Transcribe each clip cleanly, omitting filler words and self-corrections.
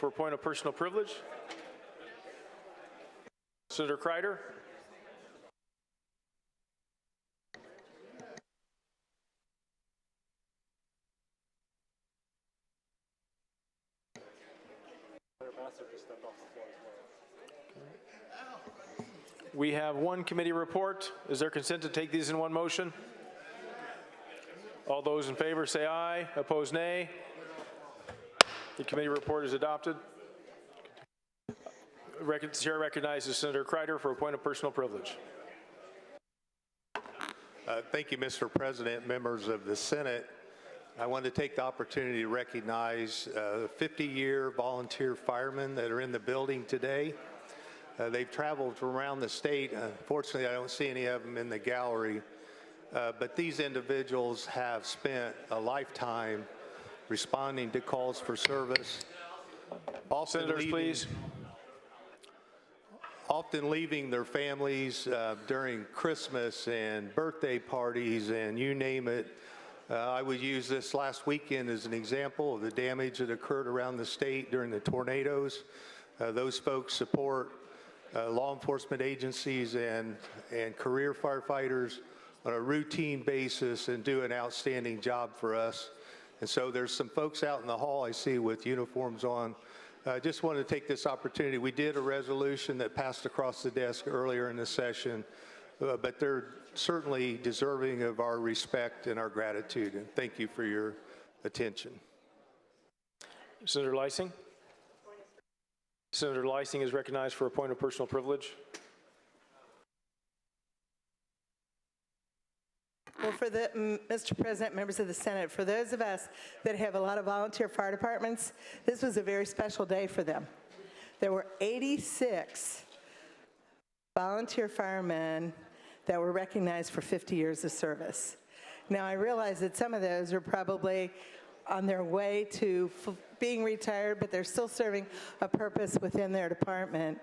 for a point of personal privilege. Senator Crider. We have one committee report. Is there consent to take these in one motion? All those in favor say aye. Opposed, nay. The committee report is adopted. Chair recognizes Senator Crider for a point of personal privilege. Thank you, Mr. President, members of the Senate. I want to take the opportunity to recognize 50-year volunteer firemen that are in the building today. They've traveled from around the state. Unfortunately, I don't see any of them in the gallery, but these individuals have spent a lifetime responding to calls for service. Senators, please. Often leaving their families during Christmas and birthday parties and you name it. I would use this last weekend as an example of the damage that occurred around the state during the tornadoes. Those folks support law enforcement agencies and career firefighters on a routine basis and do an outstanding job for us. And so there's some folks out in the hall I see with uniforms on. I just wanted to take this opportunity. We did a resolution that passed across the desk earlier in the session, but they're certainly deserving of our respect and our gratitude, and thank you for your attention. Senator Leising. Senator Leising is recognized for a point of personal privilege. Well, Mr. President, members of the Senate, for those of us that have a lot of volunteer fire departments, this was a very special day for them. There were 86 volunteer firemen that were recognized for 50 years of service. Now, I realize that some of those are probably on their way to being retired, but they're still serving a purpose within their department.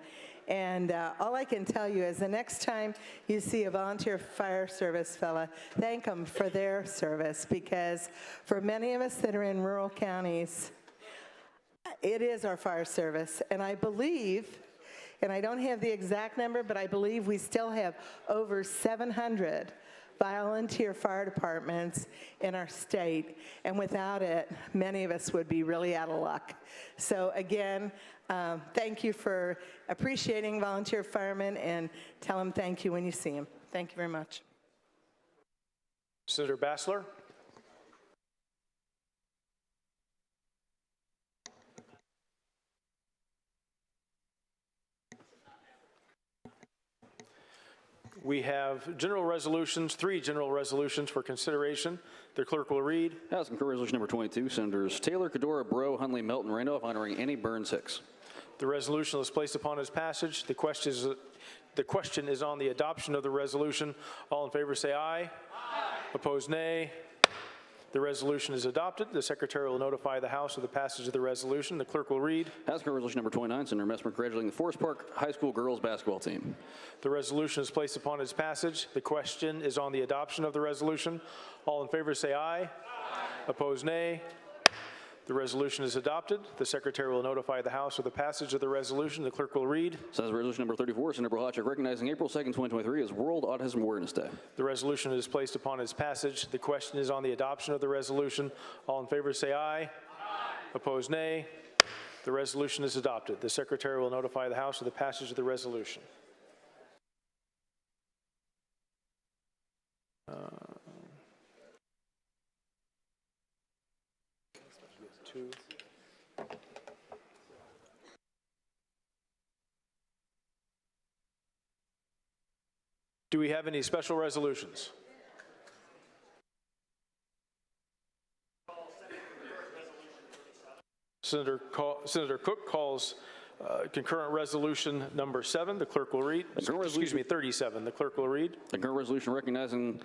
And all I can tell you is the next time you see a volunteer fire service fella, thank them for their service, because for many of us that are in rural counties, it is our fire service. And I believe, and I don't have the exact number, but I believe we still have over 700 volunteer fire departments in our state, and without it, many of us would be really out of luck. So again, thank you for appreciating volunteer firemen, and tell them thank you when you see them. Thank you very much. Senator Bassler. We have general resolutions, 3 general resolutions for consideration. The clerk will read. House Concurrent Resolution number 22, Senators Taylor, Cadora, Breaux, Hunley, Melton, Randolph, honoring Annie Burns Hicks. The resolution is placed upon its passage. The question is on the adoption of the resolution. All in favor say aye. Aye. Opposed, nay. The resolution is adopted. The Secretary will notify the House of the passage of the resolution. The clerk will read. House Concurrent Resolution number 29, Senator Messmer congratulating the Forest Park High School girls basketball team. The resolution is placed upon its passage. The question is on the adoption of the resolution. All in favor say aye. Aye. Opposed, nay. The resolution is adopted. The Secretary will notify the House of the passage of the resolution. The clerk will read. Senate Resolution number 34, Senator Broaux recognizing April 2nd, 2023 as World Autism Awareness Day. The resolution is placed upon its passage. The question is on the adoption of the resolution. All in favor say aye. Aye. Opposed, nay. The resolution is adopted. The Secretary will notify the House of the passage of the resolution. Do we have any special resolutions? Senator Koch calls concurrent resolution number 7. The clerk will read. 37. The clerk will read. The concurrent resolution recognizing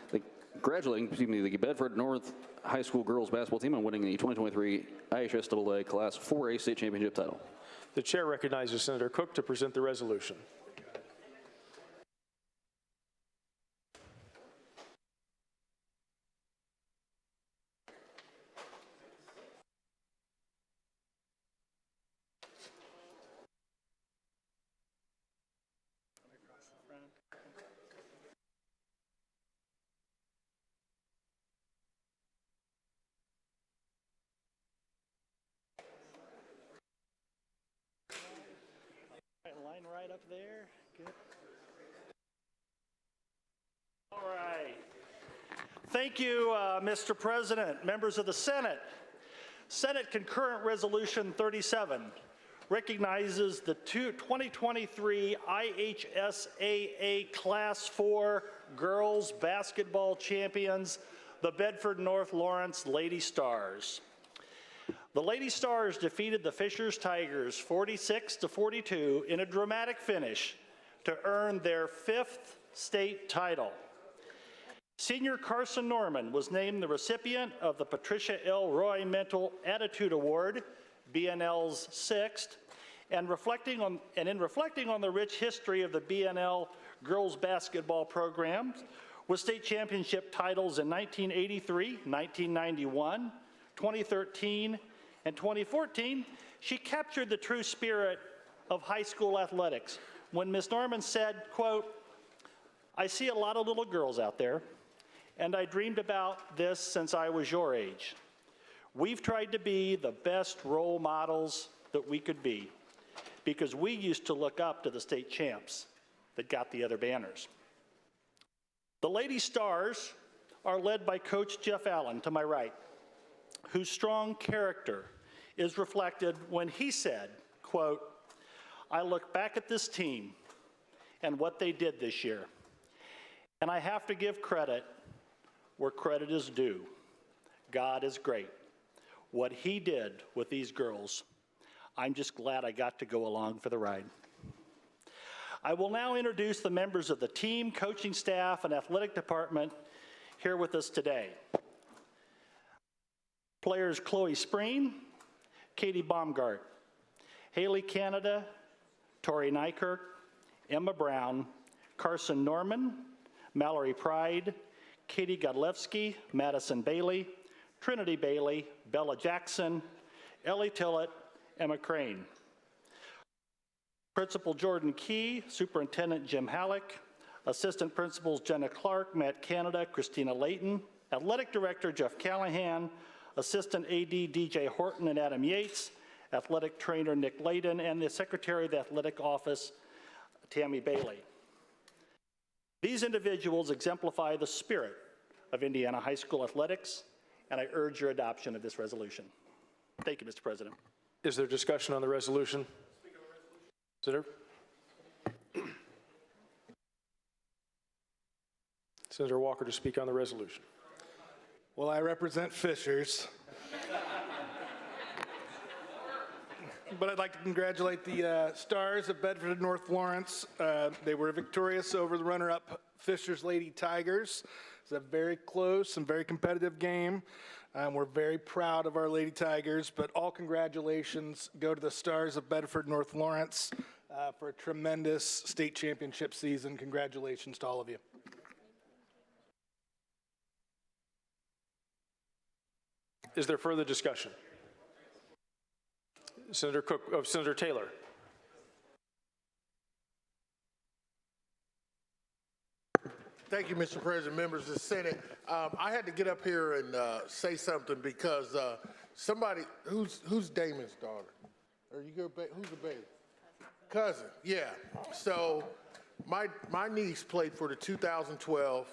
congratulating the Bedford North High School girls basketball team on winning the 2023 IHSAA Class 4A state championship title. The chair recognizes Senator Koch to present the resolution. line right up there. Good. All right. Thank you, Mr. President, members of the Senate. Senate Concurrent Resolution 37 recognizes the 2023 IHSAA Class 4 Girls Basketball Champions, the Bedford North Lawrence Lady Stars. The Lady Stars defeated the Fishers Tigers 46-42 in a dramatic finish to earn their 5th state title. Senior Carson Norman was named the recipient of the Patricia L. Roy Mental Attitude Award, BNL's 6th, and in reflecting on the rich history of the BNL girls basketball program, with state championship titles in 1983, 1991, 2013, and 2014, she captured the true spirit of high school athletics when Ms. Norman said, quote, "I see a lot of little girls out there, and I dreamed about this since I was your age. We've tried to be the best role models that we could be because we used to look up to the state champs that got the other banners." The Lady Stars are led by Coach Jeff Allen, to my right, whose strong character is reflected when he said, quote, "I look back at this team and what they did this year, and I have to give credit where credit is due. God is great. What he did with these girls, I'm just glad I got to go along for the ride." I will now introduce the members of the team, coaching staff, and athletic department here with us today. Players Chloe Spreen, Katie Baumgart, Haley Canada, Tori Nykirk, Emma Brown, Carson Norman, Mallory Pride, Katie Godlewski, Madison Bailey, Trinity Bailey, Bella Jackson, Ellie Tillett, Emma Crane. Principal Jordan Key, Superintendent Jim Halleck, Assistant Principals Jenna Clark, Matt Canada, Christina Layton, Athletic Director Jeff Callahan, Assistant AD DJ Horton and Adam Yates, Athletic Trainer Nick Layden, and the Secretary of the Athletic Office, Tammy Bailey. These individuals exemplify the spirit of Indiana high school athletics, and I urge your adoption of this resolution. Thank you, Mr. President. Is there discussion on the resolution? Senator? Senator Walker to speak on the resolution. Well, I represent Fishers. But I'd like to congratulate the Stars of Bedford North Lawrence. They were victorious over the runner-up Fishers Lady Tigers. It's a very close and very competitive game. We're very proud of our Lady Tigers, but all congratulations go to the Stars of Bedford North Lawrence for a tremendous state championship season. Congratulations to all of you. Is there further discussion? Senator Taylor. Thank you, Mr. President, members of the Senate. I had to get up here and say something because somebody, who's Damon's daughter? Are you who's the baby? Cousin, yeah. So my niece played for the 2012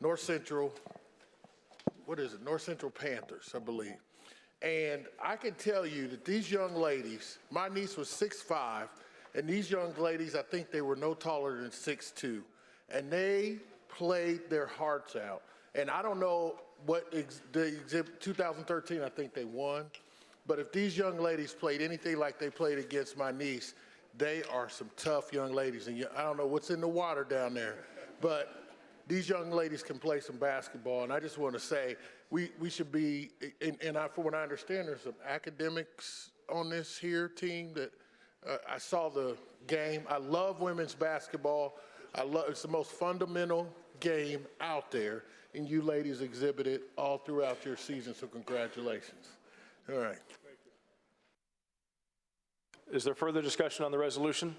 North Central, North Central Panthers, I believe. And I can tell you that these young ladies, my niece was 6'5", and these young ladies, I think they were no taller than 6'2", and they played their hearts out. And I don't know what the exhibit 2013, I think they won. But if these young ladies played anything like they played against my niece, they are some tough young ladies. And I don't know what's in the water down there, but these young ladies can play some basketball. And I just want to say, we should be, from what I understand, there's some academics on this here team that I saw the game. I love women's basketball. It's the most fundamental game out there, and you ladies exhibit it all throughout your season, so congratulations. All right. Is there further discussion on the resolution?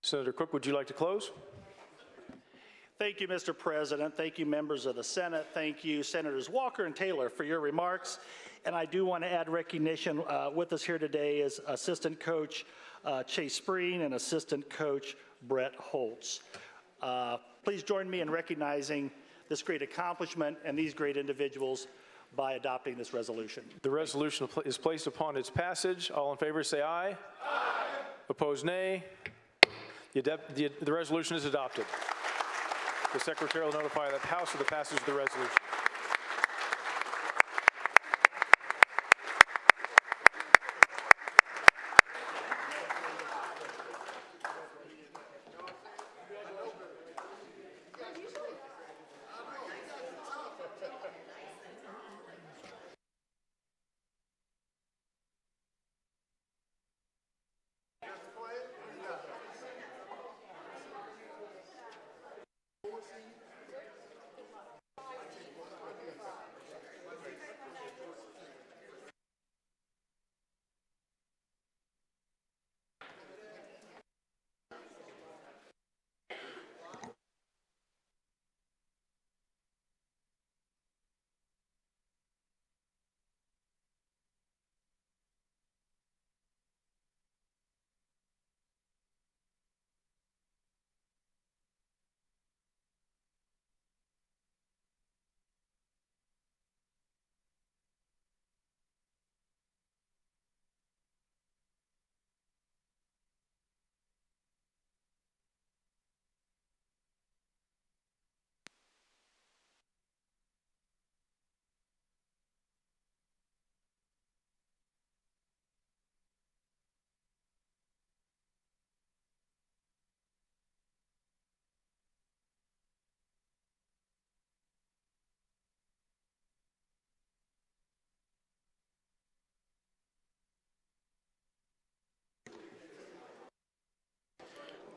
Senator Cook, would you like to close? Thank you, Mr. President. Thank you, members of the Senate. Thank you, Senators Walker and Taylor, for your remarks. And I do want to add recognition with us here today is Assistant Coach Chase Spreen, and Assistant Coach Brett Holtz. Please join me in recognizing this great accomplishment and these great individuals by adopting this resolution. The resolution is placed upon its passage. All in favor say aye. Aye. Opposed, nay. The resolution is adopted. The Secretary will notify the House of the passage of the resolution.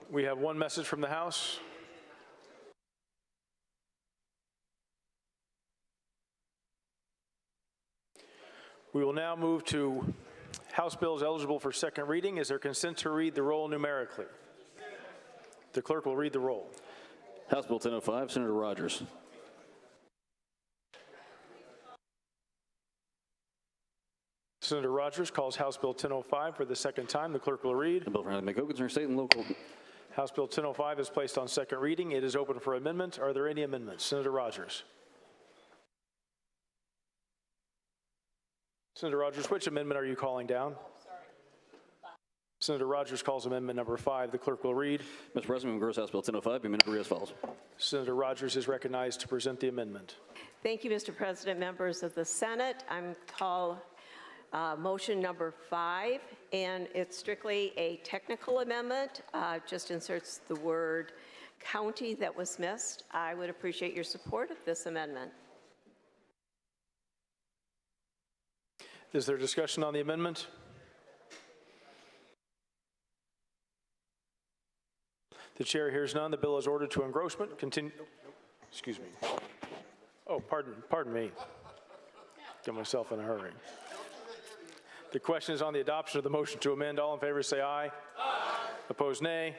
We have one message from the House. We will now move to House bills eligible for second reading. Is there consent to read the roll numerically? The clerk will read the roll. House Bill 1005, Senator Rogers. Senator Rogers calls House Bill 1005 for the second time. The clerk will read. A bill for make concern state and local. House Bill 1005 is placed on second reading. It is open for amendment. Are there any amendments? Senator Rogers. Senator Rogers, which amendment are you calling down? Senator Rogers calls amendment number 5. The clerk will read. Mr. President, Gross House Bill 1005 be amended to read as follows. Senator Rogers is recognized to present the amendment. Thank you, Mr. President, members of the Senate. I'm call motion number 5, and it's strictly a technical amendment. Just inserts the word county that was missed. I would appreciate your support of this amendment. Is there discussion on the amendment? The chair hears none. The bill is ordered to engrossment. Continue. Excuse me. Oh, pardon me. Get myself in a hurry. The question is on the adoption of the motion to amend. All in favor say aye. Aye. Opposed, nay.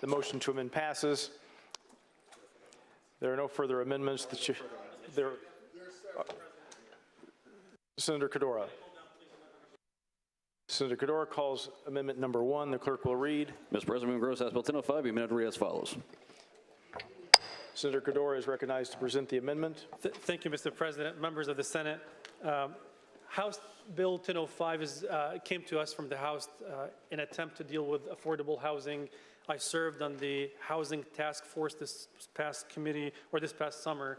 The motion to amend passes. There are no further amendments. Senator Cordora. Senator Cordora calls amendment number 1. The clerk will read. Mr. President, Gross House Bill 1005 be amended to read as follows. Senator Cordora is recognized to present the amendment. Thank you, Mr. President, members of the Senate. House Bill 1005 came to us from the House in an attempt to deal with affordable housing. I served on the Housing Task Force this past summer.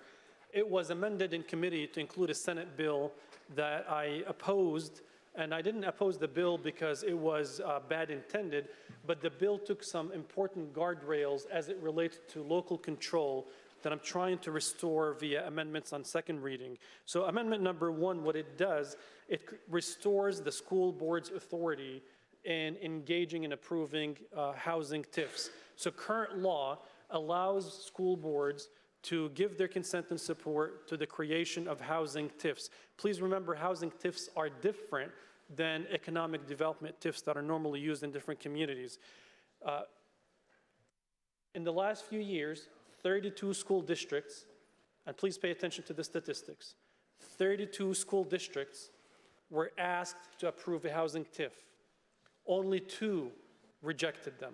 It was amended in committee to include a Senate bill that I opposed, and I didn't oppose the bill because it was bad intended, but the bill took some important guardrails as it relates to local control that I'm trying to restore via amendments on second reading. So amendment number 1, what it does, it restores the school board's authority in engaging and approving housing TIFs. So current law allows school boards to give their consent and support to the creation of housing TIFs. Please remember, housing TIFs are different than economic development TIFs that are normally used in different communities. In the last few years, 32 school districts, and please pay attention to the statistics, 32 school districts were asked to approve a housing TIF. only 2 rejected them.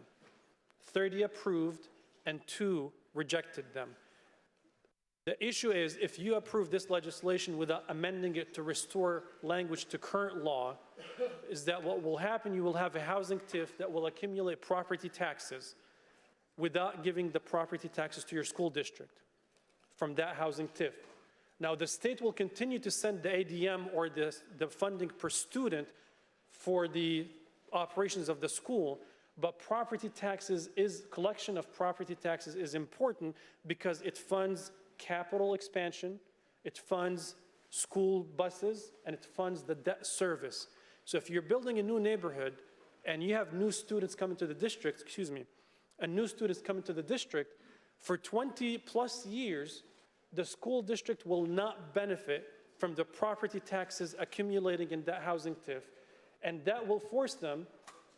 30 approved and 2 rejected them. The issue is, if you approve this legislation without amending it to restore language to current law, is that what will happen, you will have a housing TIF that will accumulate property taxes without giving the property taxes to your school district from that housing TIF. Now, the state will continue to send the ADM or the funding per student for the operations of the school, but property taxes collection of property taxes is important because it funds capital expansion, it funds school buses, and it funds the debt service. So if you're building a new neighborhood and you have new students coming to the district, and new students coming to the district, for 20 plus years, the school district will not benefit from the property taxes accumulating in that housing TIF, and that will force them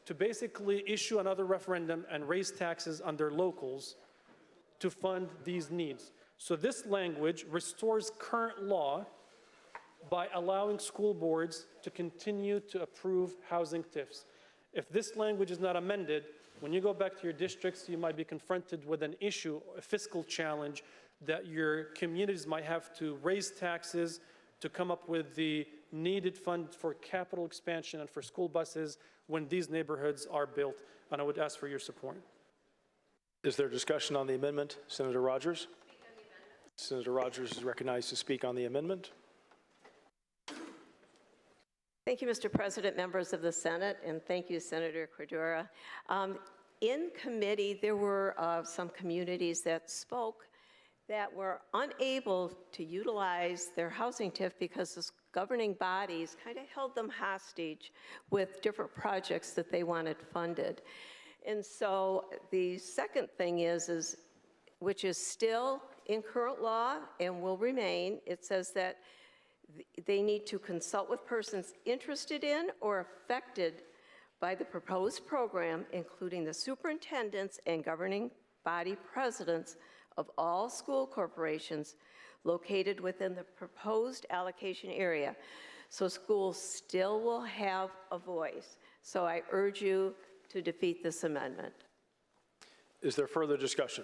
to basically issue another referendum and raise taxes on their locals to fund these needs. So this language restores current law by allowing school boards to continue to approve housing TIFs. If this language is not amended, when you go back to your districts, you might be confronted with an issue, a fiscal challenge, that your communities might have to raise taxes to come up with the needed funds for capital expansion and for school buses when these neighborhoods are built, and I would ask for your support. Is there discussion on the amendment? Senator Rogers? Senator Rogers is recognized to speak on the amendment. Thank you, Mr. President, members of the Senate, and thank you, Senator Crider. In committee, there were some communities that spoke that were unable to utilize their housing TIF because the governing bodies kind of held them hostage with different projects that they wanted funded. And so the second thing is which is still in current law and will remain, it says that they need to consult with persons interested in or affected by the proposed program, including the superintendents and governing body presidents of all school corporations located within the proposed allocation area. So schools still will have a voice. So I urge you to defeat this amendment. Is there further discussion?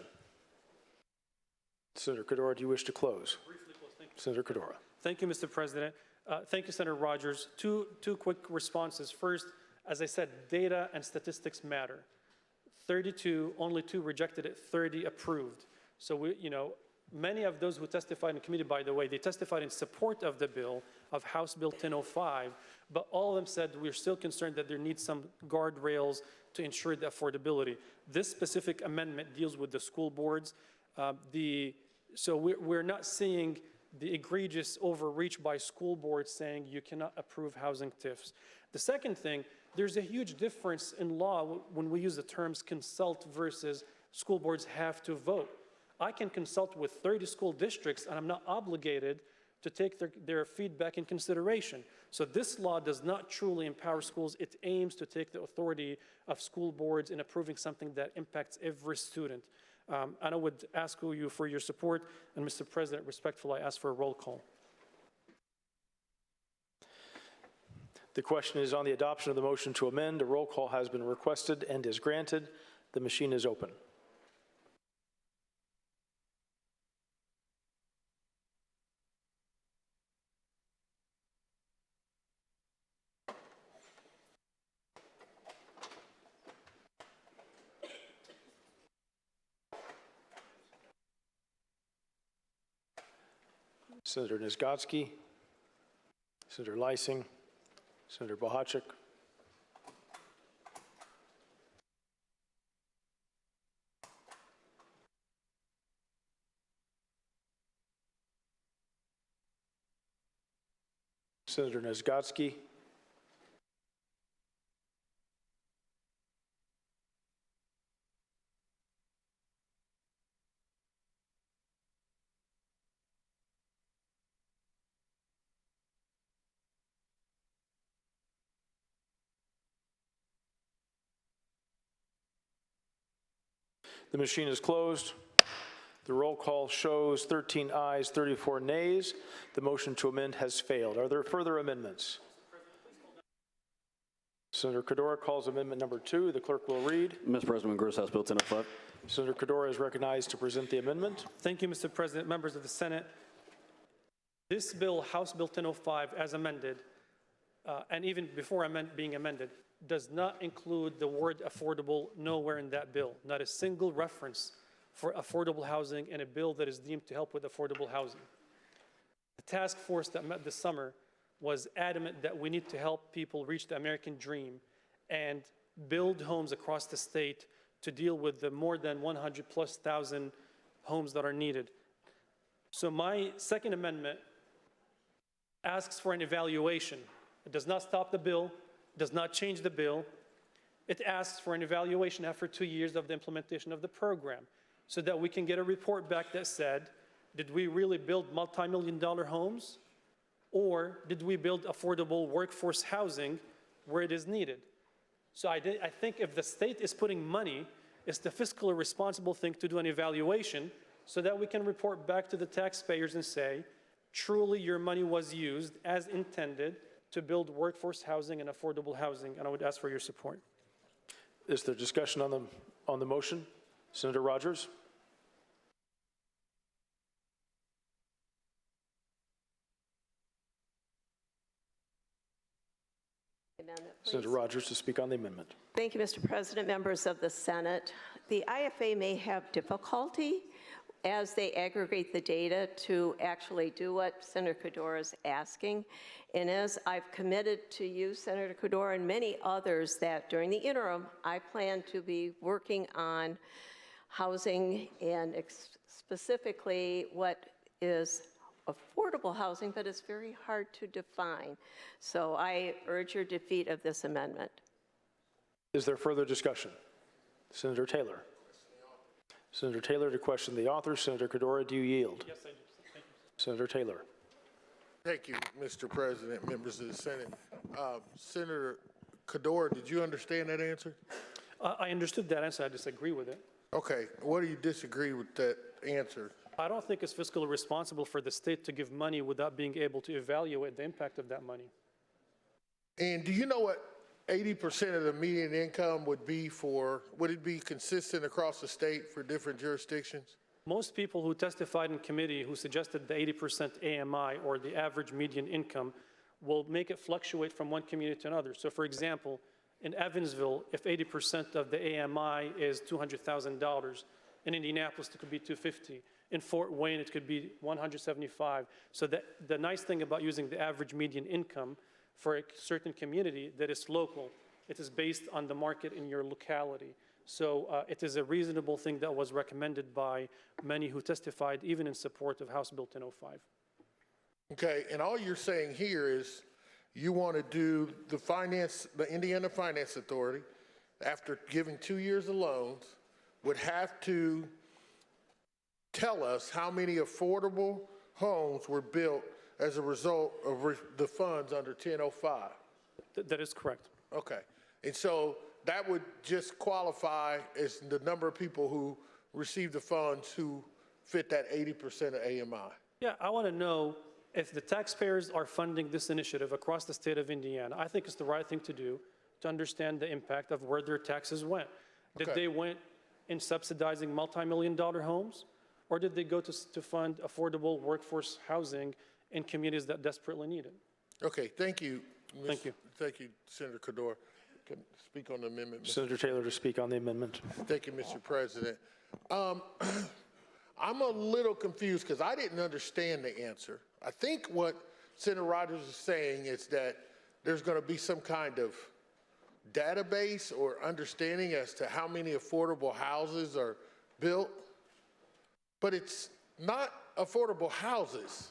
Senator Crider, do you wish to close? Briefly close, thank you. Senator Crider. Thank you, Mr. President. Thank you, Senator Rogers. Two quick responses. First, as I said, data and statistics matter. 32, only 2 rejected it, 30 approved. So many of those who testified in committee, by the way, they testified in support of the bill, of House Bill 1005, but all of them said we're still concerned that there needs some guardrails to ensure the affordability. This specific amendment deals with the school boards. So we're not seeing the egregious overreach by school boards saying you cannot approve housing TIFs. The second thing, there's a huge difference in law when we use the terms consult versus school boards have to vote. I can consult with 30 school districts and I'm not obligated to take their feedback in consideration. So this law does not truly empower schools. It aims to take the authority of school boards in approving something that impacts every student. And I would ask you for your support, and Mr. President, respectfully, I ask for a roll call. The question is on the adoption of the motion to amend. A roll call has been requested and is granted. The machine is open. Senator Nisgotsky, Senator Leising, Senator Bohacek, Senator Nisgotsky, the machine is closed. The roll call shows 13 ayes, 34 nays. The motion to amend has failed. Are there further amendments? Senator Koch calls amendment number 2. The clerk will read. Mr. President, we gross House Bill 1005. Senator Koch is recognized to present the amendment. Thank you, Mr. President, members of the Senate. This bill, House Bill 1005, as amended, and even before being amended, does not include the word affordable nowhere in that bill. Not a single reference for affordable housing in a bill that is deemed to help with affordable housing. The task force that met this summer was adamant that we need to help people reach the American dream and build homes across the state to deal with the more than 100,000+ homes that are needed. So my second amendment asks for an evaluation. It does not stop the bill, does not change the bill. It asks for an evaluation after 2 years of the implementation of the program so that we can get a report back that said, did we really build multi-million-dollar homes, or did we build affordable workforce housing where it is needed? So I think if the state is putting money, it's the fiscally responsible thing to do an evaluation so that we can report back to the taxpayers and say, truly your money was used as intended to build workforce housing and affordable housing, and I would ask for your support. Is there discussion on the motion? Senator Rogers? Amendment, please. Senator Rogers to speak on the amendment. Thank you, Mr. President, members of the Senate. The IFA may have difficulty as they aggregate the data to actually do what Senator Koch is asking. And as I've committed to you, Senator Koch, and many others, that during the interim, I plan to be working on housing and specifically what is affordable housing, but it's very hard to define. So I urge your defeat of this amendment. Is there further discussion? Senator Taylor. Senator Taylor to question the author. Senator Koch, do you yield? Yes, I do. Thank you. Senator Taylor. Thank you, Mr. President, members of the Senate. Senator Koch, did you understand that answer? I understood that answer. I disagree with it. Okay, what do you disagree with that answer? I don't think it's fiscally responsible for the state to give money without being able to evaluate the impact of that money. And do you know what 80% of the median income would be for, would it be consistent across the state for different jurisdictions? Most people who testified in committee who suggested the 80% AMI, or the average median income, will make it fluctuate from one community to another. So for example, in Evansville, if 80% of the AMI is $200,000, in Indianapolis it could be $250,000. In Fort Wayne it could be $175,000. So the nice thing about using the average median income for a certain community, that it's local. It is based on the market in your locality. So it is a reasonable thing that was recommended by many who testified, even in support of House Bill 1005. Okay, and all you're saying here is you want to do the Indiana Finance Authority, after giving 2 years of loans, would have to tell us how many affordable homes were built as a result of the funds under 1005. That is correct. Okay, and so that would just qualify as the number of people who receive the funds who fit that 80% of AMI. Yeah, I want to know if the taxpayers are funding this initiative across the state of Indiana. I think it's the right thing to do to understand the impact of where their taxes went. Did they went in subsidizing multi-million-dollar homes, or did they go to fund affordable workforce housing in communities that desperately need it? Okay, thank you. Thank you. Thank you, Senator Koch. Can speak on the amendment, Mr. Senator Taylor to speak on the amendment. Thank you, Mr. President. I'm a little confused because I didn't understand the answer. I think what Senator Rogers is saying is that there's going to be some kind of database or understanding as to how many affordable houses are built, but it's not affordable houses.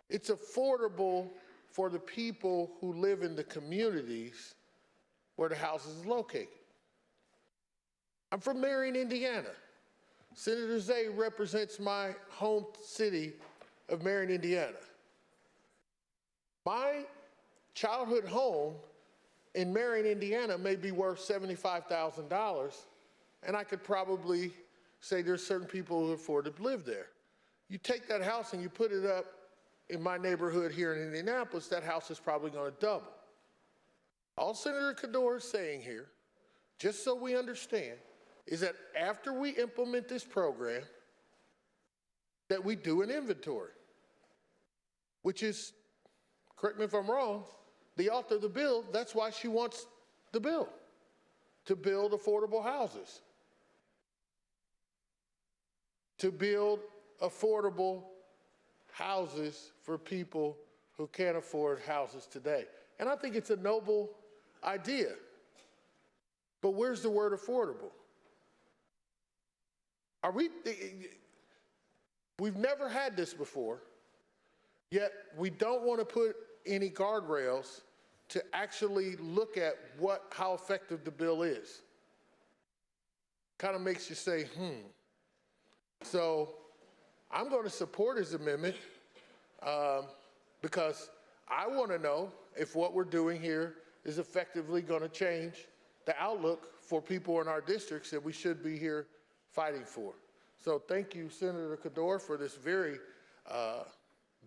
It's affordable for the people who live in the communities where the house is located. I'm from Marion, Indiana. Senator Zay represents my home city of Marion, Indiana. My childhood home in Marion, Indiana may be worth $75,000, and I could probably say there's certain people who afford to live there. You take that house and you put it up in my neighborhood here in Indianapolis, that house is probably going to double. All Senator Cador is saying here, just so we understand, is that after we implement this program, that we do an inventory, which is, correct me if I'm wrong, the author of the bill, that's why she wants the bill, to build affordable houses. To build affordable houses for people who can't afford houses today. And I think it's a noble idea. But where's the word affordable? We've never had this before, yet we don't want to put any guardrails to actually look at how effective the bill is. Kind of makes you say, So I'm going to support his amendment because I want to know if what we're doing here is effectively going to change the outlook for people in our districts that we should be here fighting for. So thank you, Senator Cador, for this very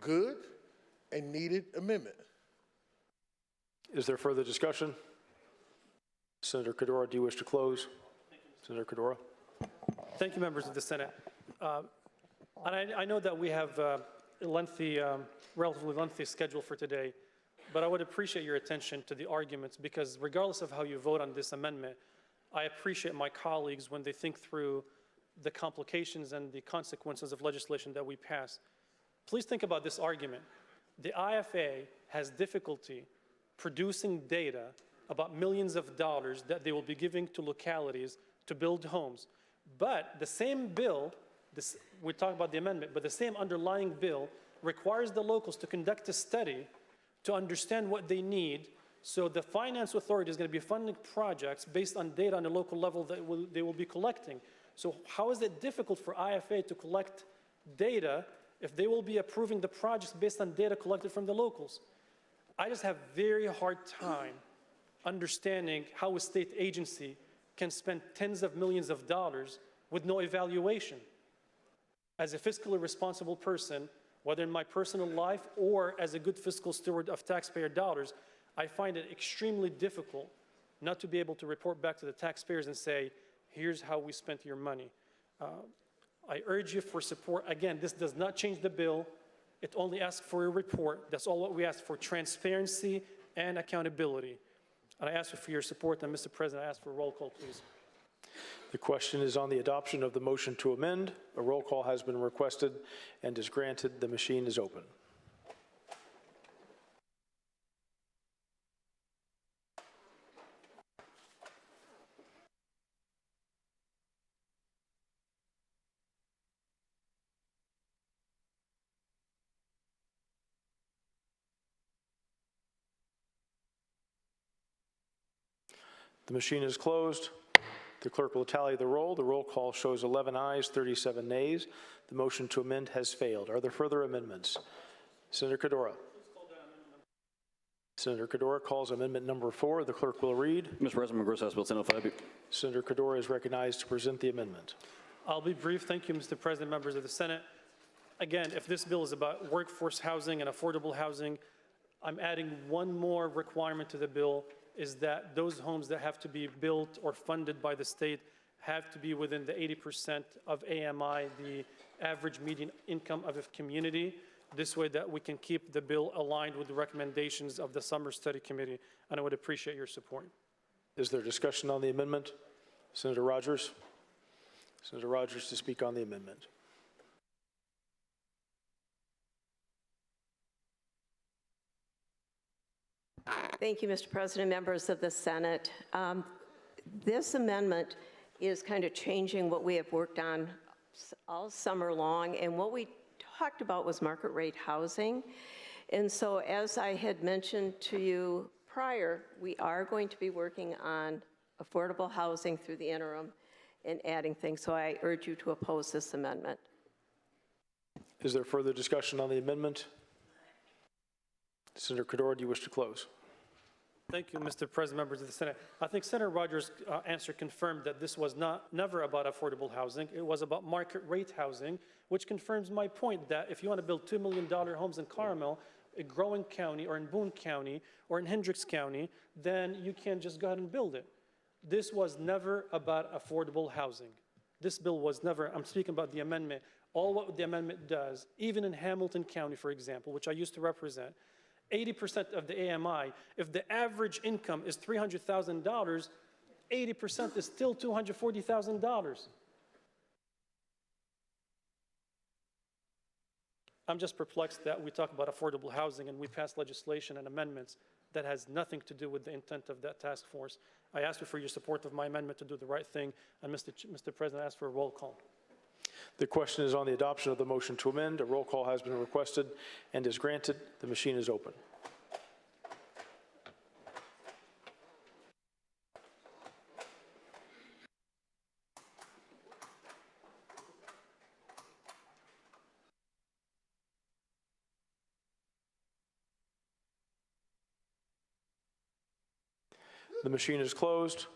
good and needed amendment. Is there further discussion? Senator Cador, do you wish to close? Senator Cador. Thank you, members of the Senate. And I know that we have a lengthy, relatively lengthy schedule for today, but I would appreciate your attention to the arguments because regardless of how you vote on this amendment, I appreciate my colleagues when they think through the complications and the consequences of legislation that we pass. Please think about this argument. The IFA has difficulty producing data about millions of dollars that they will be giving to localities to build homes. But the same bill, we talk about the amendment, but the same underlying bill requires the locals to conduct a study to understand what they need. So the finance authority is going to be funding projects based on data on a local level that they will be collecting. So how is it difficult for IFA to collect data if they will be approving the projects based on data collected from the locals? I just have very hard time understanding how a state agency can spend tens of millions of dollars with no evaluation. As a fiscally responsible person, whether in my personal life or as a good fiscal steward of taxpayer dollars, I find it extremely difficult not to be able to report back to the taxpayers and say, here's how we spent your money. I urge you for support. Again, this does not change the bill. It only asks for a report. That's all what we ask for, transparency and accountability. And I ask for your support. And Mr. President, I ask for a roll call, please. The question is on the adoption of the motion to amend. A roll call has been requested and is granted. The machine is open. The machine is closed. The clerk will tally the roll. The roll call shows 11 ayes, 37 nays. The motion to amend has failed. Are there further amendments? Senator Cador. Senator Cador calls amendment number 4. The clerk will read. Mr. President, Gross House Bill 1005. Senator Cador is recognized to present the amendment. I'll be brief. Thank you, Mr. President, members of the Senate. Again, if this bill is about workforce housing and affordable housing, I'm adding one more requirement to the bill, is that those homes that have to be built or funded by the state have to be within the 80% of AMI, the average median income of a community. This way that we can keep the bill aligned with the recommendations of the Summer Study Committee, and I would appreciate your support. Is there discussion on the amendment? Senator Rogers. Senator Rogers to speak on the amendment. Thank you, Mr. President, members of the Senate. This amendment is kind of changing what we have worked on all summer long, and what we talked about was market rate housing. And so as I had mentioned to you prior, we are going to be working on affordable housing through the interim and adding things. So I urge you to oppose this amendment. Is there further discussion on the amendment? Senator Cador, do you wish to close? Thank you, Mr. President, members of the Senate. I think Senator Rogers' answer confirmed that this was never about affordable housing. It was about market rate housing, which confirms my point that if you want to build $2 million homes in Carmel, a growing county, or in Boone County, or in Hendricks County, then you can just go ahead and build it. This was never about affordable housing. This bill was never, I'm speaking about the amendment. All what the amendment does, even in Hamilton County, for example, which I used to represent, 80% of the AMI, if the average income is $300,000, 80% is still $240,000. I'm just perplexed that we talk about affordable housing and we pass legislation and amendments that has nothing to do with the intent of that task force. I ask you for your support of my amendment to do the right thing, and Mr. President, I ask for a roll call. The question is on the adoption of the motion to amend. A roll call has been requested and is granted. The machine is open. The machine is closed.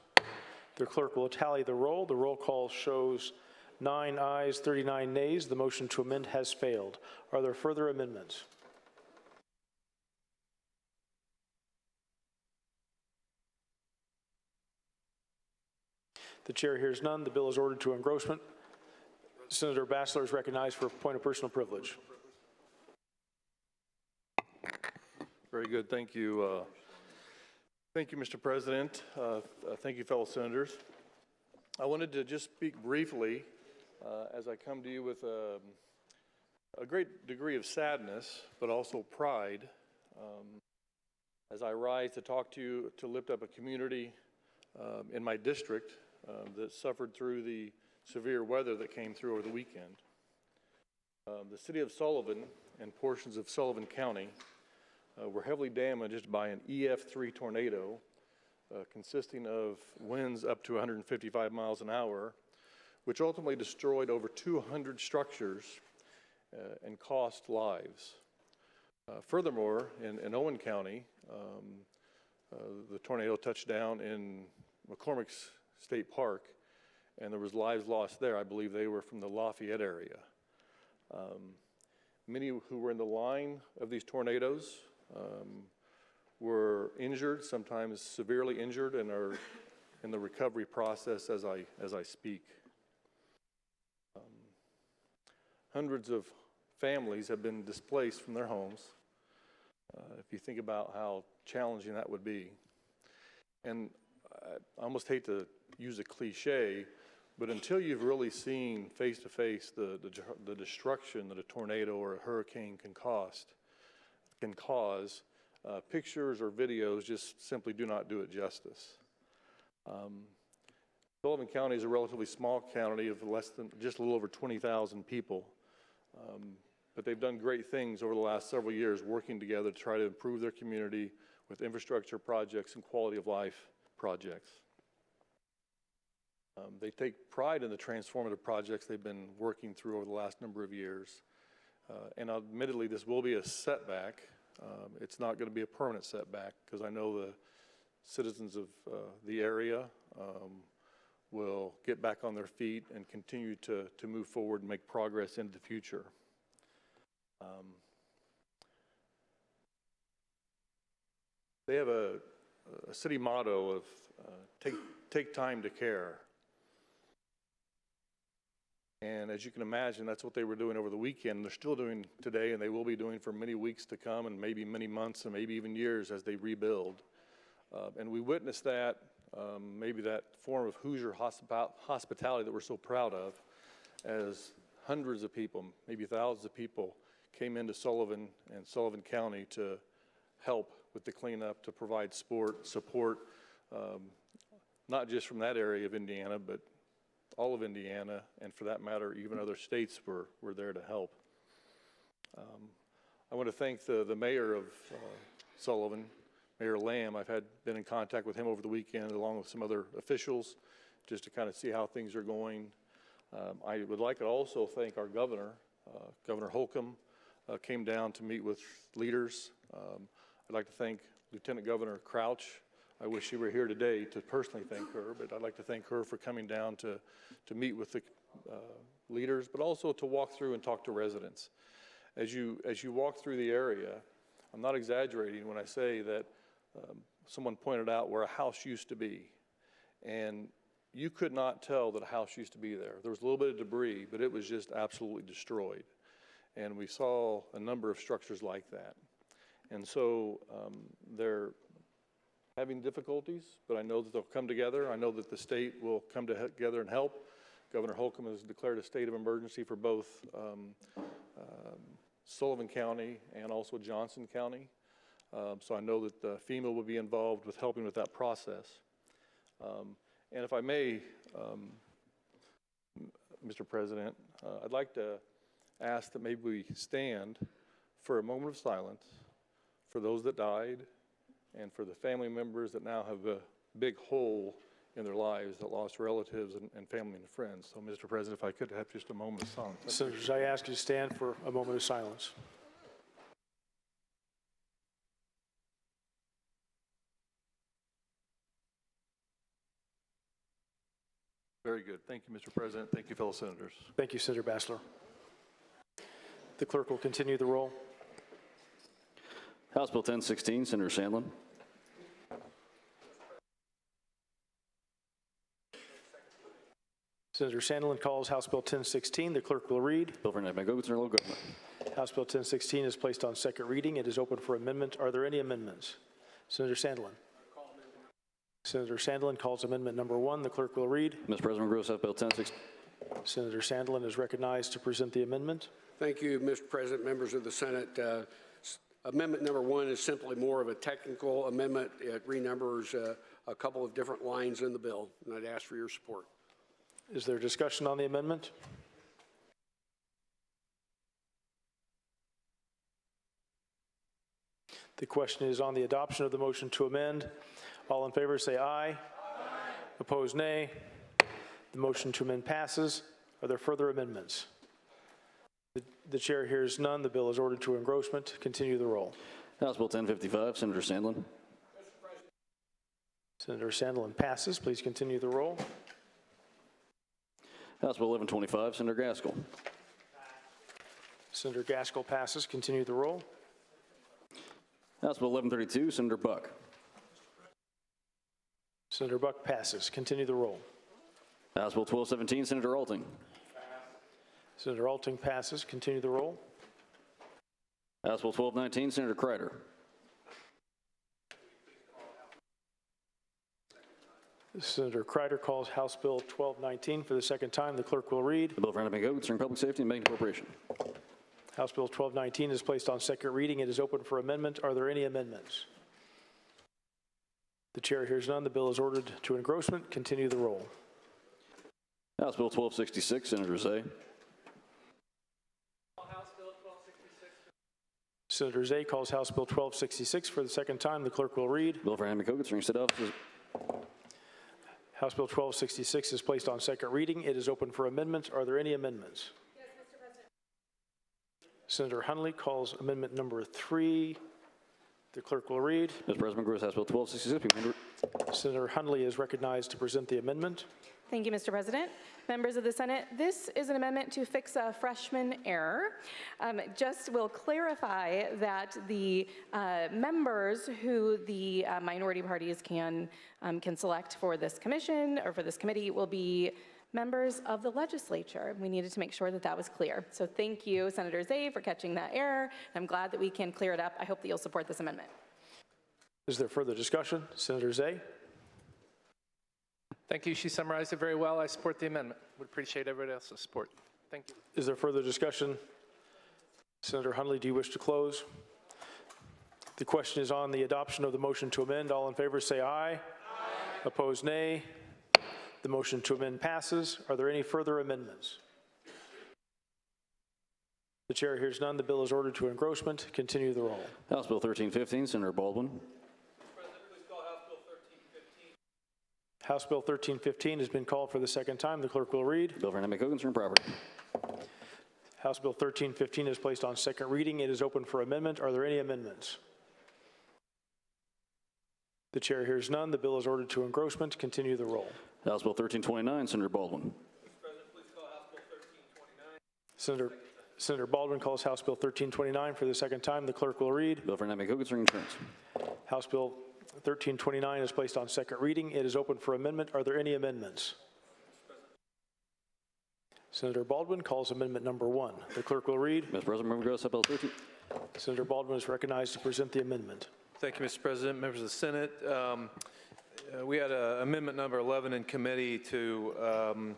The clerk will tally the roll. The roll call shows 9 ayes, 39 nays. The motion to amend has failed. Are there further amendments? The chair hears none. The bill is ordered to engrossment. Senator Bassler is recognized for a point of personal privilege. Very good. Thank you. Thank you, Mr. President. Thank you, fellow senators. I wanted to just speak briefly as I come to you with a great degree of sadness, but also pride, as I rise to talk to you to lift up a community in my district that suffered through the severe weather that came through over the weekend. The city of Sullivan and portions of Sullivan County were heavily damaged by an EF3 tornado consisting of winds up to 155 miles an hour, which ultimately destroyed over 200 structures and cost lives. Furthermore, in Owen County, the tornado touched down in McCormick's State Park, and there was lives lost there. I believe they were from the Lafayette area. Many who were in the line of these tornadoes were injured, sometimes severely injured, and are in the recovery process as I speak. Hundreds of families have been displaced from their homes. If you think about how challenging that would be. And I almost hate to use a cliche, but until you've really seen face to face the destruction that a tornado or a hurricane can cause, pictures or videos just simply do not do it justice. Sullivan County is a relatively small county of just a little over 20,000 people, but they've done great things over the last several years working together to try to improve their community with infrastructure projects and quality of life projects. They take pride in the transformative projects they've been working through over the last number of years. And admittedly, this will be a setback. It's not going to be a permanent setback because I know the citizens of the area will get back on their feet and continue to move forward and make progress into the future. They have a city motto of take time to care. And as you can imagine, that's what they were doing over the weekend. They're still doing today, and they will be doing for many weeks to come, and maybe many months, and maybe even years as they rebuild. And we witnessed that, maybe that form of Hoosier hospitality that we're so proud of, as hundreds of people, maybe thousands of people, came into Sullivan and Sullivan County to help with the cleanup, to provide support, not just from that area of Indiana, but all of Indiana, and for that matter, even other states were there to help. I want to thank the mayor of Sullivan, Mayor Lamb. I've been in contact with him over the weekend, along with some other officials, just to kind of see how things are going. I would like to also thank our governor, Governor Holcomb, came down to meet with leaders. I'd like to thank Lieutenant Governor Crouch. I wish she were here today to personally thank her, but I'd like to thank her for coming down to meet with the leaders, but also to walk through and talk to residents. As you walk through the area, I'm not exaggerating when I say that someone pointed out where a house used to be. And you could not tell that a house used to be there. There was a little bit of debris, but it was just absolutely destroyed. And we saw a number of structures like that. And so they're having difficulties, but I know that they'll come together. I know that the state will come together and help. Governor Holcomb has declared a state of emergency for both Sullivan County and also Johnson County. So I know that FEMA will be involved with helping with that process. And if I may, Mr. President, I'd like to ask that maybe we stand for a moment of silence for those that died and for the family members that now have a big hole in their lives that lost relatives and family and friends. So, Mr. President, if I could have just a moment of silence. Senators, I ask you to stand for a moment of silence. Very good. Thank you, Mr. President. Thank you, fellow senators. Thank you, Senator Bassler. The clerk will continue the roll. House Bill 1016, Senator Sandlin. Senator Sandlin calls House Bill 1016. The clerk will read. Bill for enactment by Local Government. House Bill 1016 is placed on second reading. It is open for amendment. Are there any amendments? Senator Sandlin. Senator Sandlin calls amendment number 1. The clerk will read. Mr. President, Gross House Bill 1016. Senator Sandlin is recognized to present the amendment. Thank you, Mr. President, members of the Senate. Amendment number 1 is simply more of a technical amendment. It renumbers a couple of different lines in the bill, and I'd ask for your support. Is there discussion on the amendment? The question is on the adoption of the motion to amend. All in favor say aye. Aye. Opposed, nay. The motion to amend passes. Are there further amendments? The chair hears none. The bill is ordered to engrossment. Continue the roll. House Bill 1055, Senator Sandlin. Senator Sandlin passes. Please continue the roll. House Bill 1125, Senator Gaskill. Senator Gaskill passes. Continue the roll. House Bill 1132, Senator Buck. Senator Buck passes. Continue the roll. House Bill 1217, Senator Alting. Senator Alting passes. Continue the roll. House Bill 1219, Senator Crider. Senator Crider calls House Bill 1219 for the second time. The clerk will read. The bill for enactment concerning public safety and making appropriation. House Bill 1219 is placed on second reading. It is open for amendment. Are there any amendments? The chair hears none. The bill is ordered to engrossment. Continue the roll. House Bill 1266, Senator Zay. Senator Zay calls House Bill 1266 for the second time. The clerk will read. Bill for enactment concerning state offices. House Bill 1266 is placed on second reading. It is open for amendments. Are there any amendments? Yes, Mr. President. Senator Hunley calls amendment number 3. The clerk will read. Mr. President, Gross House Bill 1266. Senator Hunley is recognized to present the amendment. Thank you, Mr. President. Members of the Senate, this is an amendment to fix a freshman error. Just will clarify that the members who the minority parties can select for this commission or for this committee will be members of the legislature. We needed to make sure that that was clear. So thank you, Senator Zay, for catching that error. I'm glad that we can clear it up. I hope that you'll support this amendment. Is there further discussion? Senator Zay? Thank you. She summarized it very well. I support the amendment. Would appreciate everybody else's support. Thank you. Is there further discussion? Senator Hunley, do you wish to close? The question is on the adoption of the motion to amend. All in favor say aye. Aye. Opposed, nay. The motion to amend passes. Are there any further amendments? The chair hears none. The bill is ordered to engrossment. Continue the roll. House Bill 1315, Senator Baldwin. House Bill 1315 has been called for the second time. The clerk will read. Bill for enactment concerning property. House Bill 1315 is placed on second reading. It is open for amendment. Are there any amendments? The chair hears none. The bill is ordered to engrossment. Continue the roll. House Bill 1329, Senator Baldwin. Mr. President, please call House Bill 1329. Senator Baldwin calls House Bill 1329 for the second time. The clerk will read. Bill for enactment concerning insurance. House Bill 1329 is placed on second reading. It is open for amendment. Are there any amendments? Senator Baldwin calls amendment number 1. The clerk will read. Mr. President, member Gross, House Bill 13. Senator Baldwin is recognized to present the amendment. Thank you, Mr. President, members of the Senate. We had amendment number 11 in committee to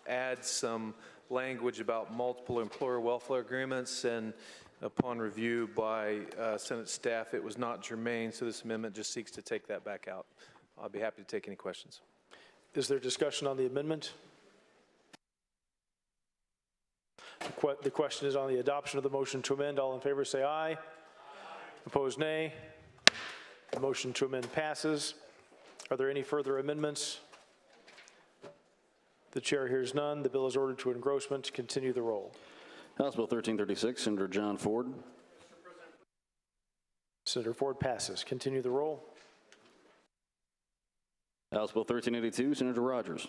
add some language about multiple employer welfare agreements, and upon review by Senate staff, it was not germane, so this amendment just seeks to take that back out. I'll be happy to take any questions. Is there discussion on the amendment? The question is on the adoption of the motion to amend. All in favor say aye. Opposed, nay. The motion to amend passes. Are there any further amendments? The chair hears none. The bill is ordered to engrossment. Continue the roll. House Bill 1336, Senator John Ford. Senator Ford passes. Continue the roll. House Bill 1382, Senator Rogers.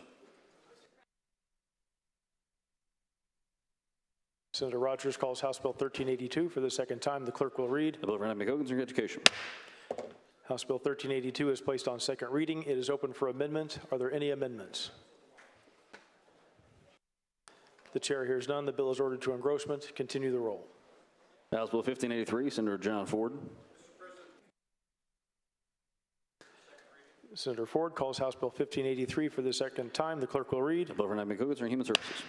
Senator Rogers calls House Bill 1382 for the second time. The clerk will read. The bill of Randolph Lonnie M Education. House Bill 1382 is placed on second reading. It is open for amendment. Are there any amendments? The chair hears none. The bill is ordered to engrossment. Continue the roll. House Bill 1583, Senator John Ford. Senator Ford calls House Bill 1583 for the second time. The clerk will read. The bill of Randolph Lonnie M Human Services.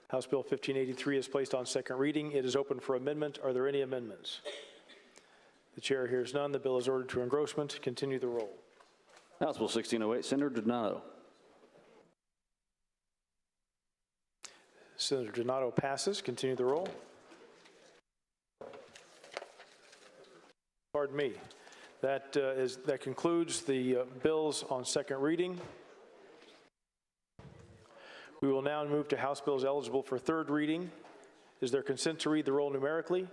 House Bill 1583 is placed on second reading. It is open for amendment. Are there any amendments? The chair hears none. The bill is ordered to engrossment. Continue the roll. House Bill 1608, Senator Donato. Senator Donato passes. Continue the roll. Pardon me. That concludes the bills on second reading. We will now move to House bills eligible for third reading. Is there consent to read the roll numerically?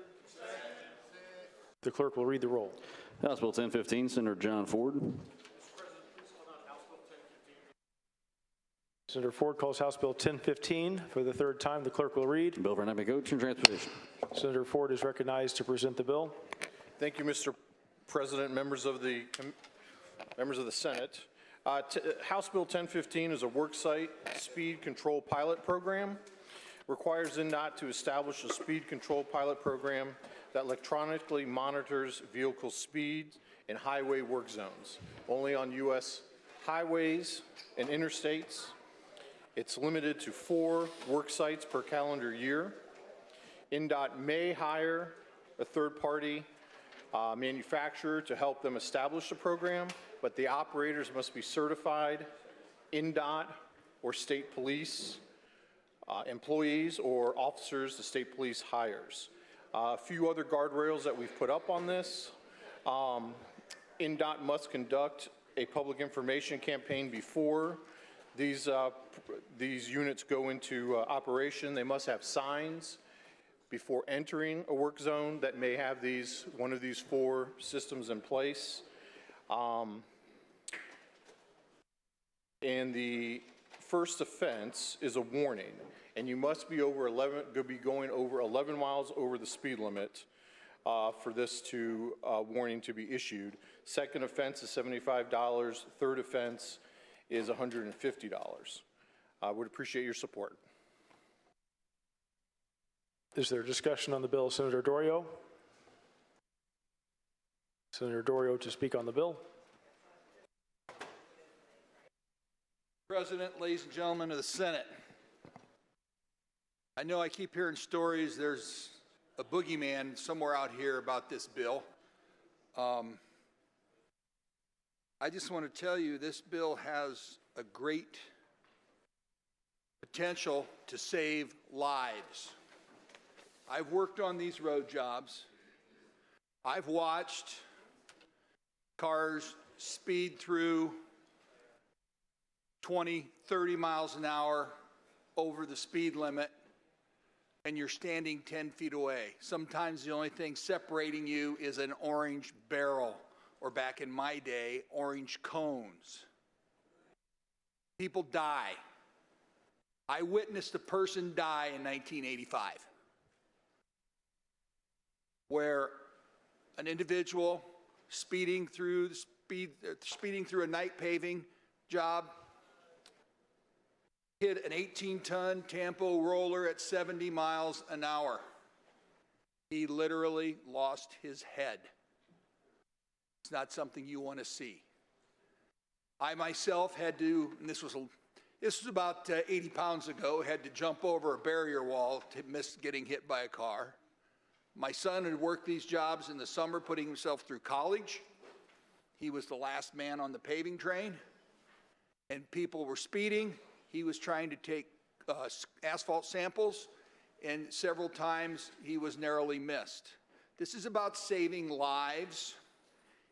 The clerk will read the roll. House Bill 1015, Senator John Ford. Senator Ford calls House Bill 1015 for the third time. The clerk will read. Bill for Navigation and Transportation. Senator Ford is recognized to present the bill. Thank you, Mr. President, members of the Senate. House Bill 1015 is a worksite speed control pilot program. Requires NDOT to establish a speed control pilot program that electronically monitors vehicle speeds in highway work zones, only on U.S. highways and interstates. It's limited to 4 work sites per calendar year. NDOT may hire a third-party manufacturer to help them establish the program, but the operators must be certified NDOT or state police employees or officers the state police hires. A few other guardrails that we've put up on this. NDOT must conduct a public information campaign before these units go into operation. They must have signs before entering a work zone that may have one of these 4 systems in place. And the first offense is a warning, and you must be going over 11 miles over the speed limit for this warning to be issued. Second offense is $75. Third offense is $150. I would appreciate your support. Is there discussion on the bill? Senator Doriot? Senator Doriot to speak on the bill. President, ladies and gentlemen of the Senate, I know I keep hearing stories. There's a boogeyman somewhere out here about this bill. I just want to tell you this bill has a great potential to save lives. I've worked on these road jobs. I've watched cars speed through 20, 30 miles an hour over the speed limit, and you're standing 10 feet away. Sometimes the only thing separating you is an orange barrel, or back in my day, orange cones. People die. I witnessed a person die in 1985, where an individual speeding through a night paving job, hit an 18-ton Tampo roller at 70 miles an hour. He literally lost his head. It's not something you want to see. I myself had to, and this was about 80 pounds ago, had to jump over a barrier wall to miss getting hit by a car. My son had worked these jobs in the summer, putting himself through college. He was the last man on the paving train, and people were speeding. He was trying to take asphalt samples, and several times he was narrowly missed. This is about saving lives.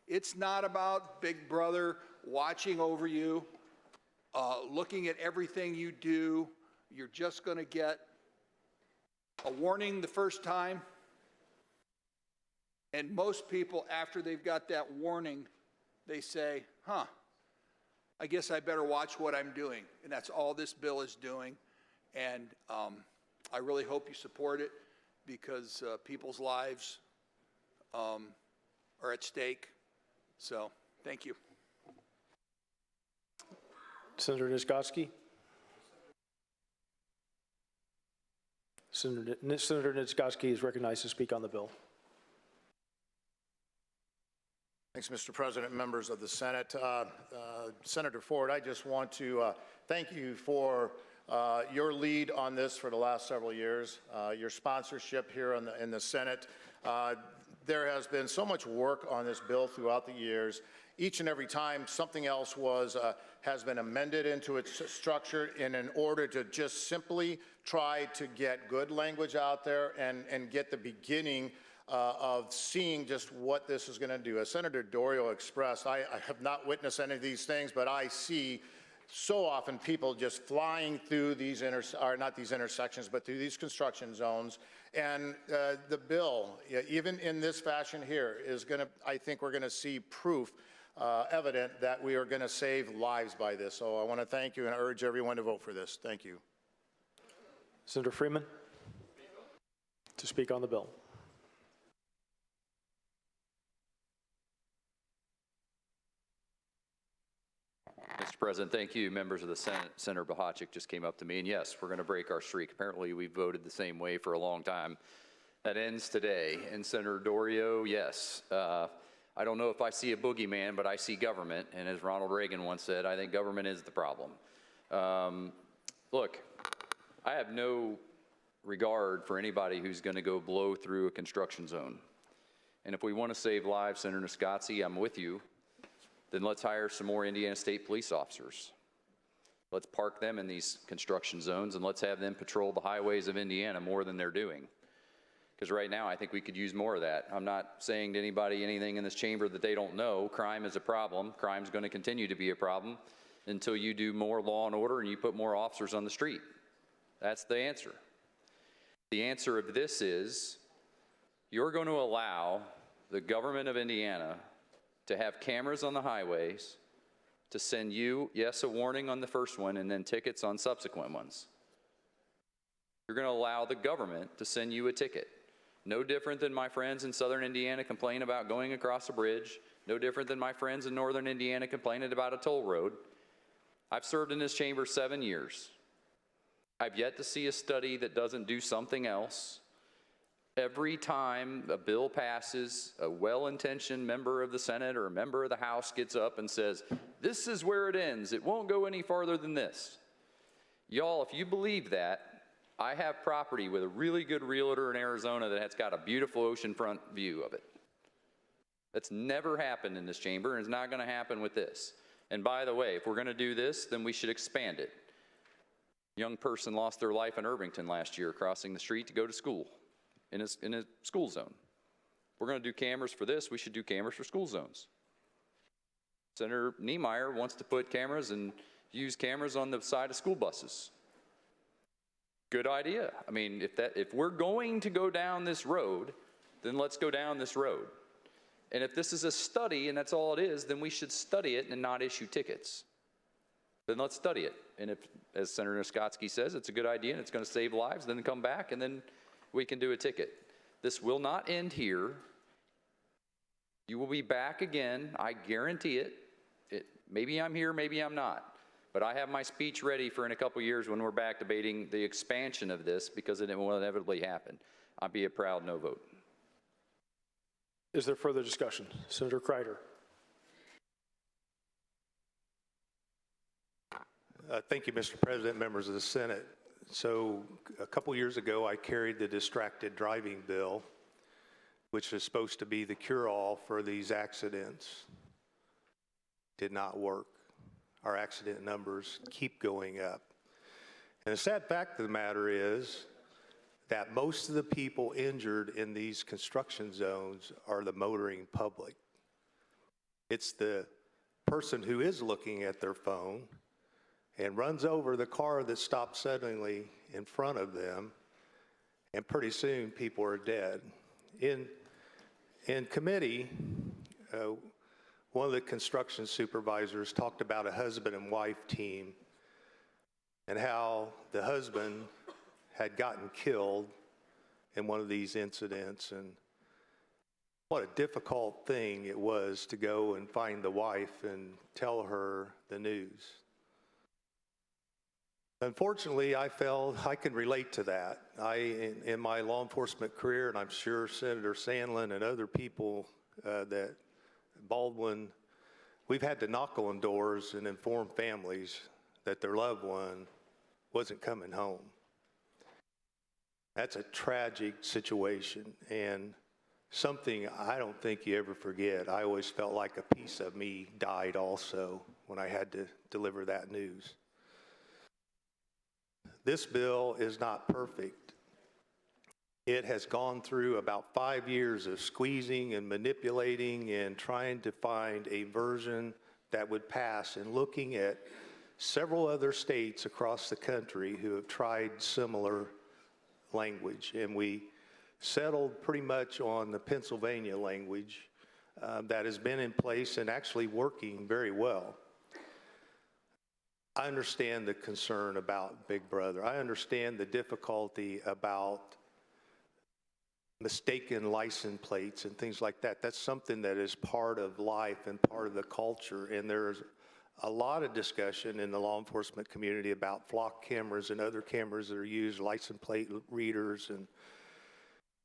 It's not about Big Brother watching over you, looking at everything you do. You're just going to get a warning the first time. And most people, after they've got that warning, they say, I guess I better watch what I'm doing. And that's all this bill is doing. And I really hope you support it, because people's lives are at stake. So, thank you. Senator Niezgodski. Senator Niezgodski is recognized to speak on the bill. Thanks, Mr. President, members of the Senate. Senator Ford, I just want to thank you for your lead on this for the last several years, your sponsorship here in the Senate. There has been so much work on this bill throughout the years. Each and every time something else has been amended into its structure in order to just simply try to get good language out there and get the beginning of seeing just what this is going to do. As Senator Doriot expressed, I have not witnessed any of these things, but I see so often people just flying through these not these intersections, but through these construction zones. And the bill, even in this fashion here, is going to, I think we're going to see proof evident that we are going to save lives by this. So I want to thank you and urge everyone to vote for this. Thank you. Senator Freeman to speak on the bill. Mr. President, thank you. Members of the Senate. Senator Bohachik just came up to me, and yes, we're going to break our streak. Apparently, we've voted the same way for a long time. That ends today. And Senator Doriot, yes, I don't know if I see a boogeyman, but I see government. And as Ronald Reagan once said, I think government is the problem. Look, I have no regard for anybody who's going to go blow through a construction zone. And if we want to save lives, Senator Niezgodski, I'm with you. Then let's hire some more Indiana State police officers. Let's park them in these construction zones, and let's have them patrol the highways of Indiana more than they're doing. Because right now, I think we could use more of that. I'm not saying to anybody anything in this chamber that they don't know. Crime is a problem. Crime's going to continue to be a problem until you do more law and order and you put more officers on the street. That's the answer. The answer of this is you're going to allow the government of Indiana to have cameras on the highways, to send you, yes, a warning on the first one, and then tickets on subsequent ones. You're going to allow the government to send you a ticket. No different than my friends in southern Indiana complain about going across a bridge. No different than my friends in northern Indiana complaining about a toll road. I've served in this chamber 7 years. I've yet to see a study that doesn't do something else. Every time a bill passes, a well-intentioned member of the Senate or a member of the House gets up and says, this is where it ends. It won't go any farther than this. Y'all, if you believe that, I have property with a really good realtor in Arizona that has got a beautiful oceanfront view of it. That's never happened in this chamber, and it's not going to happen with this. And by the way, if we're going to do this, then we should expand it. A young person lost their life in Irvington last year crossing the street to go to school. In a school zone. If we're going to do cameras for this, we should do cameras for school zones. Senator Niemeyer wants to put cameras and use cameras on the side of school buses. Good idea. I mean, if we're going to go down this road, then let's go down this road. And if this is a study and that's all it is, then we should study it and not issue tickets. Then let's study it. And if, as Senator Niezgodski says, it's a good idea and it's going to save lives, then come back and then we can do a ticket. This will not end here. You will be back again, I guarantee it. Maybe I'm here, maybe I'm not. But I have my speech ready for in a couple years when we're back debating the expansion of this, because it will inevitably happen. I'll be a proud no vote. Is there further discussion? Senator Crider. Thank you, Mr. President, members of the Senate. So a couple years ago, I carried the distracted driving bill, which is supposed to be the cure-all for these accidents. Did not work. Our accident numbers keep going up. And the sad fact of the matter is that most of the people injured in these construction zones are the motoring public. It's the person who is looking at their phone and runs over the car that stopped suddenly in front of them, and pretty soon people are dead. In committee, one of the construction supervisors talked about a husband and wife team and how the husband had gotten killed in one of these incidents, and what a difficult thing it was to go and find the wife and tell her the news. Unfortunately, I felt I can relate to that. In my law enforcement career, and I'm sure Senator Sandlin and other people that Baldwin, we've had to knock on doors and inform families that their loved one wasn't coming home. That's a tragic situation and something I don't think you ever forget. I always felt like a piece of me died also when I had to deliver that news. This bill is not perfect. It has gone through about 5 years of squeezing and manipulating and trying to find a version that would pass, and looking at several other states across the country who have tried similar language. And we settled pretty much on the Pennsylvania language that has been in place and actually working very well. I understand the concern about Big Brother. I understand the difficulty about mistaken license plates and things like that. That's something that is part of life and part of the culture. And there's a lot of discussion in the law enforcement community about flock cameras and other cameras that are used, license plate readers.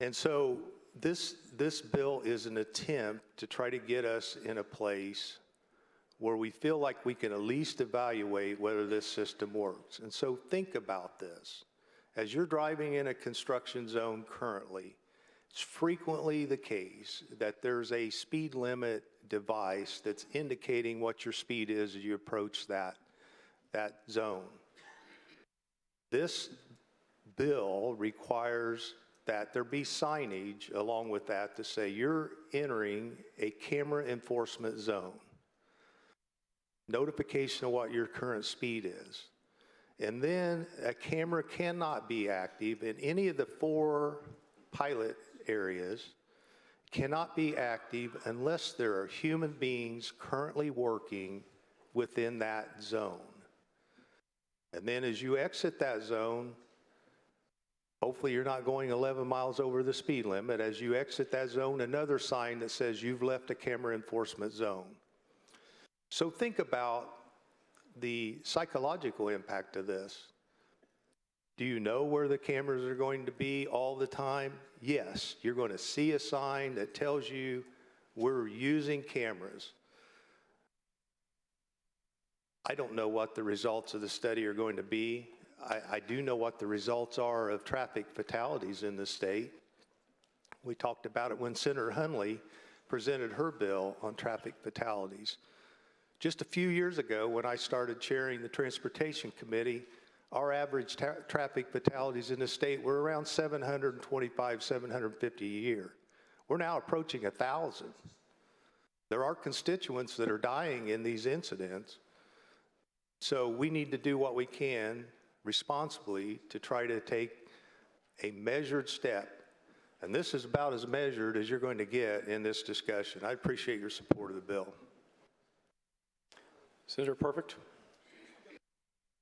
And so this bill is an attempt to try to get us in a place where we feel like we can at least evaluate whether this system works. And so think about this. As you're driving in a construction zone currently, it's frequently the case that there's a speed limit device that's indicating what your speed is as you approach that zone. This bill requires that there be signage along with that to say you're entering a camera enforcement zone. Notification of what your current speed is. And then a camera cannot be active in any of the 4 pilot areas, cannot be active unless there are human beings currently working within that zone. And then as you exit that zone, hopefully you're not going 11 miles over the speed limit. As you exit that zone, another sign that says you've left a camera enforcement zone. So think about the psychological impact of this. Do you know where the cameras are going to be all the time? Yes, you're going to see a sign that tells you we're using cameras. I don't know what the results of the study are going to be. I do know what the results are of traffic fatalities in the state. We talked about it when Senator Hunley presented her bill on traffic fatalities. Just a few years ago, when I started chairing the Transportation Committee, our average traffic fatalities in the state were around 725, 750 a year. We're now approaching 1,000. There are constituents that are dying in these incidents, so we need to do what we can responsibly to try to take a measured step. And this is about as measured as you're going to get in this discussion. I appreciate your support of the bill. Senator Perfect,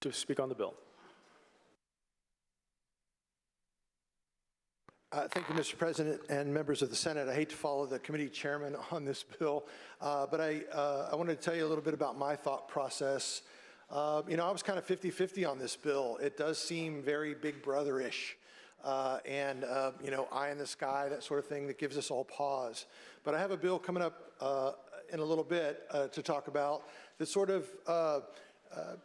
to speak on the bill. Thank you, Mr. President and members of the Senate. I hate to follow the committee chairman on this bill, but I wanted to tell you a little bit about my thought process. You know, I was kind of 50-50 on this bill. It does seem very big brother-ish, and, you know, eye in the sky, that sort of thing that gives us all pause. But I have a bill coming up in a little bit to talk about that sort of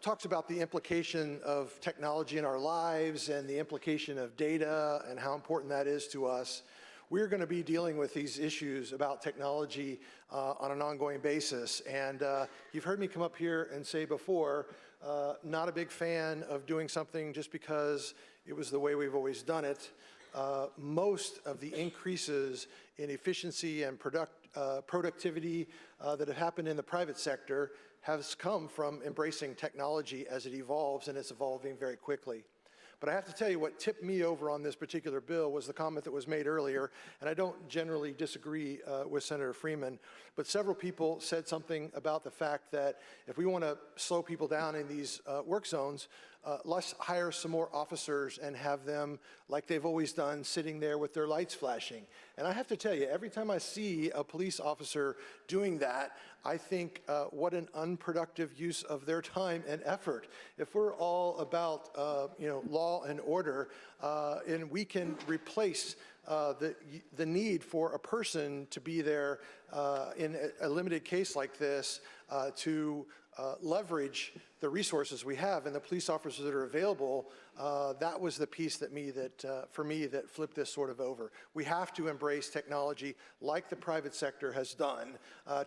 talks about the implication of technology in our lives and the implication of data and how important that is to us. We're going to be dealing with these issues about technology on an ongoing basis. And you've heard me come up here and say before, not a big fan of doing something just because it was the way we've always done it. Most of the increases in efficiency and productivity that have happened in the private sector has come from embracing technology as it evolves, and it's evolving very quickly. But I have to tell you, what tipped me over on this particular bill was the comment that was made earlier, and I don't generally disagree with Senator Freeman, but several people said something about the fact that if we want to slow people down in these work zones, let's hire some more officers and have them, like they've always done, sitting there with their lights flashing. And I have to tell you, every time I see a police officer doing that, I think what an unproductive use of their time and effort. If we're all about you know, law and order, and we can replace the need for a person to be there in a limited case like this to leverage the resources we have and the police officers that are available, that was the piece that for me that flipped this sort of over. We have to embrace technology like the private sector has done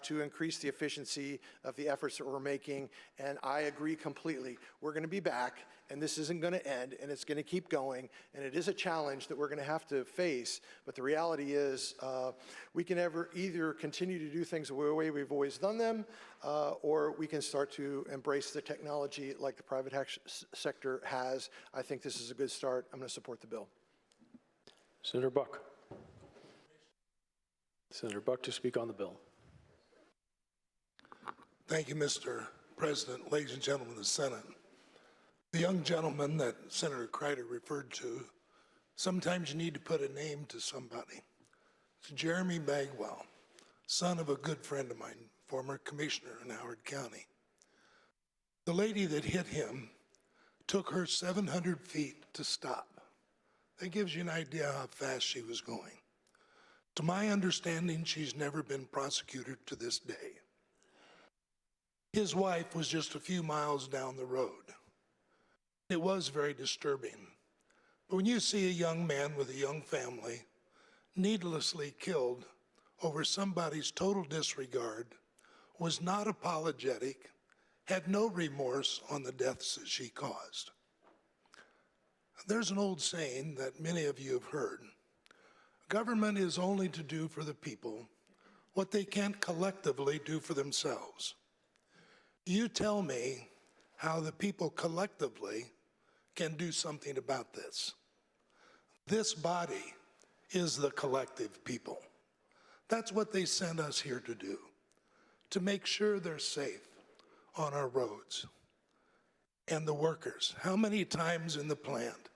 to increase the efficiency of the efforts that we're making, and I agree completely. We're going to be back, and this isn't going to end, and it's going to keep going, and it is a challenge that we're going to have to face, but the reality is we can either continue to do things the way we've always done them, or we can start to embrace the technology like the private sector has. I think this is a good start. I'm going to support the bill. Senator Buck. Senator Buck to speak on the bill. Thank you, Mr. President. Ladies and gentlemen of the Senate. The young gentleman that Senator Crider referred to, sometimes you need to put a name to somebody. It's Jeremy Bagwell, son of a good friend of mine, former commissioner in Howard County. The lady that hit him took her 700 feet to stop. That gives you an idea how fast she was going. To my understanding, she's never been prosecuted to this day. His wife was just a few miles down the road. It was very disturbing. But when you see a young man with a young family needlessly killed over somebody's total disregard, was not apologetic, had no remorse on the deaths that she caused. There's an old saying that many of you have heard. Government is only to do for the people what they can't collectively do for themselves. You tell me how the people collectively can do something about this. This body is the collective people. That's what they sent us here to do, to make sure they're safe on our roads. And the workers, how many times in the plant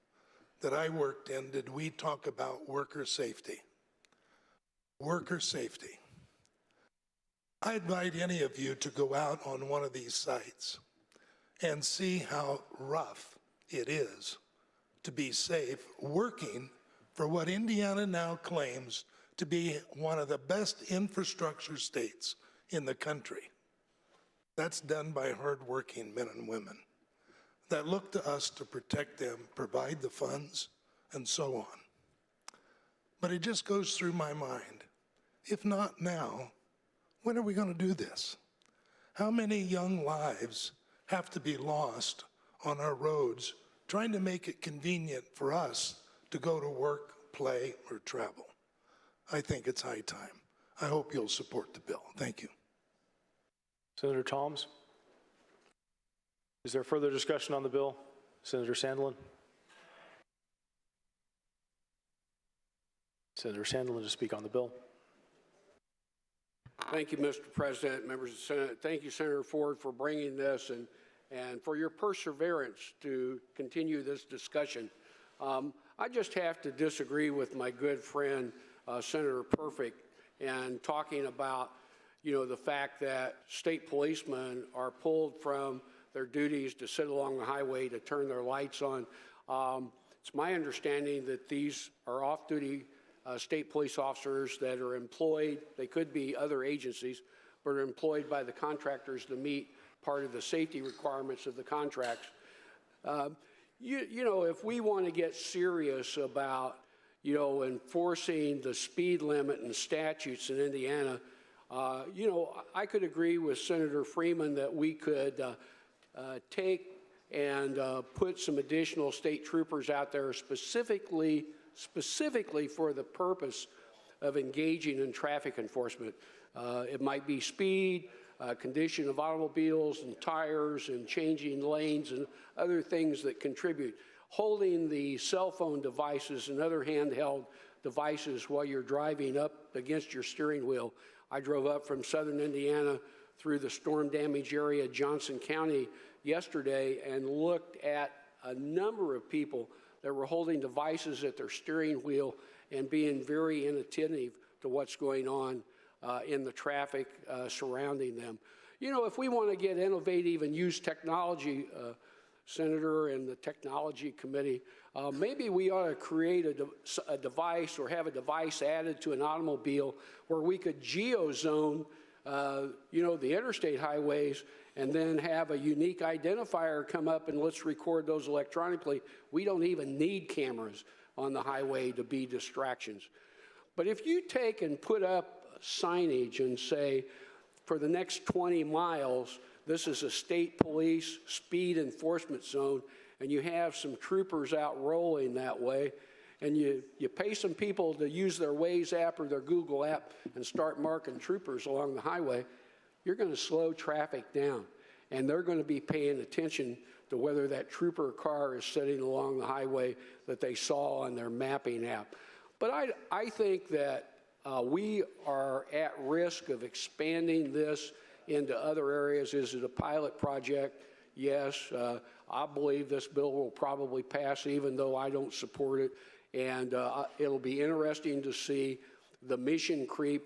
that I worked in did we talk about worker safety? Worker safety. I invite any of you to go out on one of these sites and see how rough it is to be safe working for what Indiana now claims to be one of the best infrastructure states in the country. That's done by hardworking men and women that look to us to protect them, provide the funds, and so on. But it just goes through my mind, if not now, when are we going to do this? How many young lives have to be lost on our roads trying to make it convenient for us to go to work, play, or travel? I think it's high time. I hope you'll support the bill. Thank you. Senator Toms. Is there further discussion on the bill? Senator Sandlin. Senator Sandlin to speak on the bill. Thank you, Mr. President, members of the Senate. Thank you, Senator Ford, for bringing this and for your perseverance to continue this discussion. I just have to disagree with my good friend, Senator Perfect, and talking about, the fact that state policemen are pulled from their duties to sit along the highway to turn their lights on. It's my understanding that these are off-duty state police officers that are employed, they could be other agencies, but are employed by the contractors to meet part of the safety requirements of the contracts. If we want to get serious about, enforcing the speed limit and statutes in Indiana, I could agree with Senator Freeman that we could take and put some additional state troopers out there specifically for the purpose of engaging in traffic enforcement. It might be speed, condition of automobiles and tires and changing lanes and other things that contribute. Holding the cell phone devices and other handheld devices while you're driving up against your steering wheel. I drove up from southern Indiana through the storm damage area, Johnson County, yesterday and looked at a number of people that were holding devices at their steering wheel and being very inattentive to what's going on in the traffic surrounding them. If we want to get innovative and use technology, Senator and the Technology Committee, maybe we ought to create a device or have a device added to an automobile where we could geozone, the interstate highways and then have a unique identifier come up and let's record those electronically. We don't even need cameras on the highway to be distractions. But if you take and put up signage and say, for the next 20 miles, this is a state police speed enforcement zone, and you have some troopers out rolling that way, and you pay some people to use their Waze app or their Google app and start marking troopers along the highway, you're going to slow traffic down. And they're going to be paying attention to whether that trooper car is sitting along the highway that they saw on their mapping app. But I think that we are at risk of expanding this into other areas. Is it a pilot project? Yes. I believe this bill will probably pass, even though I don't support it. And it'll be interesting to see the mission creep,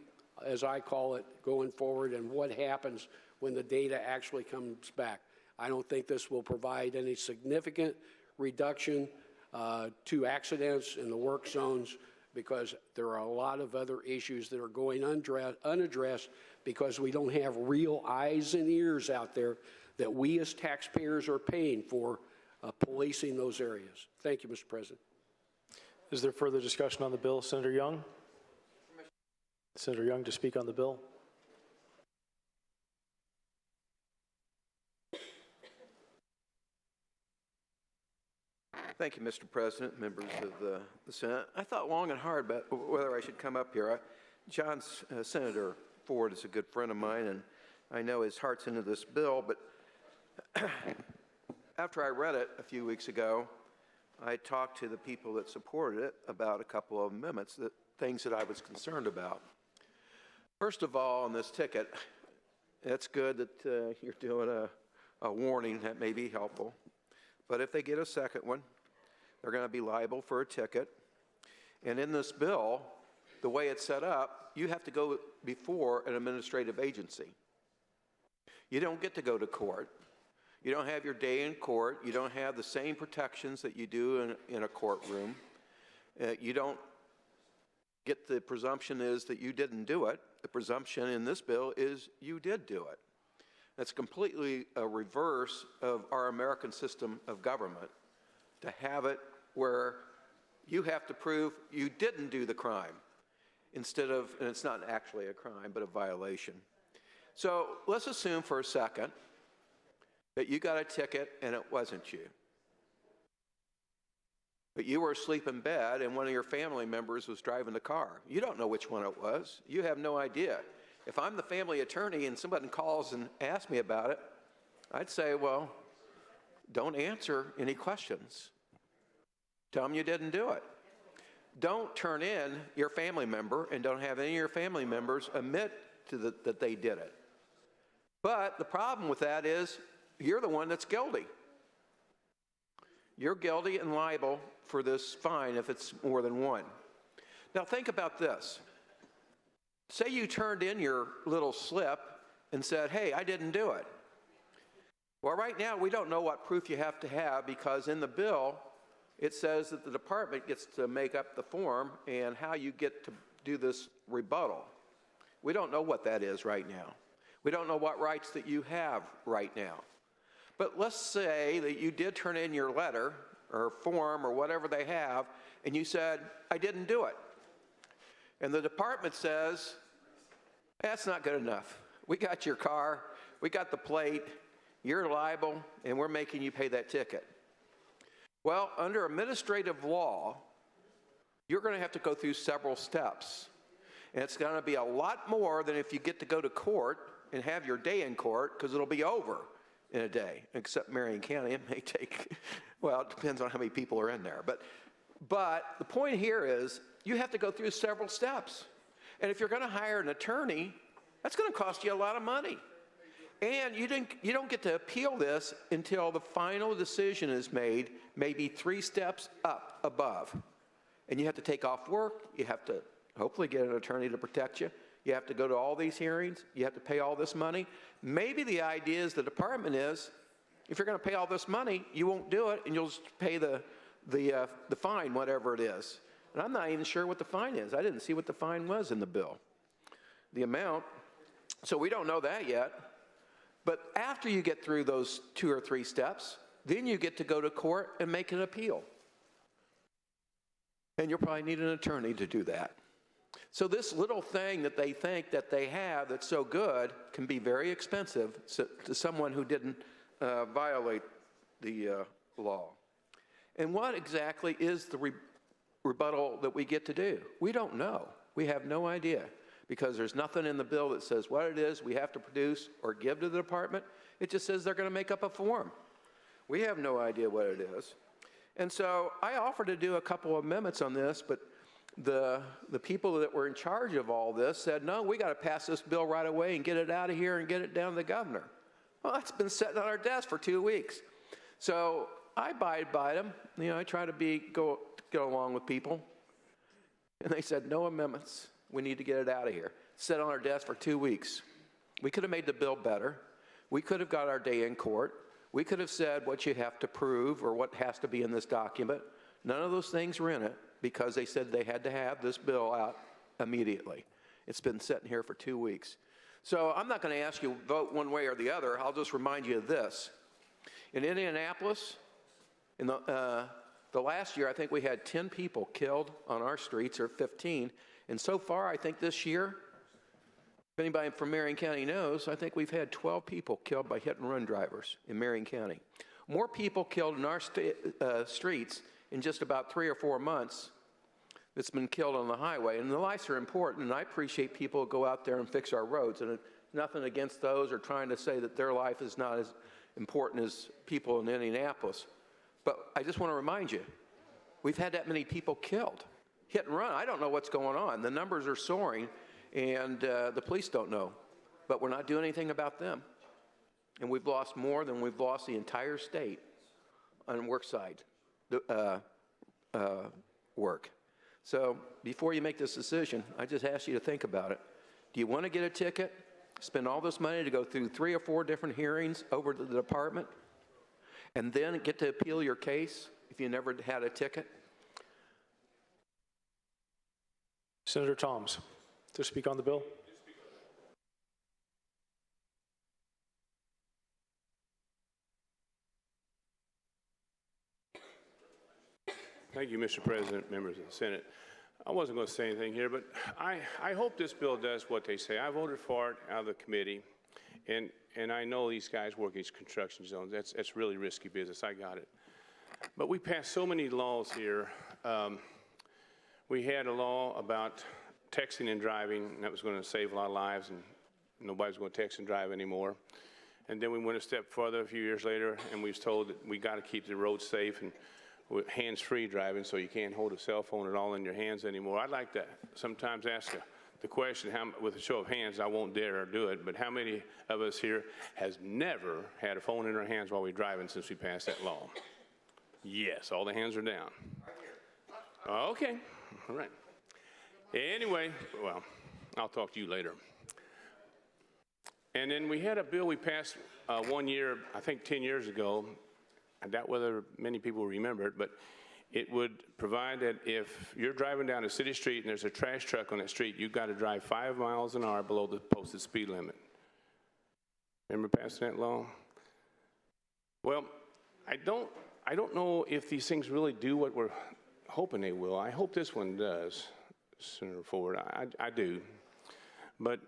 as I call it, going forward, and what happens when the data actually comes back. I don't think this will provide any significant reduction to accidents in the work zones, because there are a lot of other issues that are going unaddressed because we don't have real eyes and ears out there that we as taxpayers are paying for policing those areas. Thank you, Mr. President. Is there further discussion on the bill? Senator Young? Senator Young to speak on the bill. Thank you, Mr. President, members of the Senate. I thought long and hard about whether I should come up here. Senator Ford is a good friend of mine, and I know his heart's into this bill, but after I read it a few weeks ago, I talked to the people that supported it about a couple of amendments, things that I was concerned about. First of all, on this ticket, it's good that you're doing a warning. That may be helpful. But if they get a second one, they're going to be liable for a ticket. And in this bill, the way it's set up, you have to go before an administrative agency. You don't get to go to court. You don't have your day in court. You don't have the same protections that you do in a courtroom. You don't get the presumption is that you didn't do it. The presumption in this bill is you did do it. That's completely a reverse of our American system of government, to have it where you have to prove you didn't do the crime instead of, and it's not actually a crime, but a violation. So let's assume for a second that you got a ticket and it wasn't you. But you were asleep in bed and one of your family members was driving the car. You don't know which one it was. You have no idea. If I'm the family attorney and somebody calls and asks me about it, I'd say, well, don't answer any questions. Tell them you didn't do it. Don't turn in your family member and don't have any of your family members admit to that they did it. But the problem with that is you're the one that's guilty. you're guilty and liable for this fine if it's more than one. Now think about this. Say you turned in your little slip and said, hey, I didn't do it. Well, right now, we don't know what proof you have to have because in the bill, it says that the department gets to make up the form and how you get to do this rebuttal. We don't know what that is right now. We don't know what rights that you have right now. But let's say that you did turn in your letter or form or whatever they have, and you said, I didn't do it. And the department says, that's not good enough. We got your car, we got the plate, you're liable, and we're making you pay that ticket. Well, under administrative law, you're going to have to go through several steps. And it's going to be a lot more than if you get to go to court and have your day in court, because it'll be over in a day, except Marion County. It may take, well, it depends on how many people are in there. But the point here is you have to go through several steps. And if you're going to hire an attorney, that's going to cost you a lot of money. And you don't get to appeal this until the final decision is made, maybe 3 steps up above. And you have to take off work. You have to hopefully get an attorney to protect you. You have to go to all these hearings. You have to pay all this money. Maybe the idea is the department is, if you're going to pay all this money, you won't do it, and you'll just pay the fine, whatever it is. And I'm not even sure what the fine is. I didn't see what the fine was in the bill, the amount. So we don't know that yet. But after you get through those 2 or 3 steps, then you get to go to court and make an appeal. And you'll probably need an attorney to do that. So this little thing that they think that they have that's so good can be very expensive to someone who didn't violate the law. And what exactly is the rebuttal that we get to do? We don't know. We have no idea, because there's nothing in the bill that says what it is we have to produce or give to the department. It just says they're going to make up a form. We have no idea what it is. And so I offered to do a couple of amendments on this, but the people that were in charge of all this said, no, we got to pass this bill right away and get it out of here and get it down to the governor. Well, that's been sitting on our desk for 2 weeks. So I abide by them. You know, I try to go along with people. And they said, no amendments. We need to get it out of here. Sat on our desk for 2 weeks. We could have made the bill better. We could have got our day in court. We could have said what you have to prove or what has to be in this document. None of those things were in it because they said they had to have this bill out immediately. It's been sitting here for 2 weeks. So I'm not going to ask you to vote one way or the other. I'll just remind you of this. In Indianapolis, in the last year, I think we had 10 people killed on our streets, or 15. And so far, I think this year, if anybody from Marion County knows, I think we've had 12 people killed by hit-and-run drivers in Marion County. More people killed in our streets in just about 3 or 4 months that's been killed on the highway. And the lives are important, and I appreciate people who go out there and fix our roads. And nothing against those or trying to say that their life is not as important as people in Indianapolis. But I just want to remind you, we've had that many people killed. Hit and run, I don't know what's going on. The numbers are soaring, and the police don't know. But we're not doing anything about them. And we've lost more than we've lost the entire state on Worksite work. So before you make this decision, I just ask you to think about it. Do you want to get a ticket, spend all this money to go through 3 or 4 different hearings over to the department, and then get to appeal your case if you never had a ticket? Senator Thoms, to speak on the bill. Thank you, Mr. President, members of the Senate. I wasn't going to say anything here, but I hope this bill does what they say. I voted for it out of the committee, and I know these guys work these construction zones. That's really risky business. I got it. But we passed so many laws here. We had a law about texting and driving, and that was going to save a lot of lives, and nobody's going to text and drive anymore. And then we went a step further a few years later, and we was told that we got to keep the roads safe and with hands-free driving, so you can't hold a cell phone at all in your hands anymore. I'd like to sometimes ask the question, with a show of hands, I won't dare do it, but how many of us here has never had a phone in our hands while we're driving since we passed that law? Yes, all the hands are down. Okay, all right. Anyway, well, I'll talk to you later. And then we had a bill we passed 1 year, I think 10 years ago. I doubt whether many people remember it, but it would provide that if you're driving down a city street and there's a trash truck on that street, you've got to drive 5 miles an hour below the posted speed limit. Remember passing that law? Well, I don't know if these things really do what we're hoping they will. I hope this one does, Senator Ford. I do. But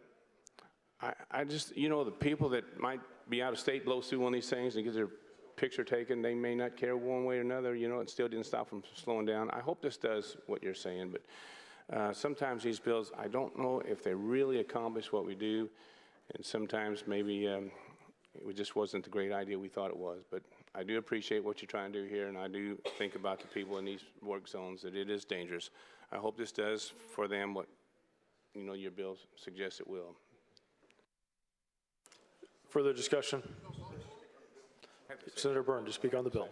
I just, you know, the people that might be out of state blow through one of these things and get their picture taken, they may not care one way or another. You know, it still didn't stop them from slowing down. I hope this does what you're saying, but sometimes these bills, I don't know if they really accomplish what we do, and sometimes maybe it just wasn't the great idea we thought it was. But I do appreciate what you're trying to do here, and I do think about the people in these work zones, that it is dangerous. I hope this does for them what, you know, your bill suggests it will. Further discussion? Senator Byrne to speak on the bill.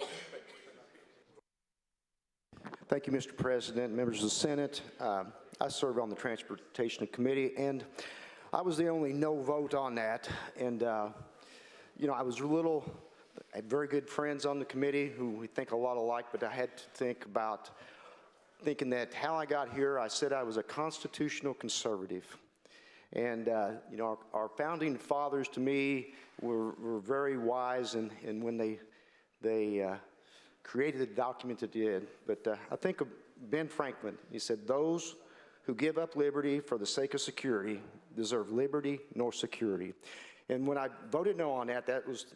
Thank you, Mr. President, members of the Senate. I serve on the Transportation Committee, and I was the only no vote on that. And, you know, I had very good friends on the committee who we think a lot alike, but I had to think about thinking that how I got here, I said I was a constitutional conservative. And, you know, our founding fathers, to me, were very wise in when they created the document that did. But I think of Ben Franklin. He said, "Those who give up liberty for the sake of security deserve liberty nor security." And when I voted no on that, that was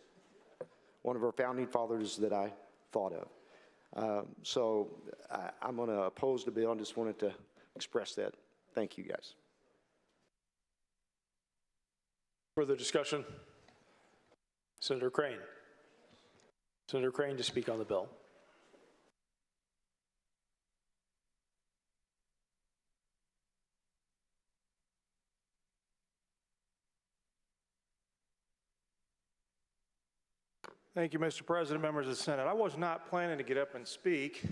one of our founding fathers that I thought of. So I'm going to oppose the bill. I just wanted to express that. Thank you, guys. Further discussion? Senator Crane. Senator Crane to speak on the bill. Thank you, Mr. President, members of the Senate. I was not planning to get up and speak,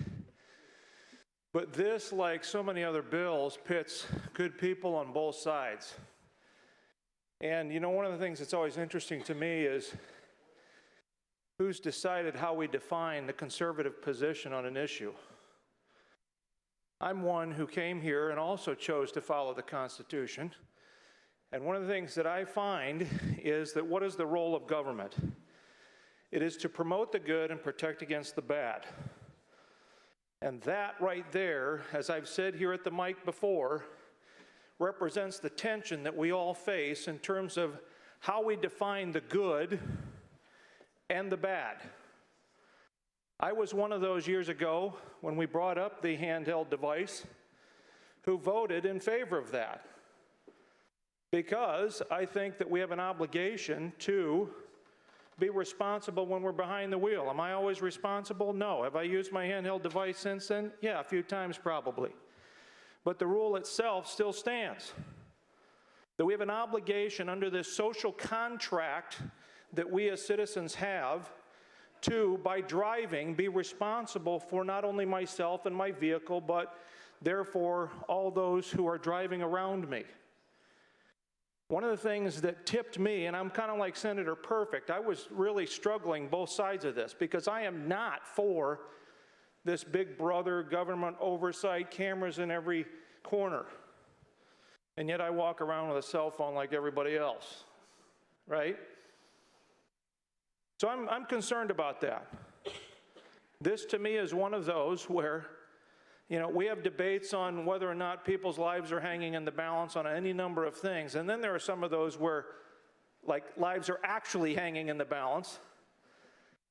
but this, like so many other bills, pits good people on both sides. And you know, one of the things that's always interesting to me is who's decided how we define the conservative position on an issue. I'm one who came here and also chose to follow the Constitution. And one of the things that I find is that what is the role of government? It is to promote the good and protect against the bad. And that right there, as I've said here at the mic before, represents the tension that we all face in terms of how we define the good and the bad. I was one of those years ago when we brought up the handheld device who voted in favor of that, because I think that we have an obligation to be responsible when we're behind the wheel. Am I always responsible? No. Have I used my handheld device since then? Yeah, a few times probably. But the rule itself still stands. That we have an obligation under this social contract that we as citizens have to, by driving, be responsible for not only myself and my vehicle, but therefore all those who are driving around me. One of the things that tipped me, and I'm kind of like Senator Perfect, I was really struggling both sides of this because I am not for this big brother government oversight, cameras in every corner. And yet I walk around with a cell phone like everybody else, right? So I'm concerned about that. This to me is one of those where, you know, we have debates on whether or not people's lives are hanging in the balance on any number of things. And then there are some of those where, like, lives are actually hanging in the balance.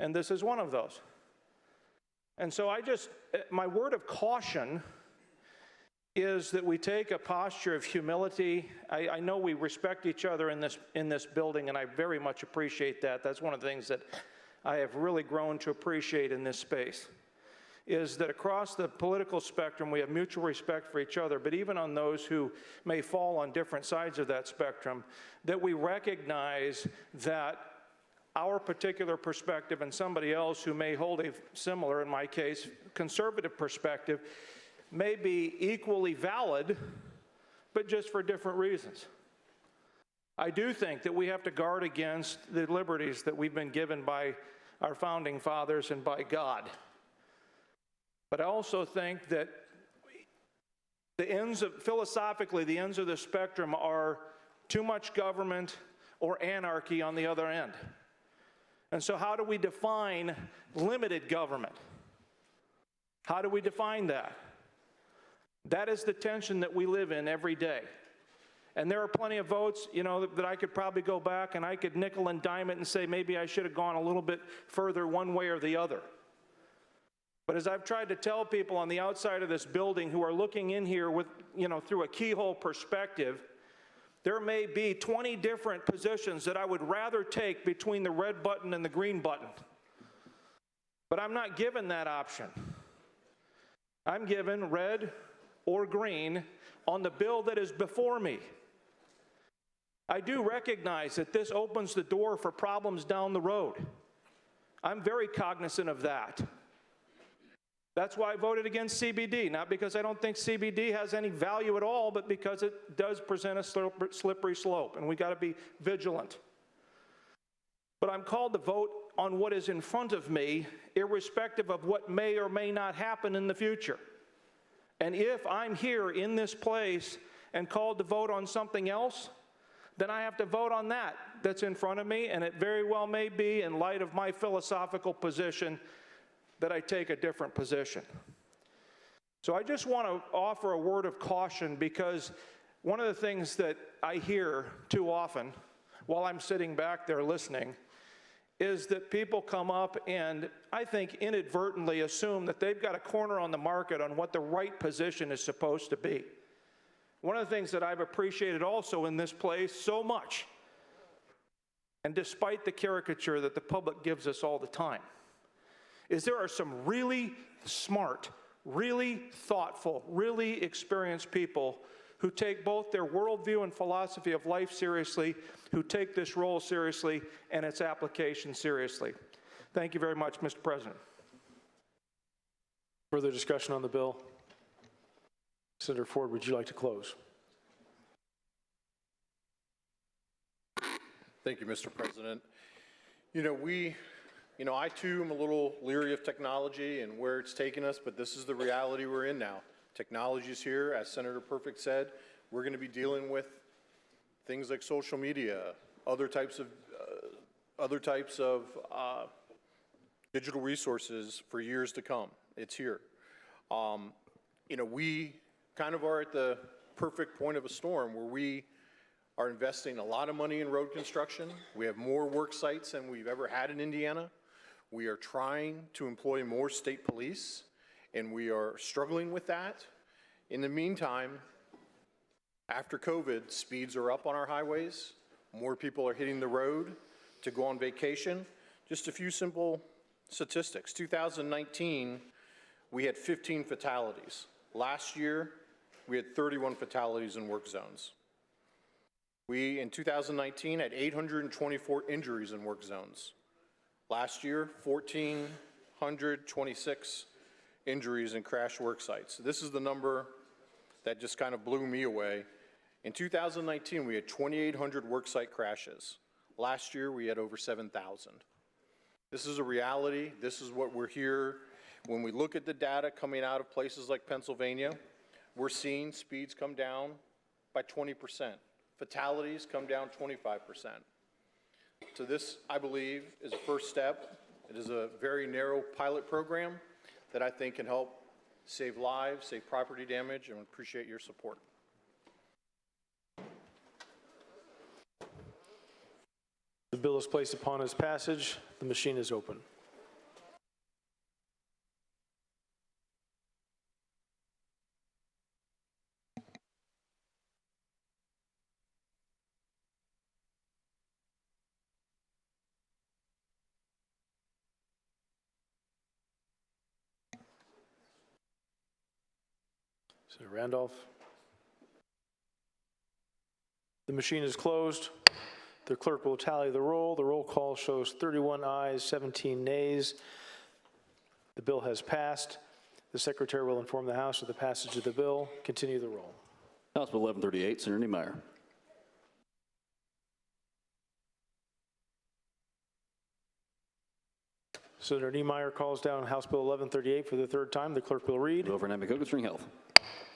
And this is one of those. And so my word of caution is that we take a posture of humility. I know we respect each other in this building, and I very much appreciate that. That's one of the things that I have really grown to appreciate in this space, is that across the political spectrum, we have mutual respect for each other, but even on those who may fall on different sides of that spectrum, that we recognize that our particular perspective and somebody else who may hold a similar, in my case, conservative perspective, may be equally valid, but just for different reasons. I do think that we have to guard against the liberties that we've been given by our founding fathers and by God. But I also think that philosophically, the ends of the spectrum are too much government or anarchy on the other end. And so how do we define limited government? How do we define that? That is the tension that we live in every day. And there are plenty of votes, you know, that I could probably go back and I could nickel and dime it and say maybe I should have gone a little bit further one way or the other. But as I've tried to tell people on the outside of this building who are looking in here with, you know, through a keyhole perspective, there may be 20 different positions that I would rather take between the red button and the green button. But I'm not given that option. I'm given red or green on the bill that is before me. I do recognize that this opens the door for problems down the road. I'm very cognizant of that. That's why I voted against CBD, not because I don't think CBD has any value at all, but because it does present a slippery slope, and we got to be vigilant. But I'm called to vote on what is in front of me, irrespective of what may or may not happen in the future. And if I'm here in this place and called to vote on something else, then I have to vote on that that's in front of me, and it very well may be, in light of my philosophical position, that I take a different position. So I just want to offer a word of caution, because one of the things that I hear too often while I'm sitting back there listening is that people come up and I think inadvertently assume that they've got a corner on the market on what the right position is supposed to be. One of the things that I've appreciated also in this place so much, and despite the caricature that the public gives us all the time, is there are some really smart, really thoughtful, really experienced people who take both their worldview and philosophy of life seriously, who take this role seriously and its application seriously. Thank you very much, Mr. President. Further discussion on the bill? Senator Ford, would you like to close? Thank you, Mr. President. I too am a little leery of technology and where it's taken us, but this is the reality we're in now. Technology is here, as Senator Perfect said. We're going to be dealing with things like social media, other types of digital resources for years to come. It's here. We kind of are at the perfect point of a storm where we are investing a lot of money in road construction. We have more work sites than we've ever had in Indiana. We are trying to employ more state police, and we are struggling with that. In the meantime, after COVID, speeds are up on our highways. More people are hitting the road to go on vacation. Just a few simple statistics. 2019, we had 15 fatalities. Last year, we had 31 fatalities in work zones. We, in 2019, had 824 injuries in work zones. Last year, 1,426 injuries in crash work sites. This is the number that just kind of blew me away. In 2019, we had 2,800 worksite crashes. Last year, we had over 7,000. This is a reality. This is what we're here. When we look at the data coming out of places like Pennsylvania, we're seeing speeds come down by 20%. Fatalities come down 25%. So this, I believe, is a first step. It is a very narrow pilot program that I think can help save lives, save property damage, and appreciate your support. The bill is placed upon its passage. The machine is open. Senator Randolph. The machine is closed. The clerk will tally the roll. The roll call shows 31 ayes, 17 nays. The bill has passed. The secretary will inform the House of the passage of the bill. Continue the roll. House Bill 1138, Senator Niemeyer. Senator Niemeyer calls down House Bill 1138 for the third time. The clerk will read. Bill for Dynamic Ring Health.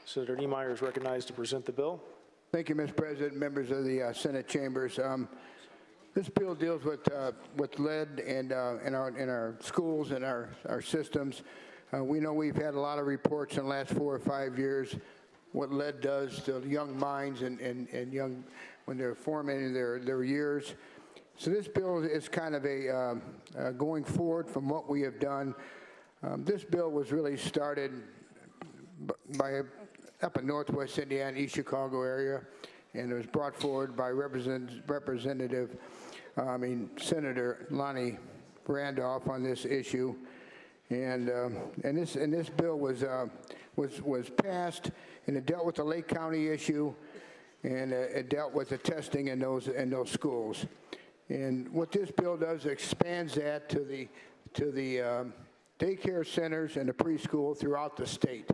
Senator Niemeyer is recognized to present the bill. Thank you, Mr. President, members of the Senate chambers. This bill deals with lead and in our schools and our systems. We know we've had a lot of reports in the last 4 or 5 years what lead does to young minds and young when they're forming their years. So this bill is kind of a going forward from what we have done. This bill was really started by up in Northwest Indiana, East Chicago area, and it was brought forward by Senator Lonnie Randolph on this issue, and this bill was passed, and it dealt with the Lake County issue, and it dealt with the testing in those schools. And what this bill does expands that to the daycare centers and the preschool throughout the state.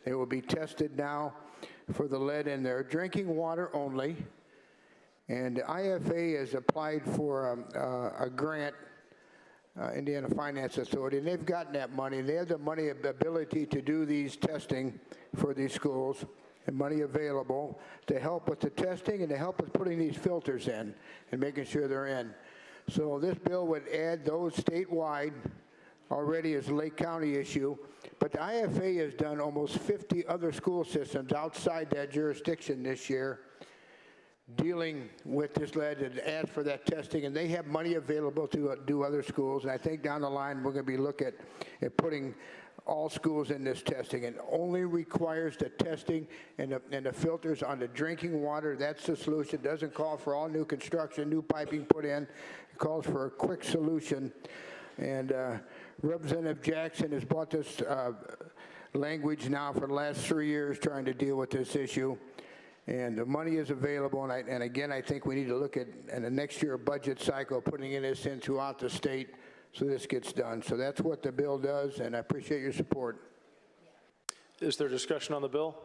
They will be tested now for the lead in their drinking water only. And the IFA has applied for a grant, Indiana Finance Authority, and they've gotten that money. They have the money ability to do these testing for these schools, and money available to help with the testing and to help with putting these filters in and making sure they're in. So this bill would add those statewide already as a Lake County issue, but the IFA has done almost 50 other school systems outside that jurisdiction this year dealing with this lead and ask for that testing, and they have money available to do other schools. And I think down the line we're going to be looking at putting all schools in this testing. It only requires the testing and the filters on the drinking water. That's the solution. It doesn't call for all new construction, new piping put in. It calls for a quick solution. And Representative Jackson has brought this language now for the last 3 years trying to deal with this issue. And the money is available, and again, I think we need to look at in the next year budget cycle, putting this in throughout the state so this gets done. So that's what the bill does, and I appreciate your support. Is there discussion on the bill?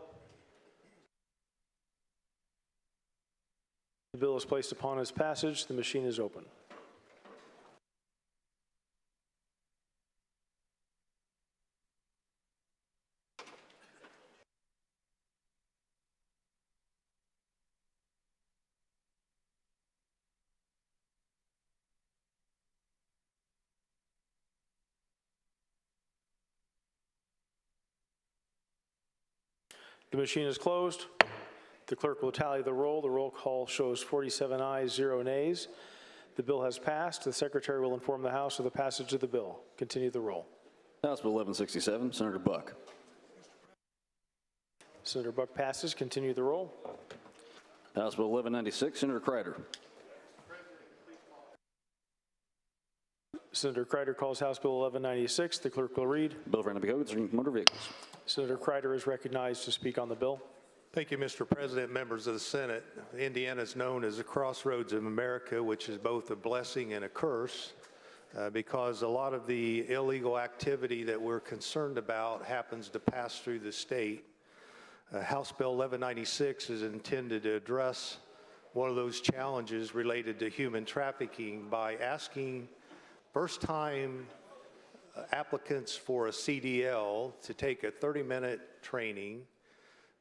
The bill is placed upon its passage. The machine is open. The machine is closed. The clerk will tally the roll. The roll call shows 47 ayes, 0 nays. The bill has passed. The secretary will inform the House of the passage of the bill. Continue the roll. House Bill 1167, Senator Buck. Senator Buck passes. Continue the roll. House Bill 1196, Senator Crider. Senator Crider calls House Bill 1196. The clerk will read. Bill for Dynamic Motor Vehicles. Senator Crider is recognized to speak on the bill. Thank you, Mr. President, members of the Senate. Indiana is known as the crossroads of America, which is both a blessing and a curse because a lot of the illegal activity that we're concerned about happens to pass through the state. House Bill 1196 is intended to address one of those challenges related to human trafficking by asking first-time applicants for a CDL to take a 30-minute training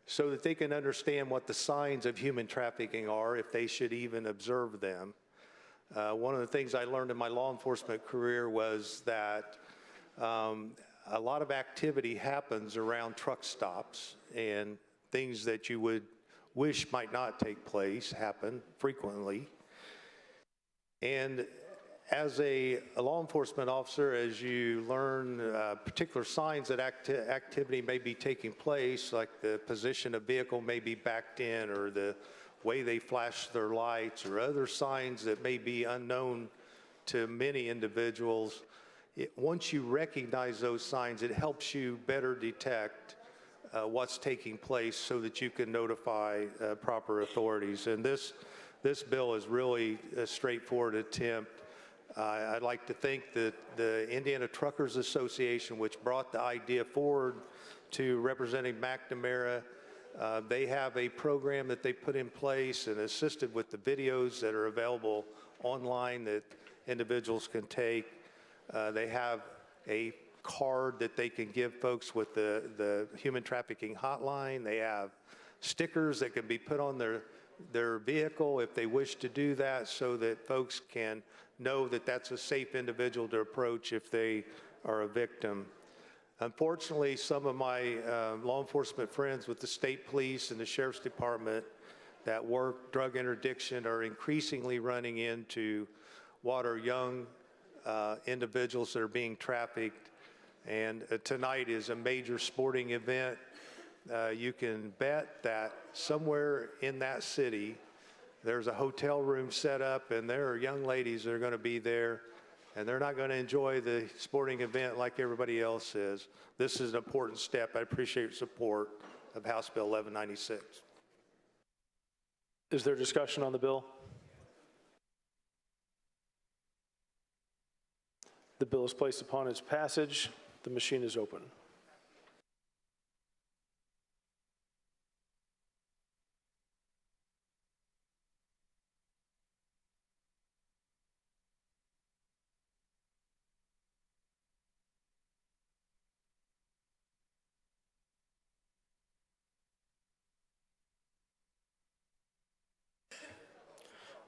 so that they can understand what the signs of human trafficking are if they should even observe them. One of the things I learned in my law enforcement career was that a lot of activity happens around truck stops, and things that you would wish might not take place happen frequently. And as a law enforcement officer, as you learn particular signs that activity may be taking place, like the position of vehicle may be backed in or the way they flash their lights or other signs that may be unknown to many individuals, once you recognize those signs, it helps you better detect what's taking place so that you can notify proper authorities. And this this bill is really a straightforward attempt. I'd like to think that the Indiana Truckers Association, which brought the idea forward to Representative McNamara, they have a program that they put in place and assisted with the videos that are available online that individuals can take. They have a card that they can give folks with the human trafficking hotline. They have stickers that can be put on their vehicle if they wish to do that, so that folks can know that that's a safe individual to approach if they are a victim. Unfortunately, some of my law enforcement friends with the state police and the sheriff's department that work drug interdiction are increasingly running into what are young individuals that are being trafficked. And tonight is a major sporting event. You can bet that somewhere in that city, there's a hotel room set up, and there are young ladies that are going to be there, and they're not going to enjoy the sporting event like everybody else is. This is an important step. I appreciate your support of House Bill 1196. Is there discussion on the bill? The bill is placed upon its passage. The machine is open.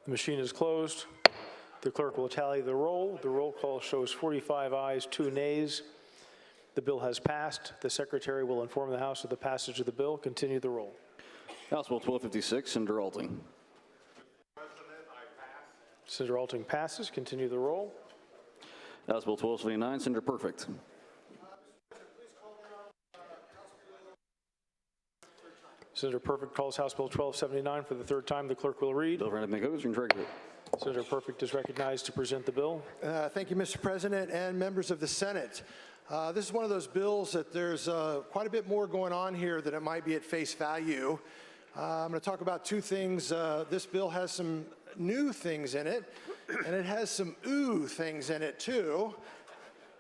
The machine is closed. The clerk will tally the roll. The roll call shows 45 ayes, 2 nays. The bill has passed. The secretary will inform the House of the passage of the bill. Continue the roll. House Bill 1256, Senator Alting. Senator Alting passes. Continue the roll. House Bill 1279, Senator Perfect. Senator Perfect calls House Bill 1279 for the third time. The clerk will read. Bill Randolph Lonnie M. Senator Perfect is recognized to present the bill. Thank you, Mr. President and members of the Senate. This is one of those bills that there's quite a bit more going on here than it might be at face value. I'm going to talk about 2 things. This bill has some new things in it, and it has some ooh things in it too.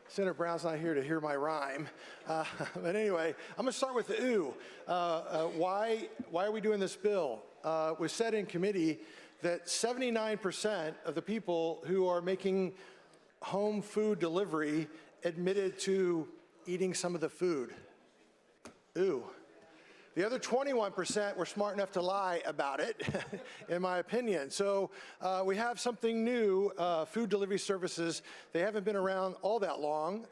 Senator Brown's not here to hear my rhyme. But anyway, I'm going to start with the ooh. Why are we doing this bill? It was said in committee that 79% of the people who are making home food delivery admitted to eating some of the food. Ooh. The other 21% were smart enough to lie about it, in my opinion. So we have something new, food delivery services. They haven't been around all that long,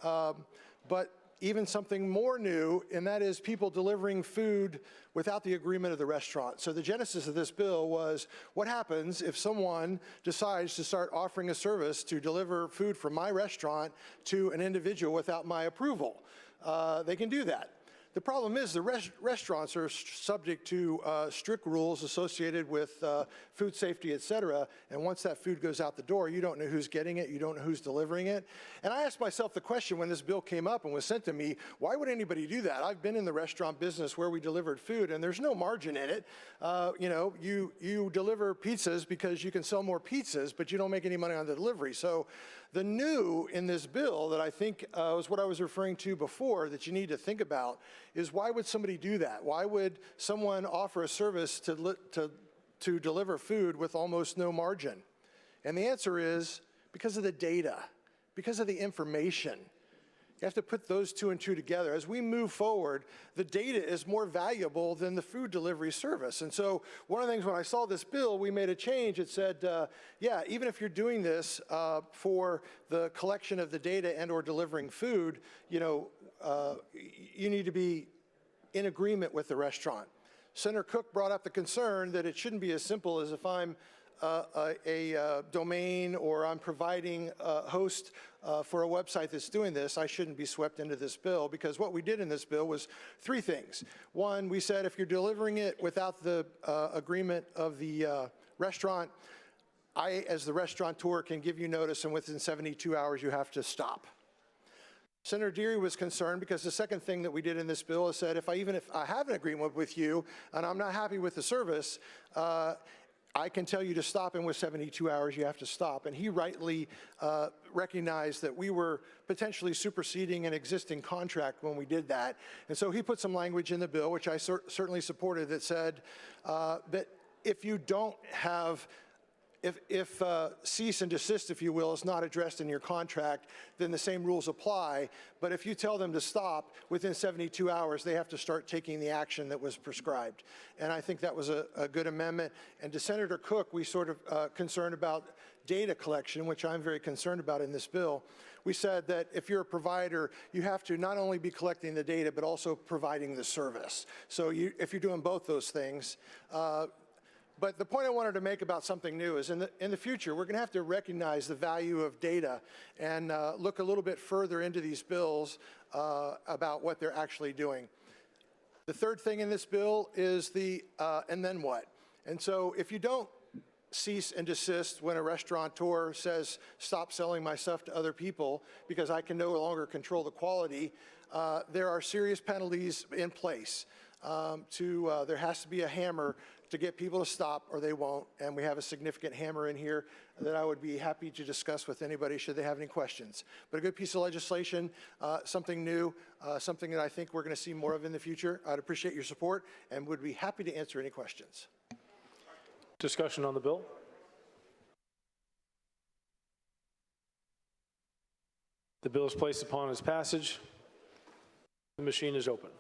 but even something more new, and that is people delivering food without the agreement of the restaurant. So the genesis of this bill was, what happens if someone decides to start offering a service to deliver food from my restaurant to an individual without my approval? They can do that. The problem is the restaurants are subject to strict rules associated with food safety, et cetera, and once that food goes out the door, you don't know who's getting it, you don't know who's delivering it. And I asked myself the question when this bill came up and was sent to me, why would anybody do that? I've been in the restaurant business where we delivered food, and there's no margin in it. You know, you deliver pizzas because you can sell more pizzas, but you don't make any money on the delivery. So the new in this bill that I think was what I was referring to before that you need to think about is, why would somebody do that? Why would someone offer a service to deliver food with almost no margin? And the answer is because of the data, because of the information. You have to put those 2 and 2 together. As we move forward, the data is more valuable than the food delivery service. And so one of the things when I saw this bill, we made a change. It said, yeah, even if you're doing this for the collection of the data and or delivering food, you know, you need to be in agreement with the restaurant. Senator Koch brought up the concern that it shouldn't be as simple as if I'm a domain or I'm providing a host for a website that's doing this, I shouldn't be swept into this bill, because what we did in this bill was 3 things. One, we said if you're delivering it without the agreement of the restaurant, I, as the restaurateur, can give you notice, and within 72 hours you have to stop. Senator Deery was concerned because the second thing that we did in this bill is said, even if I have an agreement with you and I'm not happy with the service, I can tell you to stop, and with 72 hours, you have to stop. And he rightly recognized that we were potentially superseding an existing contract when we did that. And so he put some language in the bill, which I certainly supported, that said that if you don't have if cease and desist, if you will, is not addressed in your contract, then the same rules apply. But if you tell them to stop within 72 hours, they have to start taking the action that was prescribed. And I think that was a good amendment. And to Senator Koch, we sort of concerned about data collection, which I'm very concerned about in this bill. We said that if you're a provider, you have to not only be collecting the data, but also providing the service. So if you're doing both those things, but the point I wanted to make about something new is in the future, we're going to have to recognize the value of data and look a little bit further into these bills about what they're actually doing. The third thing in this bill is the and then what? And so if you don't cease and desist when a restaurateur says, stop selling my stuff to other people because I can no longer control the quality, there are serious penalties in place. There has to be a hammer to get people to stop, or they won't. And we have a significant hammer in here that I would be happy to discuss with anybody should they have any questions. But a good piece of legislation, something new, something that I think we're going to see more of in the future. I'd appreciate your support and would be happy to answer any questions. Discussion on the bill. The bill is placed upon its passage. The machine is open.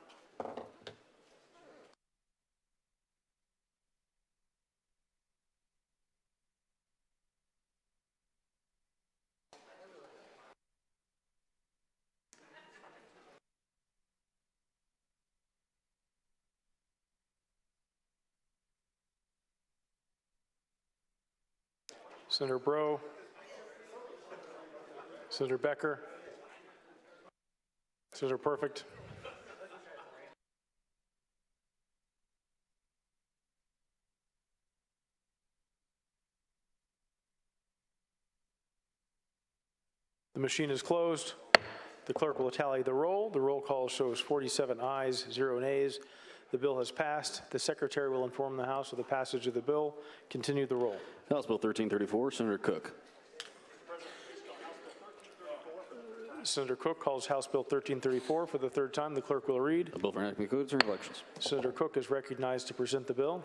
Senator Breaux, Senator Becker, Senator Perfect, the machine is closed. The clerk will tally the roll. The roll call shows 47 ayes, 0 nays. The bill has passed. The secretary will inform the House of the passage of the bill. Continue the roll. House Bill 1334, Senator Koch. Senator Koch calls House Bill 1334 for the third time. The clerk will read. A bill for enacting codes and elections. Senator Koch is recognized to present the bill.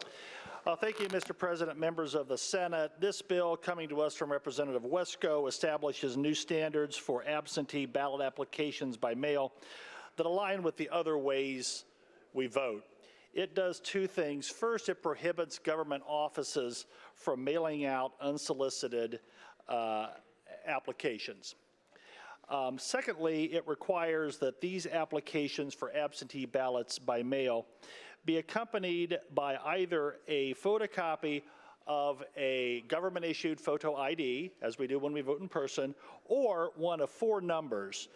Thank you, Mr. President, members of the Senate. This bill, coming to us from Representative Wesco, establishes new standards for absentee ballot applications by mail that align with the other ways we vote. It does two things. First, it prohibits government offices from mailing out unsolicited applications. Secondly, it requires that these applications for absentee ballots by mail be accompanied by either a photocopy of a government-issued photo ID, as we do when we vote in person, or one of 4 numbers: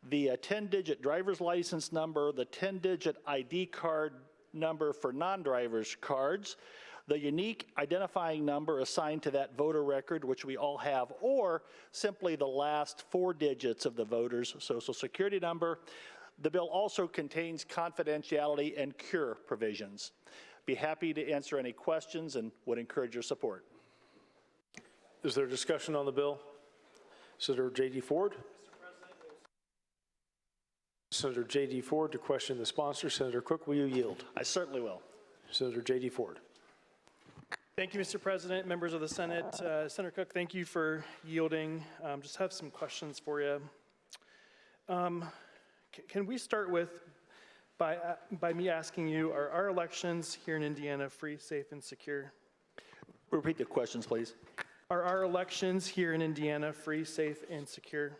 the 10-digit driver's license number, the 10-digit ID card number for non-drivers cards, the unique identifying number assigned to that voter record, which we all have, or simply the last 4 digits of the voter's social security number. The bill also contains confidentiality and cure provisions. Be happy to answer any questions and would encourage your support. Is there discussion on the bill? Senator JD Ford. Senator JD Ford to question the sponsor. Senator Koch, will you yield? I certainly will. Senator JD Ford. Thank you, Mr. President, members of the Senate. Senator Koch, thank you for yielding. Just have some questions for you. Can we start with by me asking you, are our elections here in Indiana free, safe, and secure? Repeat the questions, please. Are our elections here in Indiana free, safe, and secure?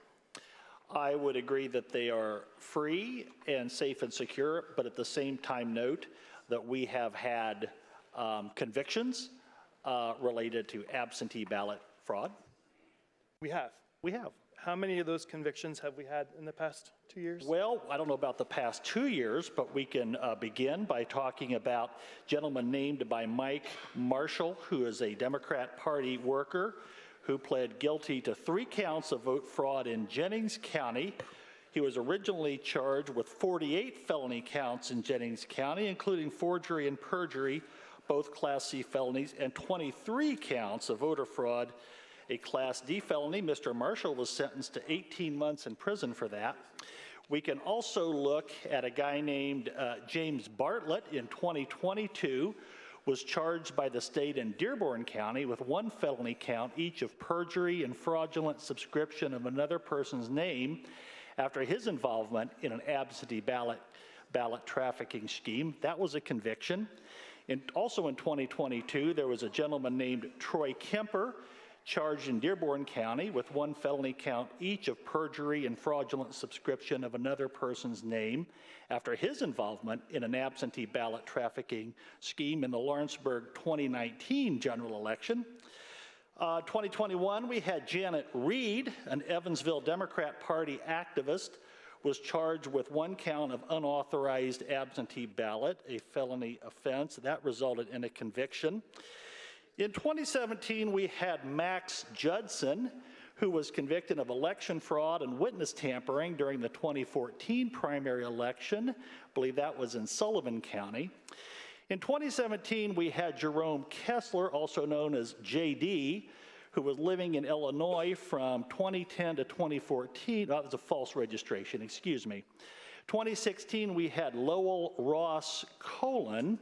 I would agree that they are free and safe and secure, but at the same time note that we have had convictions related to absentee ballot fraud. We have? We have. How many of those convictions have we had in the past 2 years? Well, I don't know about the past 2 years, but we can begin by talking about a gentleman named by Mike Marshall, who is a Democrat Party worker who pled guilty to 3 counts of vote fraud in Jennings County. He was originally charged with 48 felony counts in Jennings County, including forgery and perjury, both Class C felonies, and 23 counts of voter fraud, a Class D felony. Mr. Marshall was sentenced to 18 months in prison for that. We can also look at a guy named James Bartlett in 2022, was charged by the state in Dearborn County with 1 felony count each of perjury and fraudulent subscription of another person's name after his involvement in an absentee ballot trafficking scheme. That was a conviction. Also in 2022, there was a gentleman named Troy Kemper, charged in Dearborn County with 1 felony count each of perjury and fraudulent subscription of another person's name after his involvement in an absentee ballot trafficking scheme in the Lawrenceburg 2019 general election. 2021, we had Janet Reed, an Evansville Democrat Party activist, was charged with 1 count of unauthorized absentee ballot, a felony offense. That resulted in a conviction. In 2017, we had Max Judson, who was convicted of election fraud and witness tampering during the 2014 primary election. I believe that was in Sullivan County. In 2017, we had Jerome Kessler, also known as JD, who was living in Illinois from 2010 to 2014. That was a false registration, excuse me. 2016, we had Lowell Ross Colon,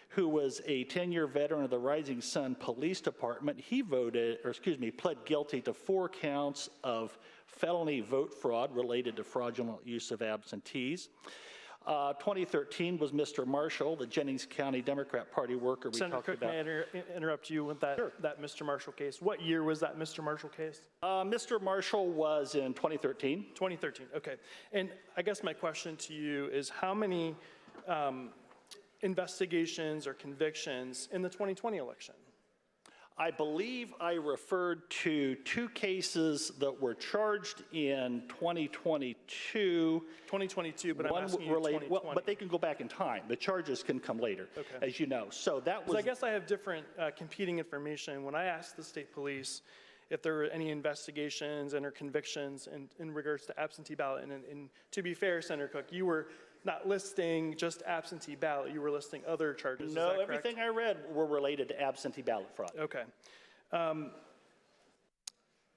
who was a 10-year veteran of the Rising Sun Police Department. He pled guilty to 4 counts of felony vote fraud related to fraudulent use of absentees. 2013 was Mr. Marshall, the Jennings County Democrat Party worker we Senator talked Cook, about. may I interrupt you with that, that Mr. Marshall case? What year was that Mr. Marshall case? Mr. Marshall was in 2013. 2013, okay. And I guess my question to you is how many investigations or convictions in the 2020 election? I believe I referred to 2 cases that were charged in 2022. 2022, but One I'm asking you related, 2020. well, but they can go back in time. The charges can come later, as you know. So that was. I guess I have different competing information. When I asked the state police if there were any investigations and or convictions in regards to absentee ballot, and to be fair, Senator Cook, you were not listing just absentee ballot, you were listing other charges. No, is that correct? everything I read were related to absentee ballot fraud. Okay.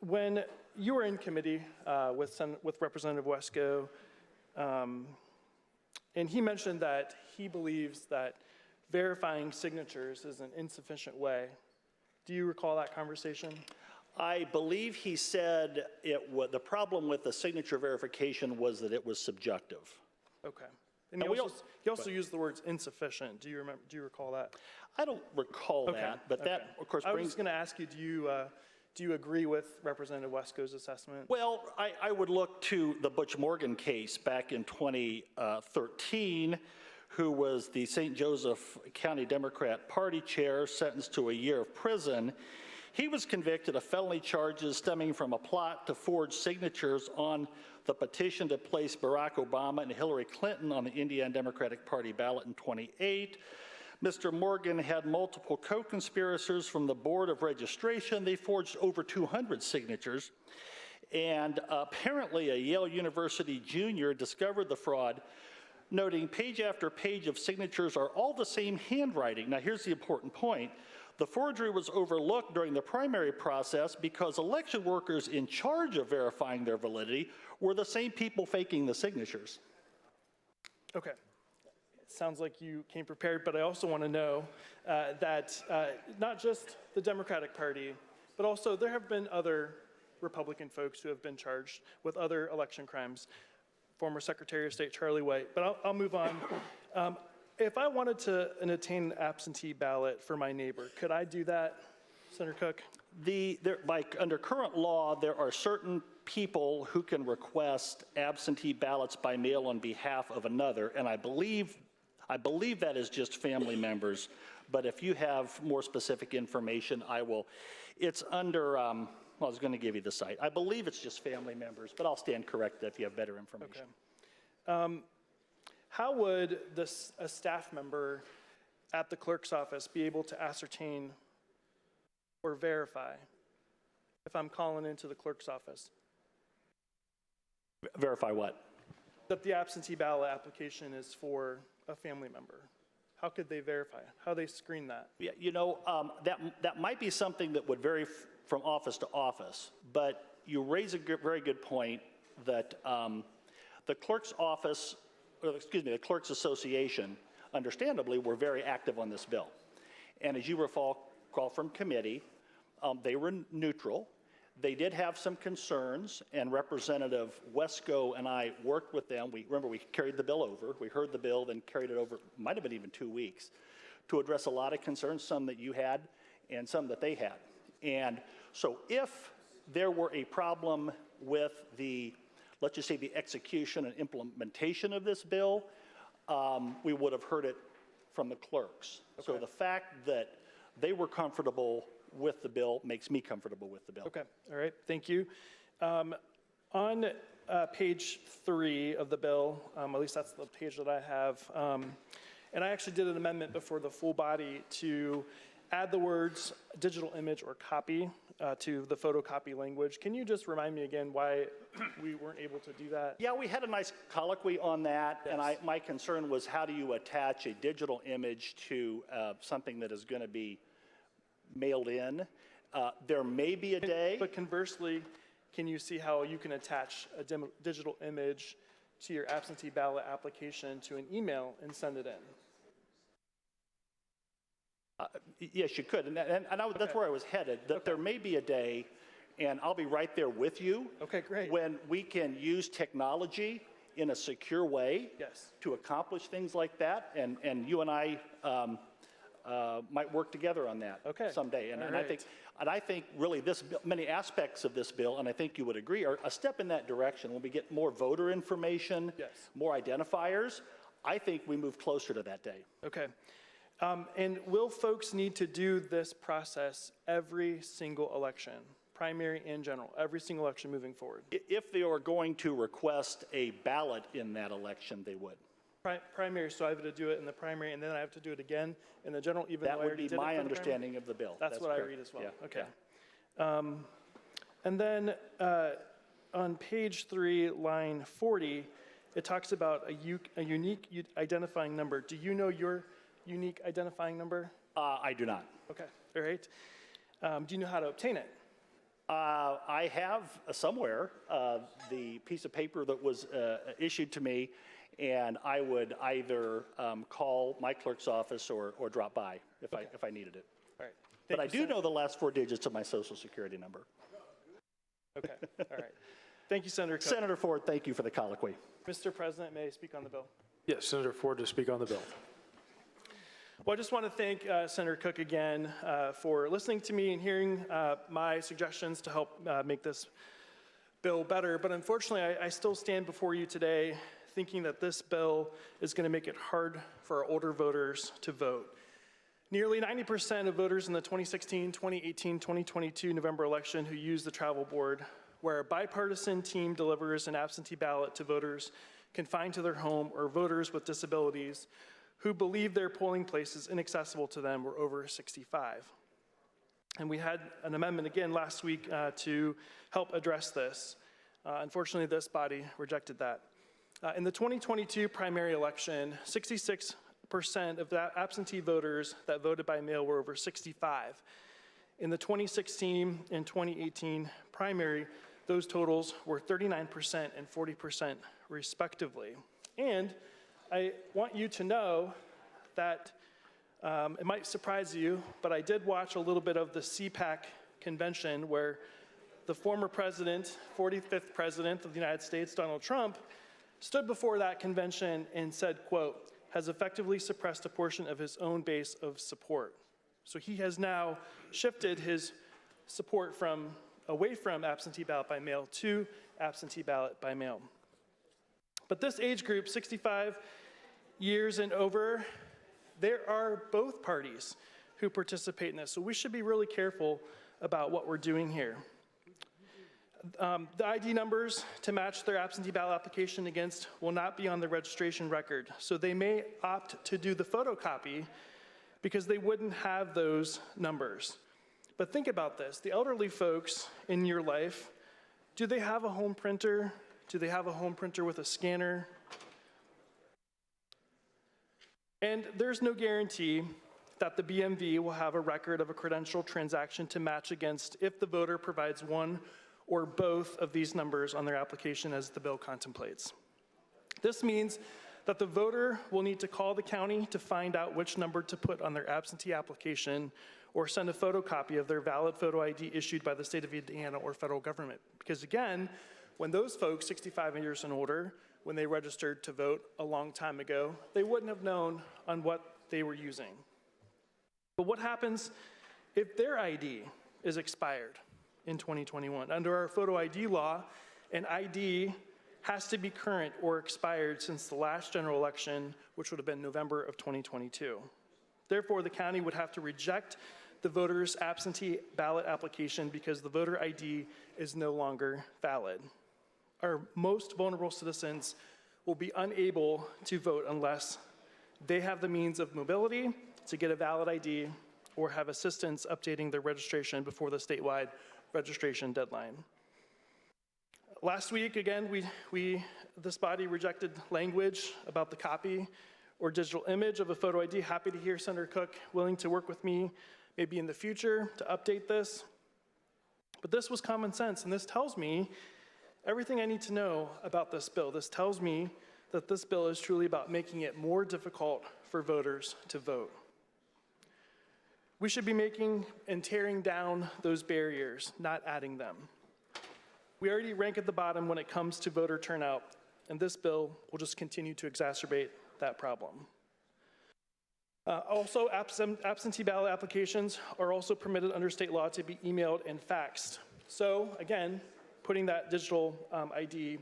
When you were in committee with Representative Wesco, and he mentioned that he believes that verifying signatures is an insufficient way. Do you recall that conversation? I believe he said the problem with the signature verification was that it was subjective. Okay. And he also used the words insufficient. Do you recall that? I don't recall that, but that, of course, I was brings. just going to ask you, do you agree with Representative Wesco's assessment? Well, I would look to the Butch Morgan case back in 2013, who was the St. Joseph County Democrat Party chair, sentenced to a year of prison. He was convicted of felony charges stemming from a plot to forge signatures on the petition to place Barack Obama and Hillary Clinton on the Indiana Democratic Party ballot in 2008. Mr. Morgan had multiple co-conspirators from the Board of Registration. They forged over 200 signatures. And apparently a Yale University junior discovered the fraud, noting page after page of signatures are all the same handwriting. Now here's the important point. The forgery was overlooked during the primary process because election workers in charge of verifying their validity were the same people faking the signatures. Okay. It sounds like you came prepared, but I also want to know that not just the Democratic Party, but also there have been other Republican folks who have been charged with other election crimes. Former Secretary of State Charlie White, but I'll move on. If I wanted to obtain an absentee ballot for my neighbor, could I do that, Senator Cook? Under current law, there are certain people who can request absentee ballots by mail on behalf of another, and I believe that is just family members. But if you have more specific information, I will. It's under. I was going to give you the site. I believe it's just family members, but I'll stand corrected if you have better information. Okay. How would a staff member at the clerk's office be able to ascertain or verify if I'm calling into the clerk's office? Verify what? That the absentee ballot application is for a family member. How could they verify? How they screen that? Yeah, you know, that might be something that would vary from office to office, but you raise a very good point that the clerk's office, or excuse me, the clerk's association, understandably, were very active on this bill. And as you recall from committee, they were neutral. They did have some concerns, and Representative Wesco and I worked with them. Remember, we carried the bill over. We heard the bill, then carried it over, might have been even 2 weeks, to address a lot of concerns, some that you had and some that they had. And so if there were a problem with the, let's just say, the execution and implementation of this bill, we would have heard it from the clerks. Okay. So the fact that they were comfortable with the bill makes me comfortable with the bill. Okay, all right, thank you. On page 3 of the bill, at least that's the page that I have, and I actually did an amendment before the full body to add the words digital image or copy to the photocopy language. Can you just remind me again why we weren't able to do that? Yeah, we had a nice colloquy on that, yes. And my concern was how do you attach a digital image to something that is going to be mailed in. There may be a day. But conversely, can you see how you can attach a digital image to your absentee ballot application to an email and send it in? Yes, you could. That's where I was headed. That there may be a day, and I'll be right there with you. Okay, great. When we can use technology in a secure way, yes, to accomplish things like that. And you and I might work together on that someday. And I think really this many aspects of this bill, and I think you would agree, are a step in that direction. When we get more voter information, yes, more identifiers, I think we move closer to that day. Okay. And will folks need to do this process every single election, primary and general, every single election moving forward? If they are going to request a ballot in that election, they would. Primary, so I have to do it in the primary, and then I have to do it again in the general, even though I already did it for the primary? That would be my understanding of the bill. That's what correct. I read as well. Yeah. Okay. Yeah. And then on page 3, line 40, it talks about a unique identifying number. Do you know your unique identifying number? I do not. Okay. All right. Do you know how to obtain it? I have somewhere the piece of paper that was issued to me, and I would either call my clerk's office or drop by if I needed it. All right. But I do know the last 4 digits of my Social Security number. Okay. All right. Thank you, Senator Koch. Senator Ford, thank you for the colloquy. Mr. President, may I speak on the bill? Yes, Senator Ford to speak on the bill. Well, I just want to thank Senator Koch again for listening to me and hearing my suggestions to help make this bill better. But unfortunately, I still stand before you today thinking that this bill is going to make it hard for our older voters to vote. Nearly 90% of voters in the 2016, 2018, 2022 November election who used the travel board, where a bipartisan team delivers an absentee ballot to voters confined to their home or voters with disabilities who believe their polling place is inaccessible to them, were over 65. And we had an amendment again last week to help address this. Unfortunately, this body rejected that. In the 2022 primary election, 66% of the absentee voters that voted by mail were over 65. In the 2016 and 2018 primary, those totals were 39% and 40% respectively. And I want you to know that it might surprise you, but I did watch a little bit of the CPAC convention where the former president, 45th president of the United States, Donald Trump, stood before that convention and said, quote, has effectively suppressed a portion of his own base of support. So he has now shifted his support away from absentee ballot by mail to absentee ballot by mail. But this age group, 65 years and over, there are both parties who participate in this. So we should be really careful about what we're doing here. The ID numbers to match their absentee ballot application against will not be on the registration record. So they may opt to do the photocopy because they wouldn't have those numbers. But think about this. The elderly folks in your life, do they have a home printer? Do they have a home printer with a scanner? And there's no guarantee that the BMV will have a record of a credential transaction to match against if the voter provides one or both of these numbers on their application as the bill contemplates. This means that the voter will need to call the county to find out which number to put on their absentee application or send a photocopy of their valid photo ID issued by the state of Indiana or federal government. Because again, when those folks, 65 years and older, when they registered to vote a long time ago, they wouldn't have known on what they were using. But what happens if their ID is expired in 2021? Under our photo ID law, an ID has to be current or expired since the last general election, which would have been November of 2022. Therefore, the county would have to reject the voter's absentee ballot application because the voter ID is no longer valid. Our most vulnerable citizens will be unable to vote unless they have the means of mobility to get a valid ID or have assistance updating their registration before the statewide registration deadline. Last week, again, this body rejected language about the copy or digital image of a photo ID. Happy to hear Senator Koch willing to work with me maybe in the future to update this. But this was common sense, and this tells me everything I need to know about this bill. This tells me that this bill is truly about making it more difficult for voters to vote. We should be making and tearing down those barriers, not adding them. We already rank at the bottom when it comes to voter turnout, and this bill will just continue to exacerbate that problem. Also, absentee ballot applications are also permitted under state law to be emailed and faxed. So again, putting that digital ID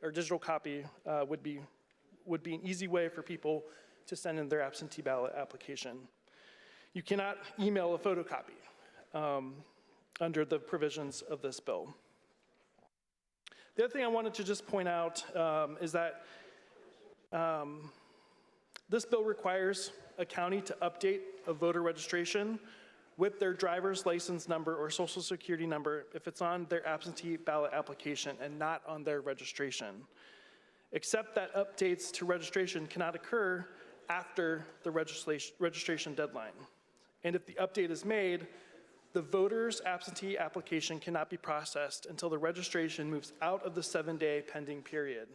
or digital copy would be an easy way for people to send in their absentee ballot application. You cannot email a photocopy under the provisions of this bill. The other thing I wanted to just point out is that this bill requires a county to update a voter registration with their driver's license number or social security number if it's on their absentee ballot application and not on their registration, except that updates to registration cannot occur after the registration deadline. And if the update is made, the voter's absentee application cannot be processed until the registration moves out of the 7-day pending period,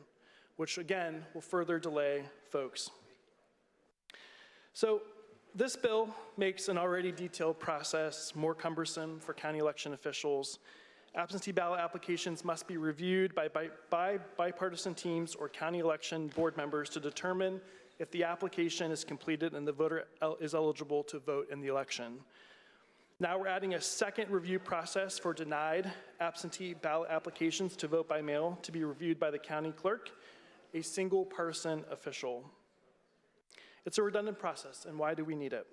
which again will further delay folks. So this bill makes an already detailed process more cumbersome for county election officials. Absentee ballot applications must be reviewed by bipartisan teams or county election board members to determine if the application is completed and the voter is eligible to vote in the election. Now we're adding a second review process for denied absentee ballot applications to vote by mail to be reviewed by the county clerk, a single person official. It's a redundant process, and why do we need it?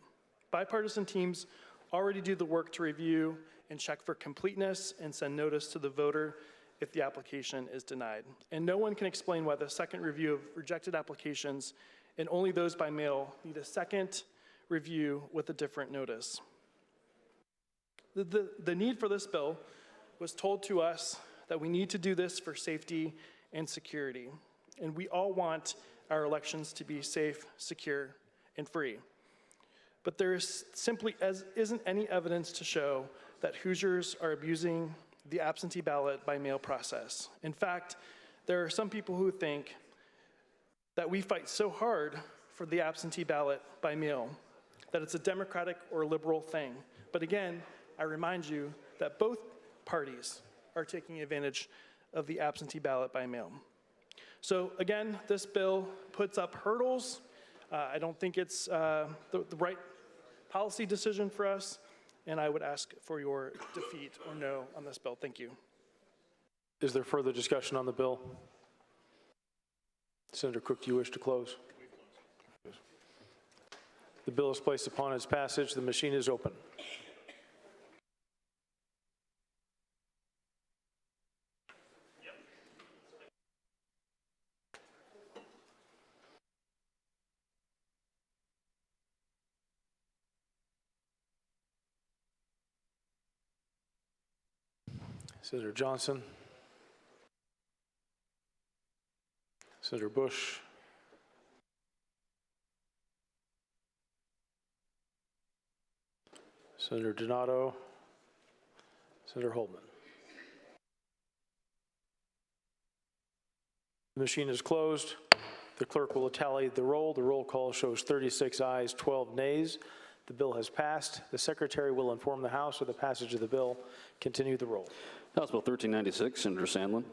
Bipartisan teams already do the work to review and check for completeness and send notice to the voter if the application is denied. And no one can explain why the second review of rejected applications and only those by mail need a second review with a different notice. The need for this bill was told to us that we need to do this for safety and security. And we all want our elections to be safe, secure, and free. But there simply isn't any evidence to show that Hoosiers are abusing the absentee ballot by mail process. In fact, there are some people who think that we fight so hard for the absentee ballot by mail that it's a Democratic or liberal thing. But again, I remind you that both parties are taking advantage of the absentee ballot by mail. So again, this bill puts up hurdles. I don't think it's the right policy decision for us, and I would ask for your defeat or no on this bill. Thank you. Is there further discussion on the bill? Senator Cook, do you wish to close? The bill is placed upon its passage. The machine is open. Senator Johnson, Senator Busch, Senator Donato, Senator Holdman. The machine is closed. The clerk will tally the roll. The roll call shows 36 ayes, 12 nays. The bill has passed. The secretary will inform the House of the passage of the bill. Continue the roll. House Bill 1396, Senator Sandlin.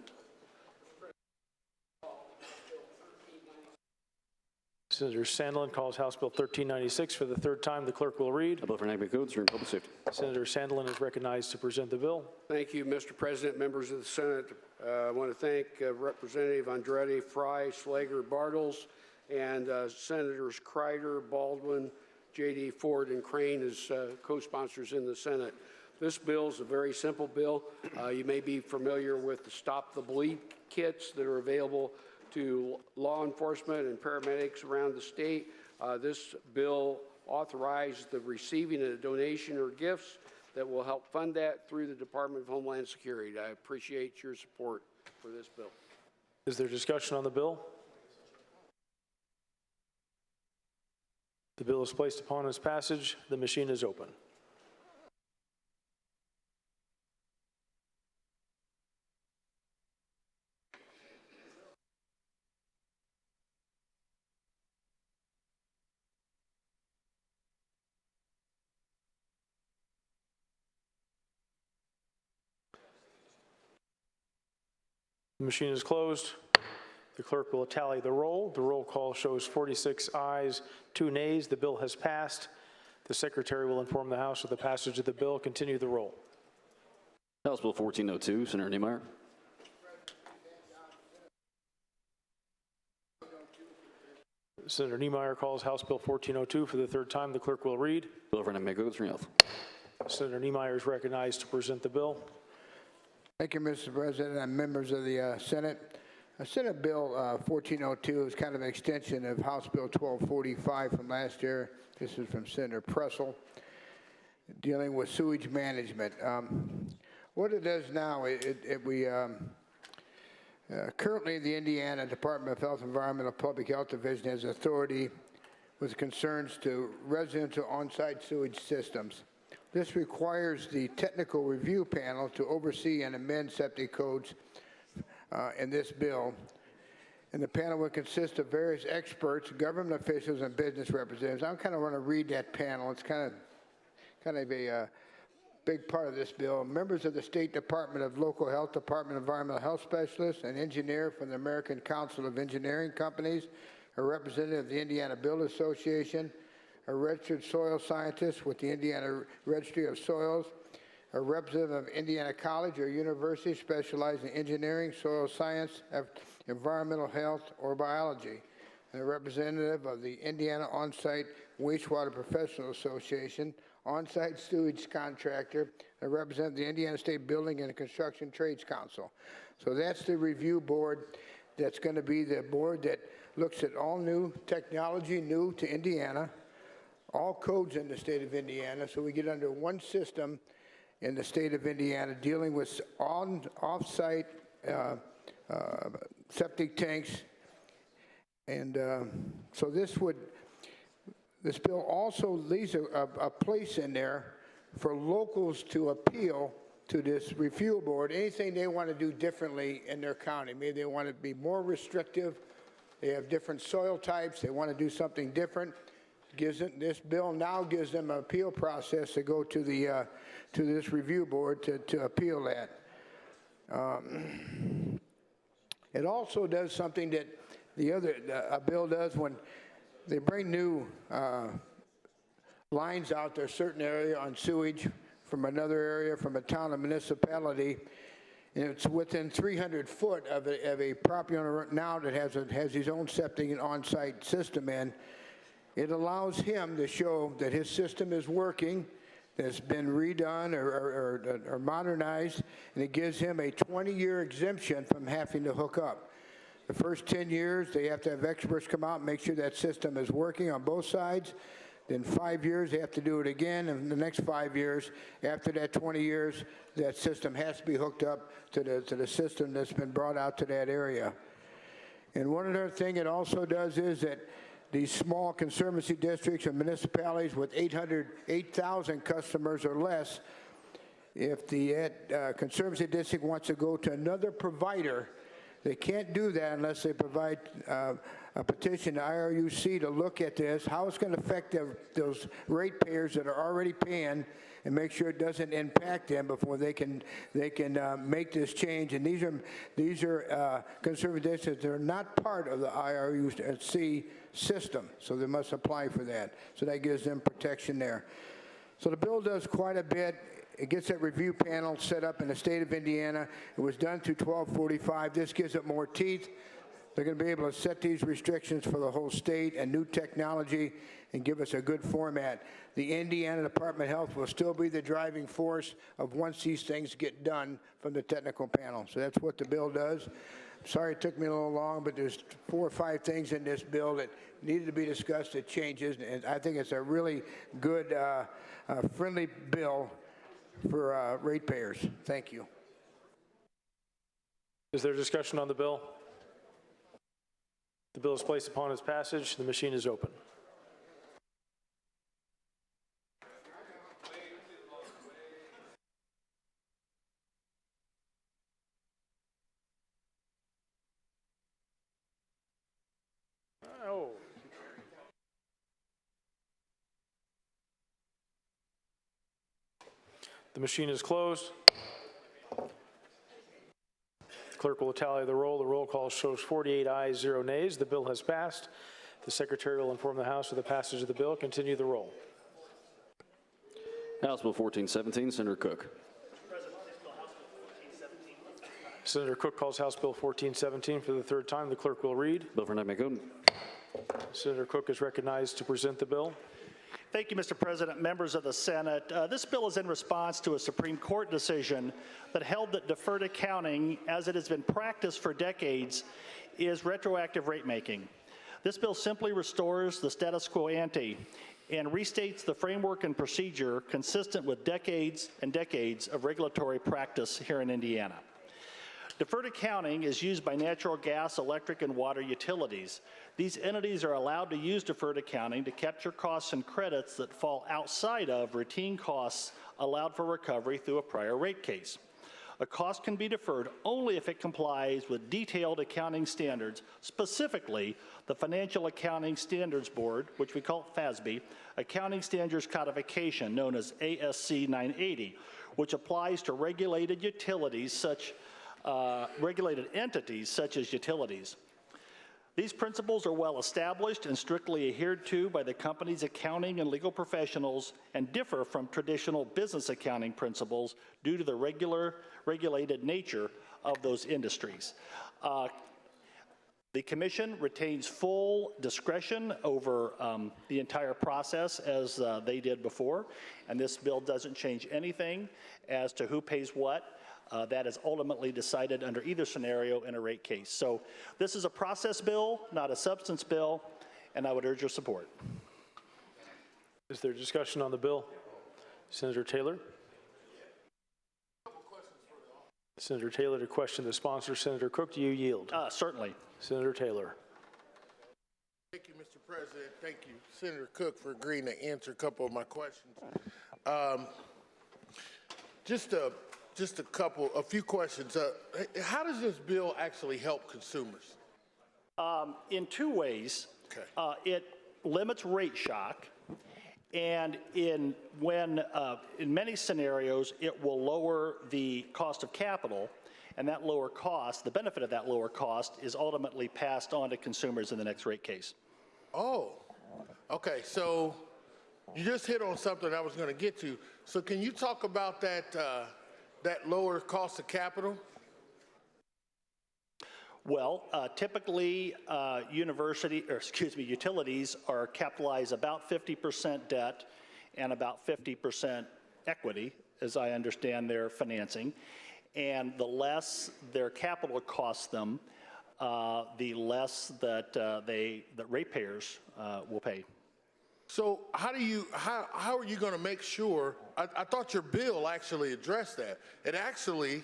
Senator Sandlin calls House Bill 1396 for the third time. The clerk will read. A bill for enacting codes during public safety. Senator Sandlin is recognized to present the bill. Thank you, Mr. President, members of the Senate. I want to thank Representative Andretti, Fry, Slager, Bartles, and Senators Crider, Baldwin, JD Ford, and Crane as co-sponsors in the Senate. This bill is a very simple bill. You may be familiar with the Stop the Bleed kits that are available to law enforcement and paramedics around the state. This bill authorized the receiving of a donation or gifts that will help fund that through the Department of Homeland Security. I appreciate your support for this bill. Is there discussion on the bill? The bill is placed upon its passage. The machine is open. The machine is closed. The clerk will tally the roll. The roll call shows 46 ayes, 2 nays. The bill has passed. The secretary will inform the House of the passage of the bill. Continue the roll. House Bill 1402, Senator Niemeyer. Senator Niemeyer calls House Bill 1402 for the third time. The clerk will read. Bill for enacting codes during health. Senator Niemeyer is recognized to present the bill. Thank you, Mr. President and members of the Senate. Senate Bill 1402 is kind of an extension of House Bill 1245 from last year. This is from Senator Preschool, dealing with sewage management. What it does now, currently the Indiana Department of Health, Environmental Public Health Division has authority with concerns to residential on-site sewage systems. This requires the technical review panel to oversee and amend septic codes in this bill. And the panel will consist of various experts, government officials, and business representatives. I kind of want to read that panel. It's kind of a big part of this bill. Members of the State Department of Local Health Department, Environmental Health Specialists, an engineer from the American Council of Engineering Companies, a representative of the Indiana Builders Association, a registered soil scientist with the Indiana Registry of Soils, a representative of Indiana College or University specializing in engineering, soil science, environmental health, or biology, and a representative of the Indiana On-Site Wastewater Professional Association, on-site sewage contractor, and a representative of the Indiana State Building and Construction Trades Council. So that's the review board. That's going to be the board that looks at all new technology, new to Indiana, all codes in the state of Indiana, so we get under one system in the state of Indiana dealing with off-site septic tanks. And so this bill also leaves a place in there for locals to appeal to this review board, anything they want to do differently in their county. Maybe they want to be more restrictive, they have different soil types, they want to do something different. This bill now gives them an appeal process to go to the to this review board to appeal that. It also does something that a bill does when they bring new lines out there, certain area on sewage from another area, from a town or municipality, and it's within 300 foot of a property owner now that has his own septic and on-site system in. It allows him to show that his system is working, that it's been redone or modernized, and it gives him a 20-year exemption from having to hook up. The first 10 years, they have to have experts come out and make sure that system is working on both sides. Then 5 years, they have to do it again, and the next 5 years, after that 20 years, that system has to be hooked up to the system that's been brought out to that area. And one other thing it also does is that these small conservancy districts and municipalities with 8,000 customers or less, if the conservancy district wants to go to another provider, they can't do that unless they provide a petition to IRUC to look at this, how it's going to affect those ratepayers that are already paying, and make sure it doesn't impact them before they can make this change. And these are conservative districts that are not part of the IRUC system, so they must apply for that. So that gives them protection there. So the bill does quite a bit. It gets that review panel set up in the state of Indiana. It was done through 1245. This gives it more teeth. They're going to be able to set these restrictions for the whole state and new technology and give us a good format. The Indiana Department of Health will still be the driving force of once these things get done from the technical panel. So that's what the bill does. Sorry it took me a little long, but there's 4 or 5 things in this bill that needed to be discussed, that changes, and I think it's a really good, friendly bill for ratepayers. Thank you. Is there discussion on the bill? The bill is placed upon its passage. The machine is open. Oh. The machine is closed. Clerk will tally the roll. The roll call shows 48 ayes, 0 nays. The bill has passed. The Secretary will inform the House of the passage of the bill. Continue the roll. House Bill 1417, Senator Koch. Senator Koch calls House Bill 1417 for the 3rd time. The clerk will read. Bill for Niemeyer. Senator Koch is recognized to present the bill. Thank you, Mr. President, members of the Senate. This bill is in response to a Supreme Court decision that held that deferred accounting, as it has been practiced for decades, is retroactive rate making. This bill simply restores the status quo ante and restates the framework and procedure consistent with decades and decades of regulatory practice here in Indiana. Deferred accounting is used by natural gas, electric, and water utilities. These entities are allowed to use deferred accounting to capture costs and credits that fall outside of routine costs allowed for recovery through a prior rate case. A cost can be deferred only if it complies with detailed accounting standards, specifically the Financial Accounting Standards Board, which we call FASB, Accounting Standards Codification, known as ASC 980, which applies to regulated utilities regulated entities such as utilities. These principles are well established and strictly adhered to by the company's accounting and legal professionals and differ from traditional business accounting principles due to the regulated nature of those industries. The Commission retains full discretion over the entire process as they did before, and this bill doesn't change anything as to who pays what. That is ultimately decided under either scenario in a rate case. So this is a process bill, not a substance bill, and I would urge your support. Is there discussion on the bill? Senator Taylor? Senator Taylor to question the sponsor. Senator Koch, do you yield? Certainly. Senator Taylor. Thank you, Mr. President. Thank you, Senator Koch, for agreeing to answer a couple of my questions. A few questions. How does this bill actually help consumers? In 2 ways. Okay. It limits rate shock, and in many scenarios, it will lower the cost of capital, and that lower cost, the benefit of that lower cost, is ultimately passed on to consumers in the next rate case. Oh, okay. So you just hit on something I was going to get to. So can you talk about that lower cost of capital? Well, typically, utilities are capitalized about 50% debt and about 50% equity, as I understand their financing. And the less their capital costs them, the less that ratepayers will pay. So how are you going to make sure? I thought your bill actually addressed that. It actually,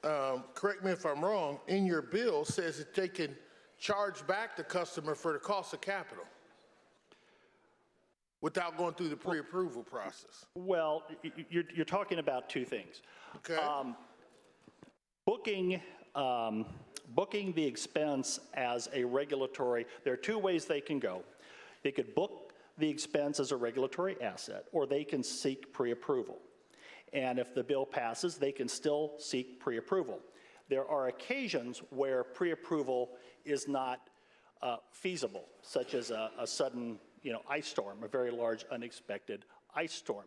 correct me if I'm wrong, in your bill says that they can charge back the customer for the cost of capital. without going through the pre-approval process? Well, you're talking about two things. Okay. Booking the expense as a regulatory, there are two ways they can go. They could book the expense as a regulatory asset, or they can seek pre-approval. And if the bill passes, they can still seek pre-approval. There are occasions where pre-approval is not feasible, such as a sudden, ice storm, a very large unexpected ice storm.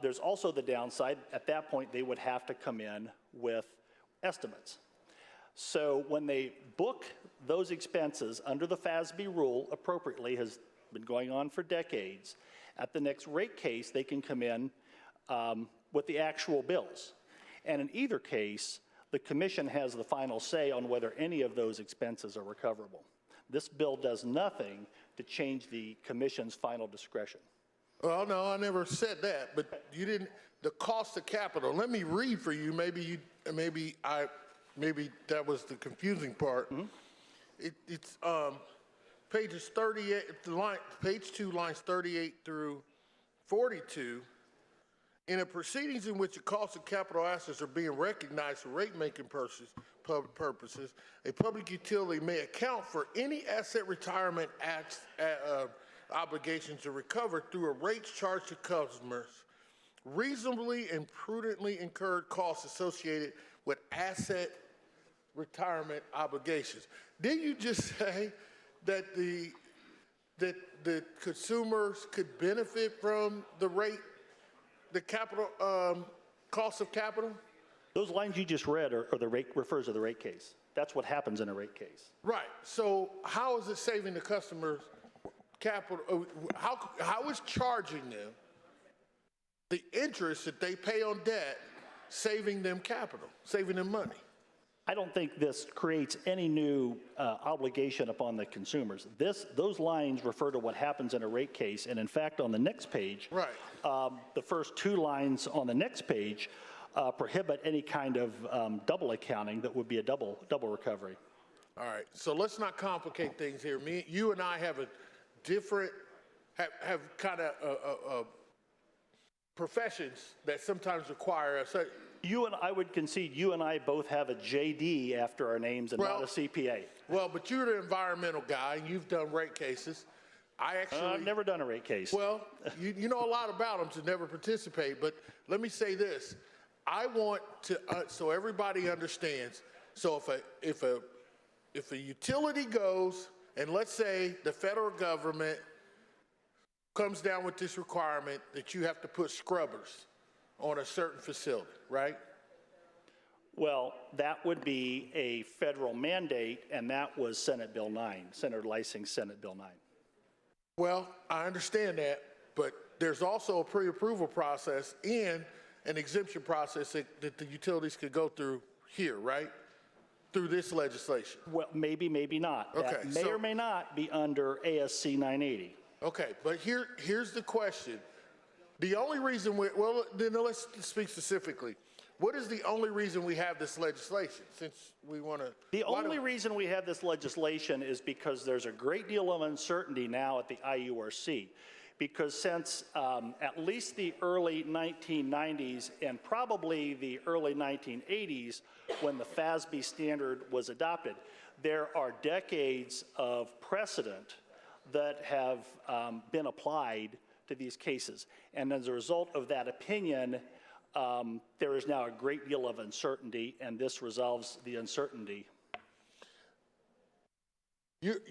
There's also the downside. At that point, they would have to come in with estimates. So when they book those expenses under the FASB rule appropriately, has been going on for decades, at the next rate case, they can come in with the actual bills. And in either case, the commission has the final say on whether any of those expenses are recoverable. This bill does nothing to change the commission's final discretion. Well, no, I never said that, but you didn't, the cost of capital, let me read for you, maybe that was the confusing part. Mm-hmm. It's pages 38, page 2, lines 38 through 42. In a proceedings in which the cost of capital assets are being recognized for rate-making purposes, a public utility may account for any asset retirement obligations to recover through a rates charged to customers, reasonably and prudently incurred costs associated with asset retirement obligations. Didn't you just say that the consumers could benefit from the capital cost of capital? Those lines you just read are the rate, refers to the rate case. That's what happens in a rate case. Right. So how is it saving the customers capital? How is charging them the interest that they pay on debt saving them capital, saving them money? I don't think this creates any new obligation upon the consumers. Those lines refer to what happens in a rate case, and in fact, on the next page, right. The first two lines on the next page prohibit any kind of double accounting that would be a double recovery. All right, so let's not complicate things here. You and I have a different, have kind of professions that sometimes require us. I would concede, you and I both have a JD after our names and not a CPA. Well, but you're the environmental guy, and you've done rate cases. I've never done a rate case. Well, you know a lot about them to never participate, but let me say this. I want to, so everybody understands, so if a utility goes, and let's say the federal government comes down with this requirement that you have to put scrubbers on a certain facility, right? Well, that would be a federal mandate, and that was Senate Bill 9, Senator Lysing's Senate Bill 9. Well, I understand that, but there's also a pre-approval process and an exemption process that the utilities could go through here, right? Through this legislation. Well, maybe not. Okay, that may or may not be under ASC 980. Okay, but here's the question. The only reason then let's speak specifically. What is the only reason we have this legislation, since we want to? The only reason we have this legislation is because there's a great deal of uncertainty now at the IURC. Because since at least the early 1990s and probably the early 1980s, when the FASB standard was adopted, there are decades of precedent that have been applied to these cases. And as a result of that opinion, there is now a great deal of uncertainty, and this resolves the uncertainty. Your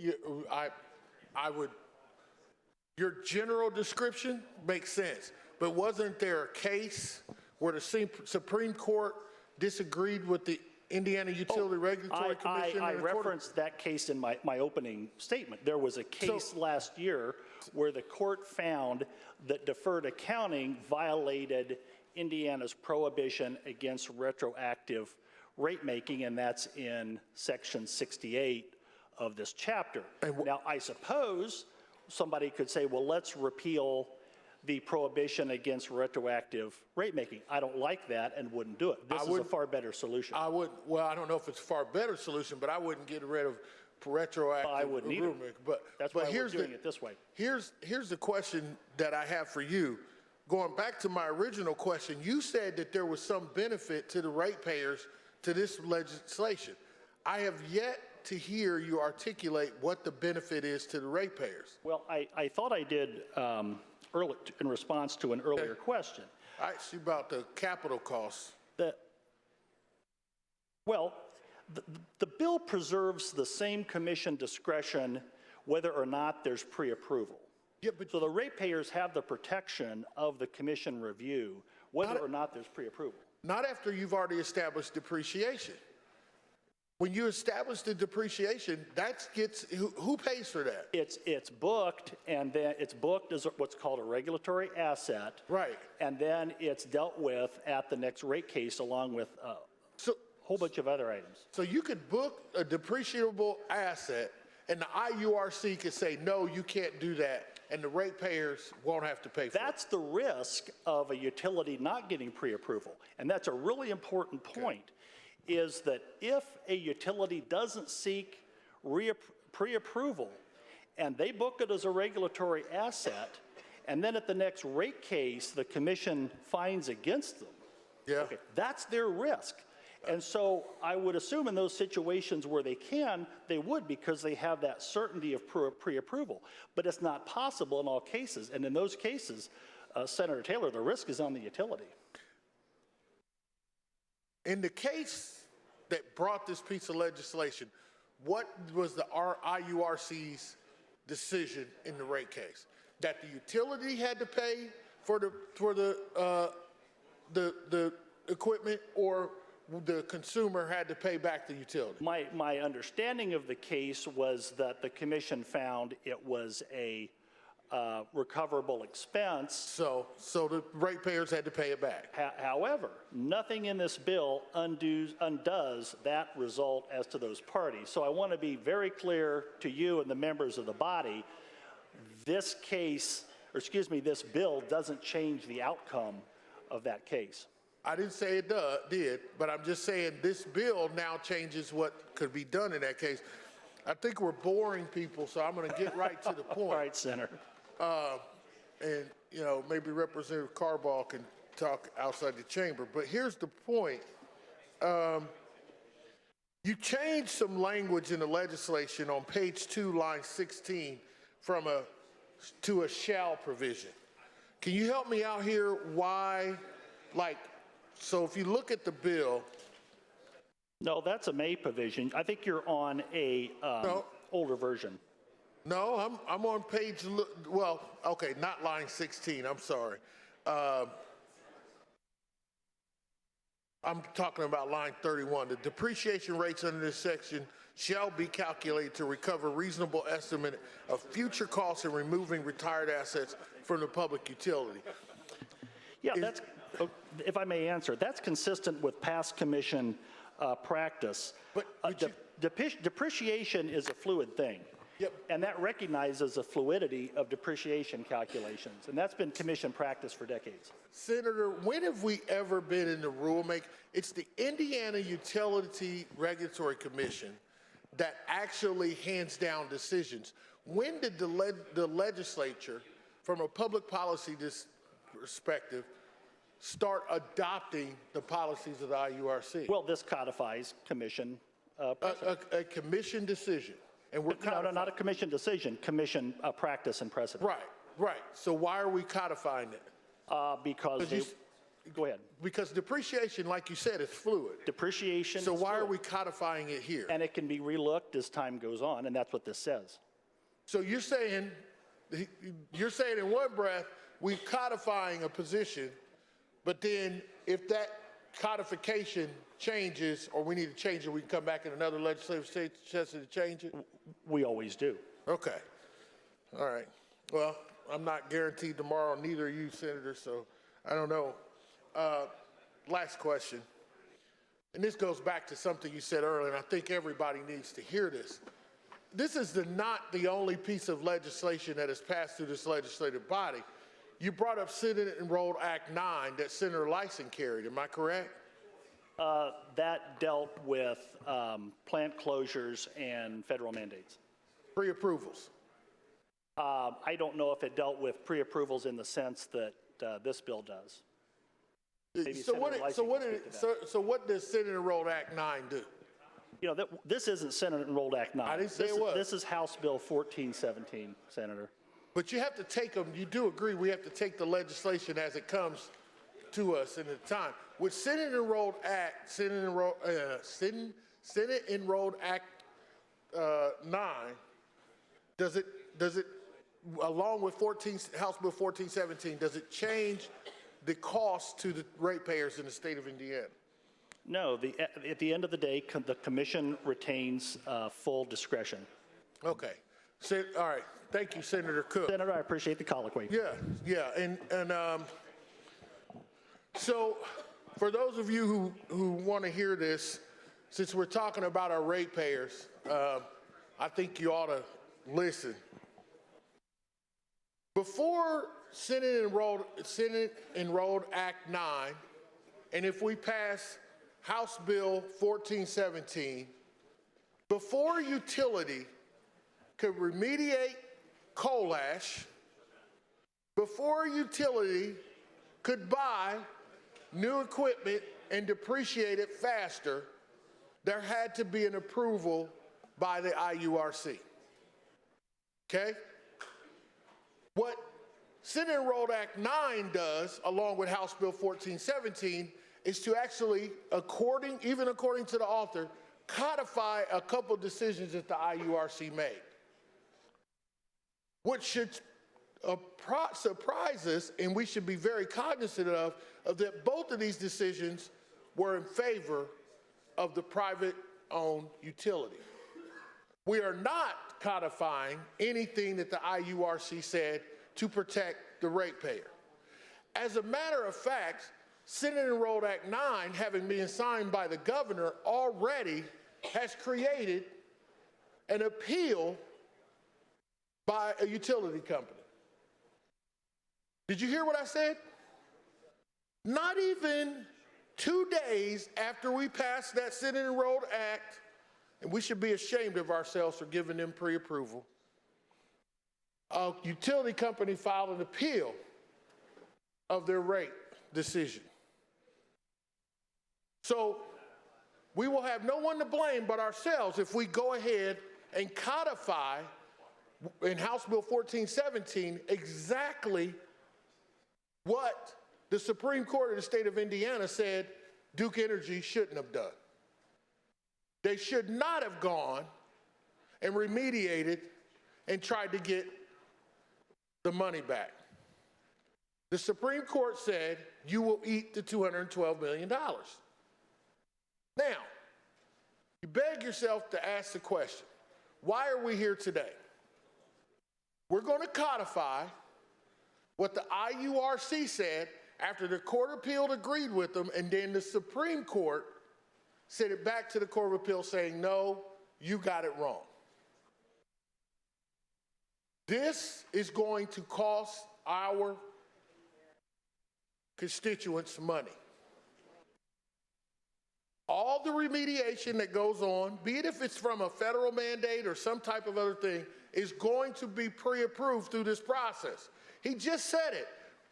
general description makes sense, but wasn't there a case where the Supreme Court disagreed with the Indiana Utility Regulatory Commission? I referenced that case in my opening statement. There was a case last year where the court found that deferred accounting violated Indiana's prohibition against retroactive rate making, and that's in section 68 of this chapter. Now, I suppose somebody could say, well, let's repeal the prohibition against retroactive rate making. I don't like that and wouldn't do it. This is a far better solution. Well, I don't know if it's a far better solution, but I wouldn't get rid of retroactive. I wouldn't either. But That's why we're doing it this way. Here's the question that I have for you. Going back to my original question, you said that there was some benefit to the ratepayers to this legislation. I have yet to hear you articulate what the benefit is to the ratepayers. Well, I thought I did early, in response to an earlier question. I asked you about the capital costs. Well, the bill preserves the same commission discretion whether or not there's pre-approval. Yeah, so the ratepayers have the protection of the commission review whether or not there's pre-approval. Not after you've already established depreciation. When you establish the depreciation, that gets, who pays for that? It's booked, and then it's booked as what's called a regulatory asset. Right. And then it's dealt with at the next rate case along with a whole bunch of other items. So you could book a depreciable asset, and the IURC could say, no, you can't do that, and the ratepayers won't have to pay for it. That's the risk of a utility not getting pre-approval, and that's a really important point. Is that if a utility doesn't seek pre-approval and they book it as a regulatory asset, and then at the next rate case, the commission fines against them, that's their risk. And so I would assume in those situations where they would because they have that certainty of pre-approval. But it's not possible in all cases. And in those cases, Senator Taylor, the risk is on the utility. In the case that brought this piece of legislation, what was the IURC's decision in the rate case? That the utility had to pay for the equipment, or the consumer had to pay back the utility? My understanding of the case was that the commission found it was a recoverable expense. So the ratepayers had to pay it back. However, nothing in this bill undoes that result as to those parties. So I want to be very clear to you and the members of the body, this bill doesn't change the outcome of that case. I didn't say it did, but I'm just saying this bill now changes what could be done in that case. I think we're boring people, so I'm going to get right to the point. All right, Senator. And, you know, maybe Representative Carball can talk outside the chamber. But here's the point. You changed some language in the legislation on page 2, line 16, to a shall provision. Can you help me out here why, so if you look at the bill. No, that's a may provision. I think you're on a older version. No, I'm on page, well, okay, not line 16, I'm sorry. I'm talking about line 31. The depreciation rates under this section shall be calculated to recover reasonable estimate of future costs in removing retired assets from the public utility. Yeah, that's, if I may answer, that's consistent with past commission practice. But depreciation is a fluid thing. Yep. And that recognizes the fluidity of depreciation calculations. And that's been commission practice for decades. Senator, when have we ever been in the rulemaking? It's the Indiana Utility Regulatory Commission that actually hands down decisions. When did the legislature, from a public policy perspective, start adopting the policies of the IURC? Well, this codifies commission a commission decision. And we're no, not a commission decision, commission practice and precedent. Right. So why are we codifying it? Because go ahead. Because depreciation, like you said, is fluid. Depreciation. So why are we codifying it here? And it can be relooked as time goes on, and that's what this says. So you're saying in one breath, we're codifying a position, but then if that codification changes, or we need to change it, we can come back in another legislative session to change it? We always do. Okay. All right. Well, I'm not guaranteed tomorrow, neither are you, Senator, so I don't know. Last question. And this goes back to something you said earlier, and I think everybody needs to hear this. This is not the only piece of legislation that has passed through this legislative body. You brought up Senate Enrolled Act 9 that Senator Lyson carried. Am I correct? That dealt with plant closures and federal mandates. Pre-approvals? I don't know if it dealt with pre-approvals in the sense that this bill does. Maybe So Senator Lysy can speak to that. so what does Senate Enrolled Act 9 do? You know, this isn't Senate Enrolled Act 9. I didn't say it was. This is House Bill 1417, Senator. But you have to take them, you do agree we have to take the legislation as it comes to us in the time. With Senate Enrolled Act, Senate Enrolled Act 9, does it, along with House Bill 1417, does it change the cost to the ratepayers in the state of Indiana? No, at the end of the day, the commission retains full discretion. Okay. All right. Thank you, Senator Cook. Senator, I appreciate the colloquy. Yeah. And so for those of you who want to hear this, since we're talking about our ratepayers, I think you ought to listen. Before Senate Enrolled Act 9, and if we pass House Bill 1417, before utility could remediate coal ash, before utility could buy new equipment and depreciate it faster, there had to be an approval by the IURC. Okay? What Senate Enrolled Act 9 does, along with House Bill 1417, is to actually, even according to the author, codify a couple decisions that the IURC made. What should surprise us, and we should be very cognizant of that both of these decisions were in favor of the private-owned utility. We are not codifying anything that the IURC said to protect the ratepayer. As a matter of fact, Senate Enrolled Act 9, having been signed by the governor, already has created an appeal by a utility company. Did you hear what I said? Not even 2 days after we passed that Senate Enrolled Act, and we should be ashamed of ourselves for giving them pre-approval, a utility company filed an appeal of their rate decision. So we will have no one to blame but ourselves if we go ahead and codify in House Bill 1417 exactly what the Supreme Court of the state of Indiana said Duke Energy shouldn't have done. They should not have gone and remediated and tried to get the money back. The Supreme Court said you will eat the $212 million. Now, you beg yourself to ask the question, why are we here today? We're going to codify what the IURC said after the Court of Appeal agreed with them, and then the Supreme Court sent it back to the Court of Appeal saying, no, you got it wrong. This is going to cost our constituents money. All the remediation that goes on, be it if it's from a federal mandate or some type of other thing, is going to be pre-approved through this process. He just said it.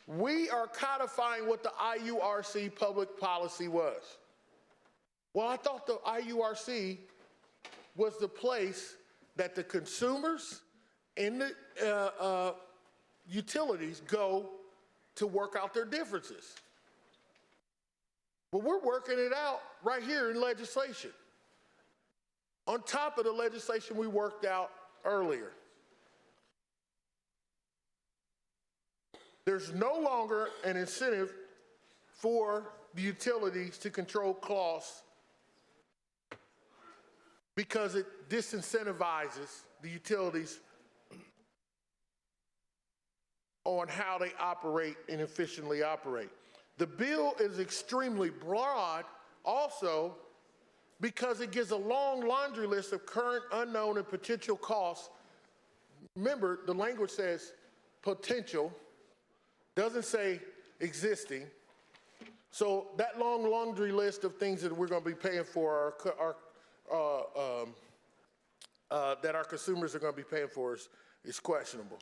We are codifying what the IURC public policy was. Well, I thought the IURC was the place that the consumers and the utilities go to work out their differences. But we're working it out right here in legislation, on top of the legislation we worked out earlier. There's no longer an incentive for the utilities to control costs because it disincentivizes the utilities on how they operate and efficiently operate. The bill is extremely broad also because it gives a long laundry list of current, unknown, and potential costs. Remember, the language says potential, doesn't say existing. So that long laundry list of things that we're going to be paying for that our consumers are going to be paying for is questionable.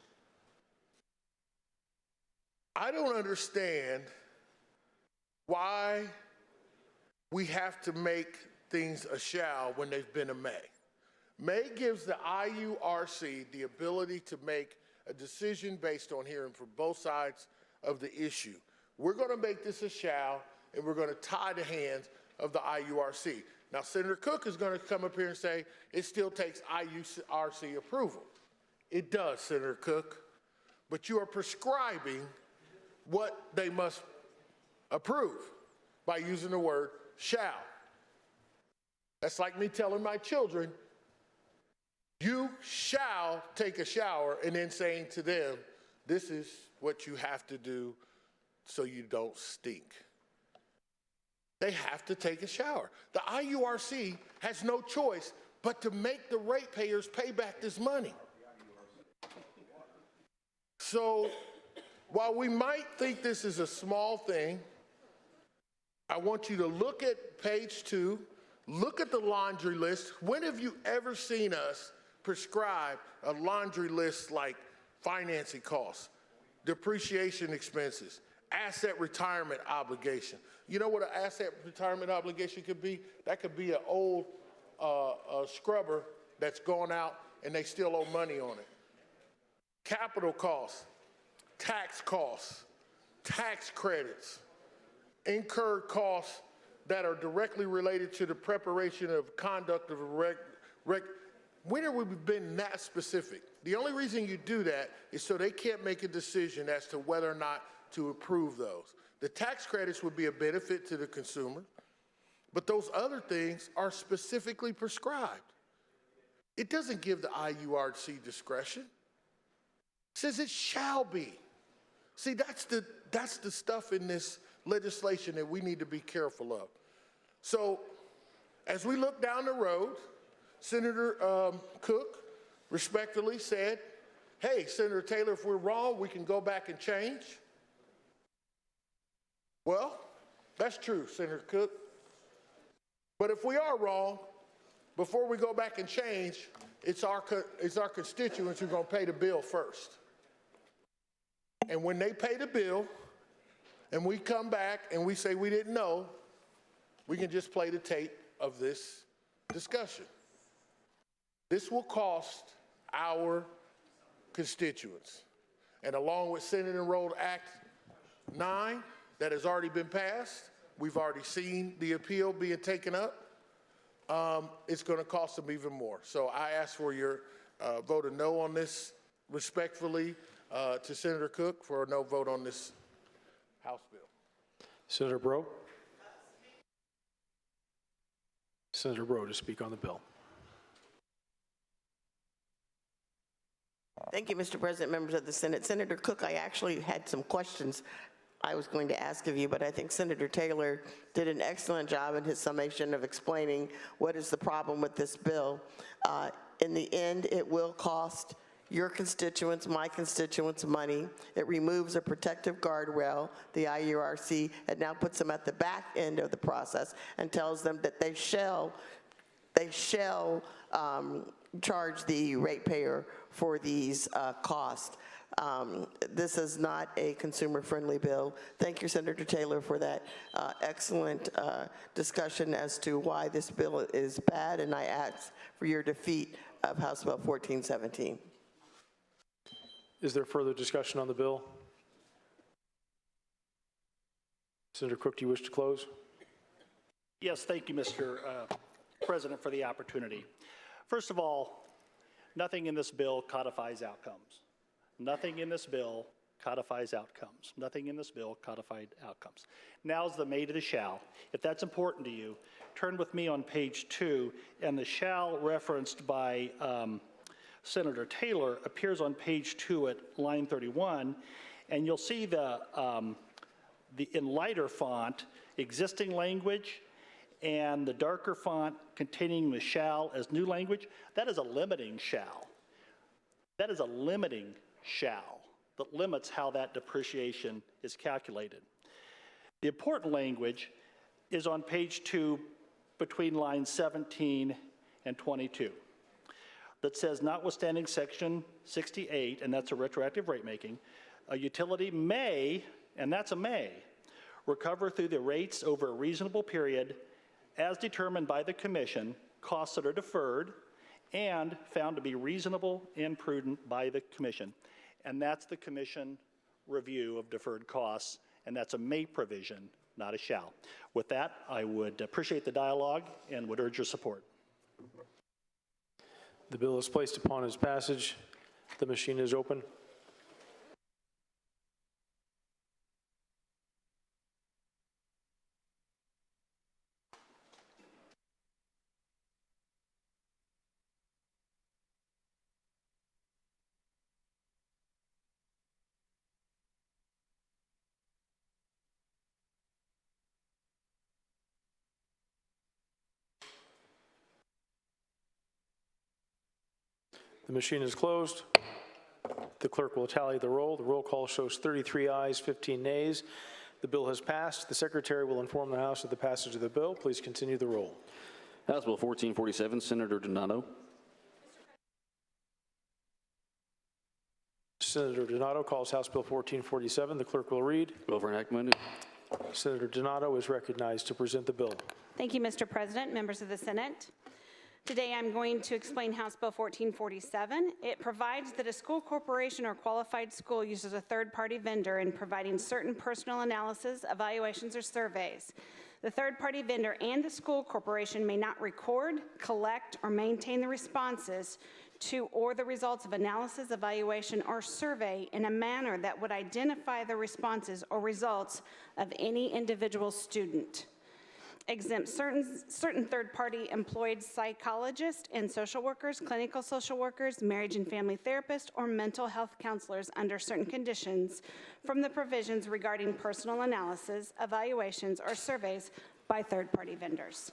I don't understand why we have to make things a shall when they've been a may. May gives the IURC the ability to make a decision based on hearing from both sides of the issue. We're going to make this a shall, and we're going to tie the hands of the IURC. Now, Senator Koch is going to come up here and say it still takes IURC approval. It does, Senator Koch, but you are prescribing what they must approve by using the word shall. That's like me telling my children, you shall take a shower, and then saying to them, this is what you have to do so you don't stink. They have to take a shower. The IURC has no choice but to make the ratepayers pay back this money. So while we might think this is a small thing, I want you to look at page 2, look at the laundry list. When have you ever seen us prescribe a laundry list like financing costs, depreciation expenses, asset retirement obligation? You know what an asset retirement obligation could be? That could be an old scrubber that's gone out and they still owe money on it. Capital costs, tax credits, incurred costs that are directly related to the preparation of conduct of a when have we been that specific? The only reason you do that is so they can't make a decision as to whether or not to approve those. The tax credits would be a benefit to the consumer, but those other things are specifically prescribed. It doesn't give the IURC discretion. It says it shall be. See, that's the stuff in this legislation that we need to be careful of. So as we look down the road, Senator Koch respectfully said, hey, Senator Taylor, if we're wrong, we can go back and change. Well, that's true, Senator Koch. But if we are wrong, before we go back and change, it's our constituents who are going to pay the bill first. And when they pay the bill, and we come back and we say we didn't know, we can just play the tape of this discussion. This will cost our constituents. And along with Senate Enrolled Act 9 that has already been passed, we've already seen the appeal being taken up, it's going to cost them even more. So I ask for your vote of no on this respectfully to Senator Koch for a no vote on this House bill. Senator Breaux. Senator Breaux to speak on the bill. Thank you, Mr. President, members of the Senate. Senator Koch, I actually had some questions I was going to ask of you, but I think Senator Taylor did an excellent job in his summation of explaining what is the problem with this bill. In the end, it will cost your constituents, my constituents, money. It removes a protective guardrail, the IURC, and now puts them at the back end of the process and tells them that they shall charge the ratepayer for these costs. This is not a consumer-friendly bill. Thank you, Senator Taylor, for that excellent discussion as to why this bill is bad, and I ask for your defeat of House Bill 1417. Is there further discussion on the bill? Senator Koch, do you wish to close? Yes, thank you, Mr. President, for the opportunity. First of all, nothing in this bill codifies outcomes. Nothing in this bill codifies outcomes. Nothing in this bill codified outcomes. Now's the may to the shall. If that's important to you, turn with me on page 2, and the shall referenced by Senator Taylor appears on page 2 at line 31, and you'll see the in lighter font existing language and the darker font containing the shall as new language. That is a limiting shall. That is a limiting shall that limits how that depreciation is calculated. The important language is on page 2 between lines 17 and 22 that says, notwithstanding section 68, and that's a retroactive rate making, a utility may, and that's a may, recover through the rates over a reasonable period as determined by the commission costs that are deferred and found to be reasonable and prudent by the commission. And that's the commission review of deferred costs, and that's a may provision, not a shall. With that, I would appreciate the dialogue and would urge your support. The bill is placed upon its passage. The machine is open. The machine is closed. The clerk will tally the roll. The roll call shows 33 ayes, 15 nays. The bill has passed. The secretary will inform the House of the passage of the bill. Please continue the roll. House Bill 1447, Senator Donato. Senator Donato calls House Bill 1447. The clerk will read. Bill for enactment. Senator Donato is recognized to present the bill. Thank you, Mr. President, members of the Senate. Today, I'm going to explain House Bill 1447. It provides that a school corporation or qualified school uses a third-party vendor in providing certain personal analysis, evaluations, or surveys. The third-party vendor and the school corporation may not record, collect, or maintain the responses to or the results of analysis, evaluation, or survey in a manner that would identify the responses or results of any individual student. Exempt certain third-party employed psychologists and social workers, clinical social workers, marriage and family therapists, or mental health counselors under certain conditions from the provisions regarding personal analysis, evaluations, or surveys by third-party vendors.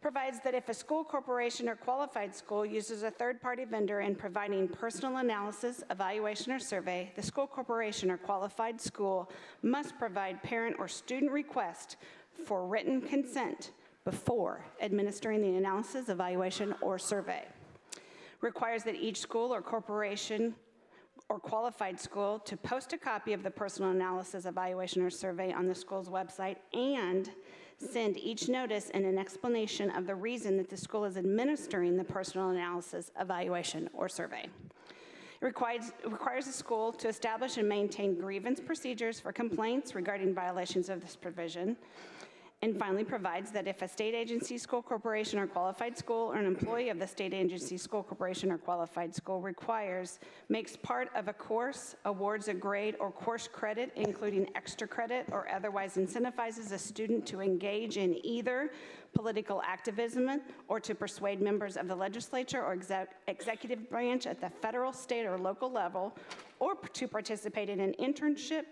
Provides that if a school corporation or qualified school uses a third-party vendor in providing personal analysis, evaluation, or survey, the school corporation or qualified school must provide parent or student request for written consent before administering the analysis, evaluation, or survey. Requires that each school or corporation or qualified school to post a copy of the personal analysis, evaluation, or survey on the school's website and send each notice and an explanation of the reason that the school is administering the personal analysis, evaluation, or survey. It requires the school to establish and maintain grievance procedures for complaints regarding violations of this provision. And finally, provides that if a state agency, school corporation, or qualified school, or an employee of the state agency, school corporation, or qualified school makes part of a course, awards a grade or course credit, including extra credit, or otherwise incentivizes a student to engage in either political activism or to persuade members of the legislature or executive branch at the federal, state, or local level, or to participate in an internship,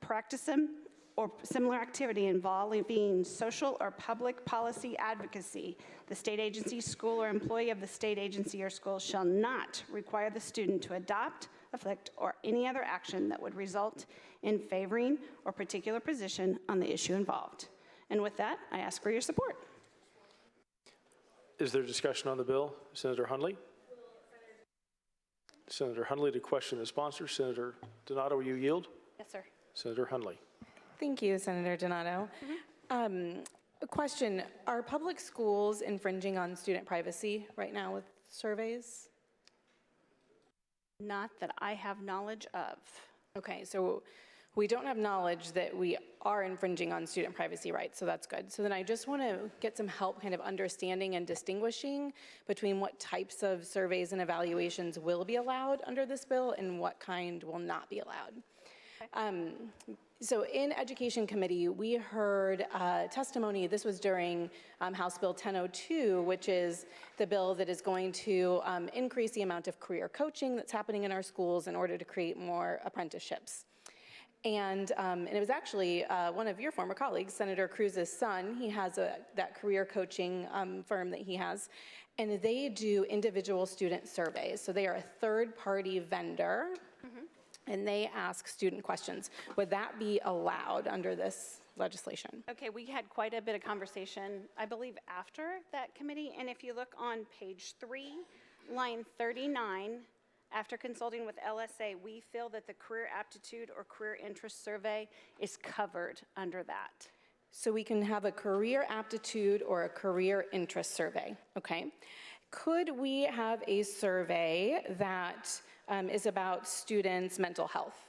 practicum, or similar activity involving social or public policy advocacy, the state agency, school, or employee of the state agency or school shall not require the student to adopt, afflict, or any other action that would result in favoring or particular position on the issue involved. And with that, I ask for your support. Is there discussion on the bill? Senator Hunley? Senator Hunley to question the sponsor. Senator Donato, will you yield? Yes, sir. Senator Hunley. Thank you, Senator Donato. A question, are public schools infringing on student privacy right now with surveys? Not that I have knowledge of. Okay, so we don't have knowledge that we are infringing on student privacy rights, so that's good. So then I just want to get some help kind of understanding and distinguishing between what types of surveys and evaluations will be allowed under this bill and what kind will not be allowed. So in Education Committee, we heard testimony, this was during House Bill 1002, which is the bill that is going to increase the amount of career coaching that's happening in our schools in order to create more apprenticeships. And it was actually one of your former colleagues, Senator Cruz's son. He has that career coaching firm that he has, and they do individual student surveys. So they are a third-party vendor, and they ask student questions. Would that be allowed under this legislation. Okay, we had quite a bit of conversation, I believe, after that committee. And if you look on page 3, line 39, after consulting with LSA, we feel that the career aptitude or career interest survey is covered under that. So we can have a career aptitude or a career interest survey, okay? Could we have a survey that is about students' mental health?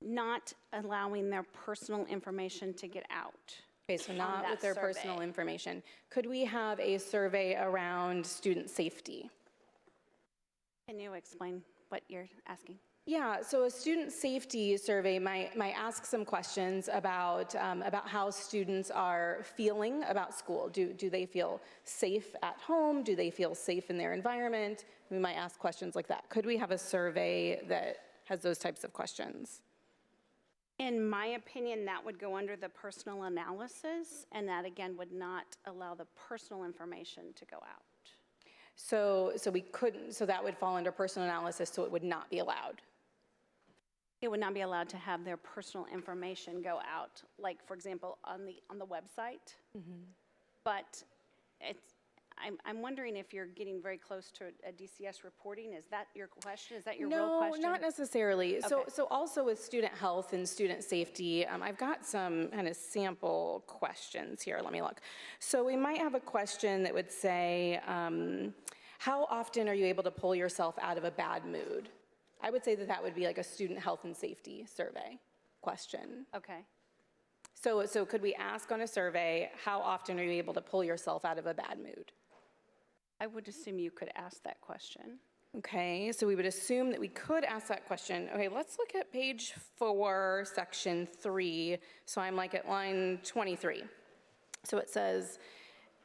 Not allowing their personal information to get out. Okay, so not with their personal information. Could we have a survey around student safety? Can you explain what you're asking? Yeah, so a student safety survey might ask some questions about how students are feeling about school. Do they feel safe at home? Do they feel safe in their environment? We might ask questions like that. Could we have a survey that has those types of questions? In my opinion, that would go under the personal analysis, and that again would not allow the personal information to go out. So we couldn't, so that would fall under personal analysis, so it would not be allowed. It would not be allowed to have their personal information go out, like for example on the website. But I'm wondering if you're getting very close to a DCS reporting. Is that your question? Is that your real question? No, not necessarily. Okay. So also with student health and student safety, I've got some kind of sample questions here. Let me look. So we might have a question that would say, how often are you able to pull yourself out of a bad mood? I would say that would be like a student health and safety survey question. Okay. So could we ask on a survey, how often are you able to pull yourself out of a bad mood? I would assume you could ask that question. Okay, so we would assume that we could ask that question. Okay, let's look at page 4, section 3. So I'm like at line 23. So it says,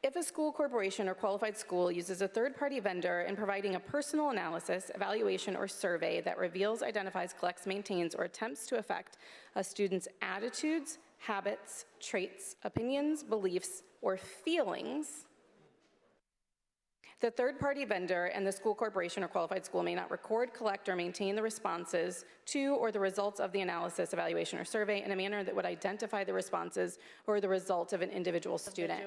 if a school corporation or qualified school uses a third-party vendor in providing a personal analysis, evaluation, or survey that reveals, identifies, collects, maintains, or attempts to affect a student's attitudes, habits, traits, opinions, beliefs, or feelings, the third-party vendor and the school corporation or qualified school may not record, collect, or maintain the responses to or the results of the analysis, evaluation, or survey in a manner that would identify the responses or the result of an individual student.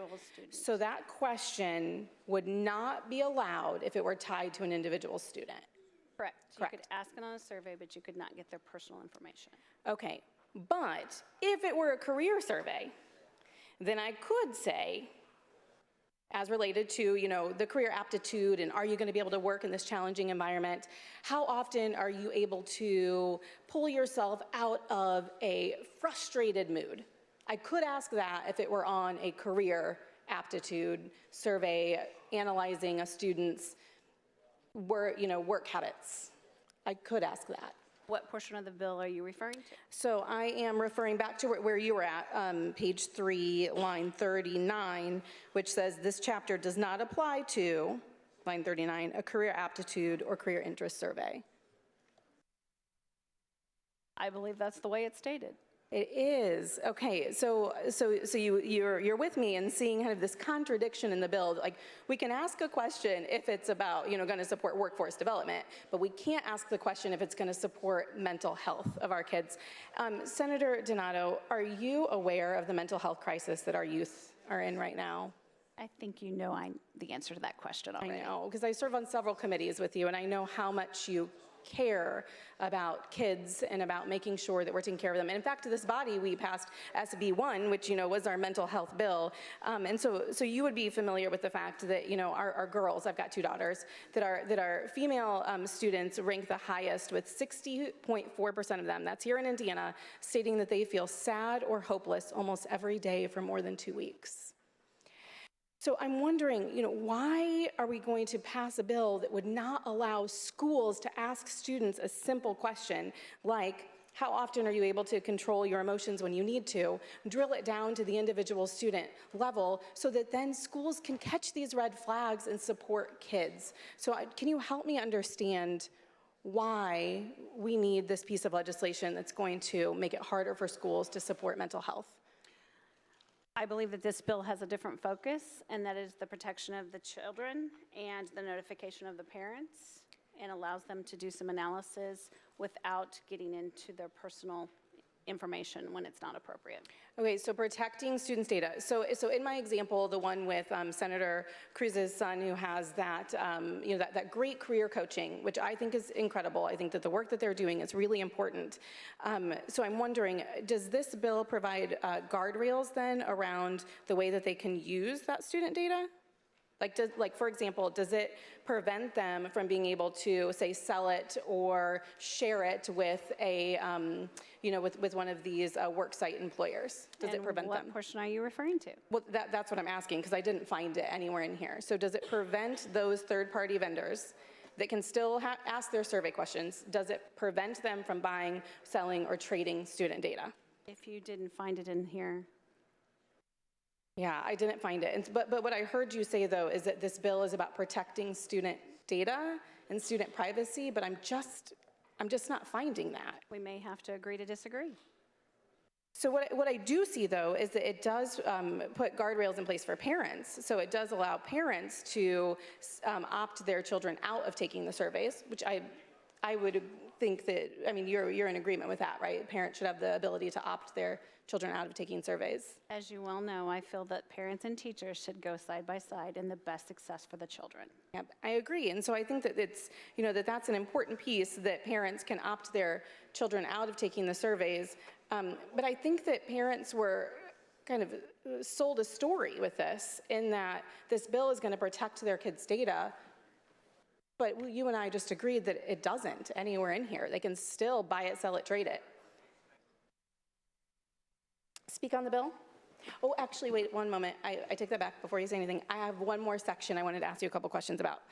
So that question would not be allowed if it were tied to an individual student. Correct. Correct. You could ask it on a survey, but you could not get their personal information. Okay, but if it were a career survey, then I could say, as related to, the career aptitude and are you going to be able to work in this challenging environment, how often are you able to pull yourself out of a frustrated mood? I could ask that if it were on a career aptitude survey analyzing a student's work habits. I could ask that. What portion of the bill are you referring to? So I am referring back to where you were at, page 3, line 39, which says this chapter does not apply to, line 39, a career aptitude or career interest survey. I believe that's the way it's stated. It is. Okay, so you're with me in seeing kind of this contradiction in the bill. Like, we can ask a question if it's about, going to support workforce development, but we can't ask the question if it's going to support mental health of our kids. Senator Donato, are you aware of the mental health crisis that our youth are in right now? I think you know the answer to that question already. I know, because I serve on several committees with you, and I know how much you care about kids and about making sure that we're taking care of them. And in fact, this body, we passed SB 1, which, was our mental health bill. And so you would be familiar with the fact that, our girls, I've got 2 daughters, that our female students rank the highest with 60.4% of them, that's here in Indiana, stating that they feel sad or hopeless almost every day for more than 2 weeks. So I'm wondering, why are we going to pass a bill that would not allow schools to ask students a simple question like, how often are you able to control your emotions when you need to, drill it down to the individual student level so that then schools can catch these red flags and support kids? So can you help me understand why we need this piece of legislation that's going to make it harder for schools to support mental health? I believe that this bill has a different focus, and that is the protection of the children and the notification of the parents, and allows them to do some analysis without getting into their personal information when it's not appropriate. Okay, so protecting students' data. So in my example, the one with Senator Cruz's son, who has that, that great career coaching, which I think is incredible. I think that the work that they're doing is really important. So I'm wondering, does this bill provide guardrails then around the way that they can use that student data? Like, for example, does it prevent them from being able to, say, sell it or share it with a, with one of these Worksite employers? Does it prevent them? What portion are you referring to? Well, that's what I'm asking, because I didn't find it anywhere in here. So does it prevent those third-party vendors that can still ask their survey questions, does it prevent them from buying, selling, or trading student data? If you didn't find it in here. Yeah, I didn't find it. But what I heard you say, though, is that this bill is about protecting student data and student privacy, but I'm just not finding that. We may have to agree to disagree. So what I do see, though, is that it does put guardrails in place for parents. So it does allow parents to opt their children out of taking the surveys, which I would think that, I mean, you're in agreement with that, right? Parents should have the ability to opt their children out of taking surveys. As you well know, I feel that parents and teachers should go side by side in the best success for the children. Yep, I agree. And so I think that it's, that's an important piece, that parents can opt their children out of taking the surveys. But I think that parents were kind of sold a story with this, in that this bill is going to protect their kids' data. But you and I just agreed that it doesn't anywhere in here. They can still buy it, sell it, trade it. Speak on the bill? Oh, actually, wait one moment. I take that back before you say anything. I have one more section I wanted to ask you a couple questions about,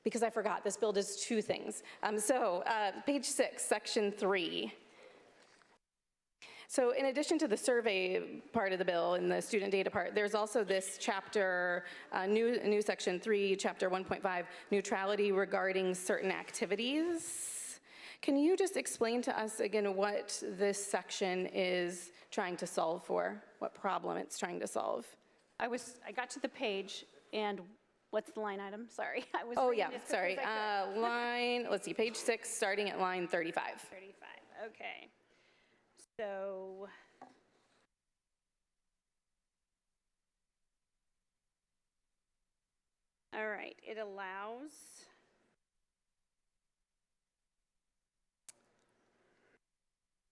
because I forgot. This bill does two things. Page 6, section 3. So in addition to the survey part of the bill and the student data part, there's also this chapter, new section 3, chapter 1.5, neutrality regarding certain activities. Can you just explain to us again what this section is trying to solve for, what problem it's trying to solve? I got to the page, and what's the line item? Sorry, I was. Oh yeah, sorry. Let's see, page 6, starting at line 35. 35. Okay. So. All right. It allows.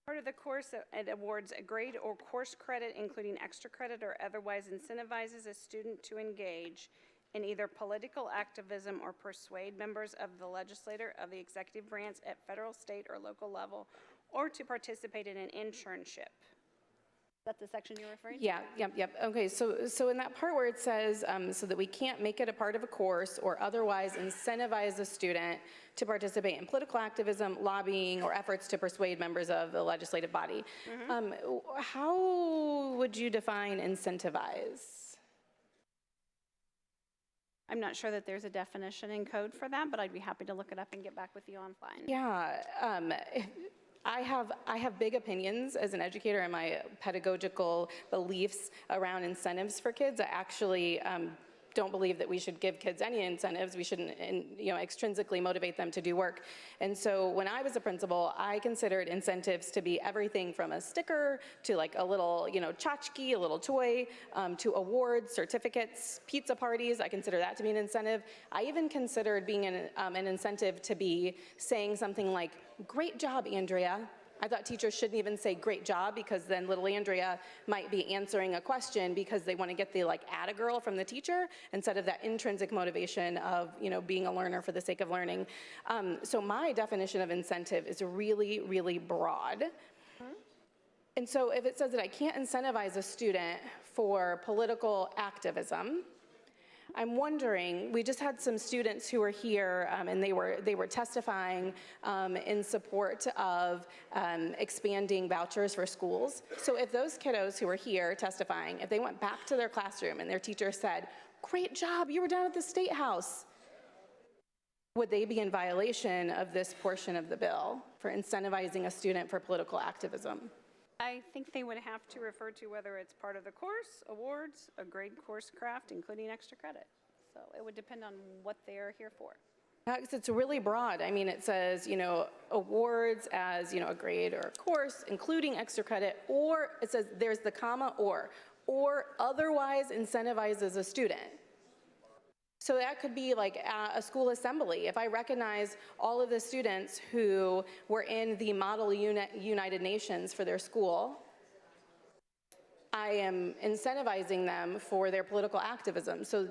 Part of the course, it awards a grade or course credit, including extra credit, or otherwise incentivizes a student to engage in either political activism or persuade members of the legislature of the executive branch at federal, state, or local level, or to participate in an internship. Is that the section you're referring to? Yeah, yep. Okay, so in that part where it says, so that we can't make it a part of a course or otherwise incentivize a student to participate in political activism, lobbying, or efforts to persuade members of the legislative body. How would you define incentivize? I'm not sure that there's a definition in code for that, but I'd be happy to look it up and get back with you offline. Yeah, I have big opinions as an educator and my pedagogical beliefs around incentives for kids. I actually don't believe that we should give kids any incentives. We shouldn't, extrinsically motivate them to do work. And so when I was a principal, I considered incentives to be everything from a sticker to like a little, tchotchke, a little toy, to awards, certificates, pizza parties. I consider that to be an incentive. I even considered being an incentive to be saying something like, "Great job, Andrea." I thought teachers shouldn't even say "great job," because then little Andrea might be answering a question because they want to get the atta girl from the teacher instead of that intrinsic motivation of being a learner for the sake of learning. So my definition of incentive is really, really broad. And so if it says that I can't incentivize a student for political activism, I'm wondering, we just had some students who were here and they were testifying in support of expanding vouchers for schools. So if those kiddos who were here testifying, if they went back to their classroom and their teacher said, "Great job, you were down at the State House," would they be in violation of this portion of the bill for incentivizing a student for political activism? I think they would have to refer to whether it's part of the course, awards, a grade course craft, including extra credit. So it would depend on what they're here for. It's really broad. I mean, it says, you know, awards as, you know, a grade or a course, including extra credit, or it says there's the comma or otherwise incentivizes a student. So that could be like a school assembly. If I recognize all of the students who were in the Model United Nations for their school, I am incentivizing them for their political activism. So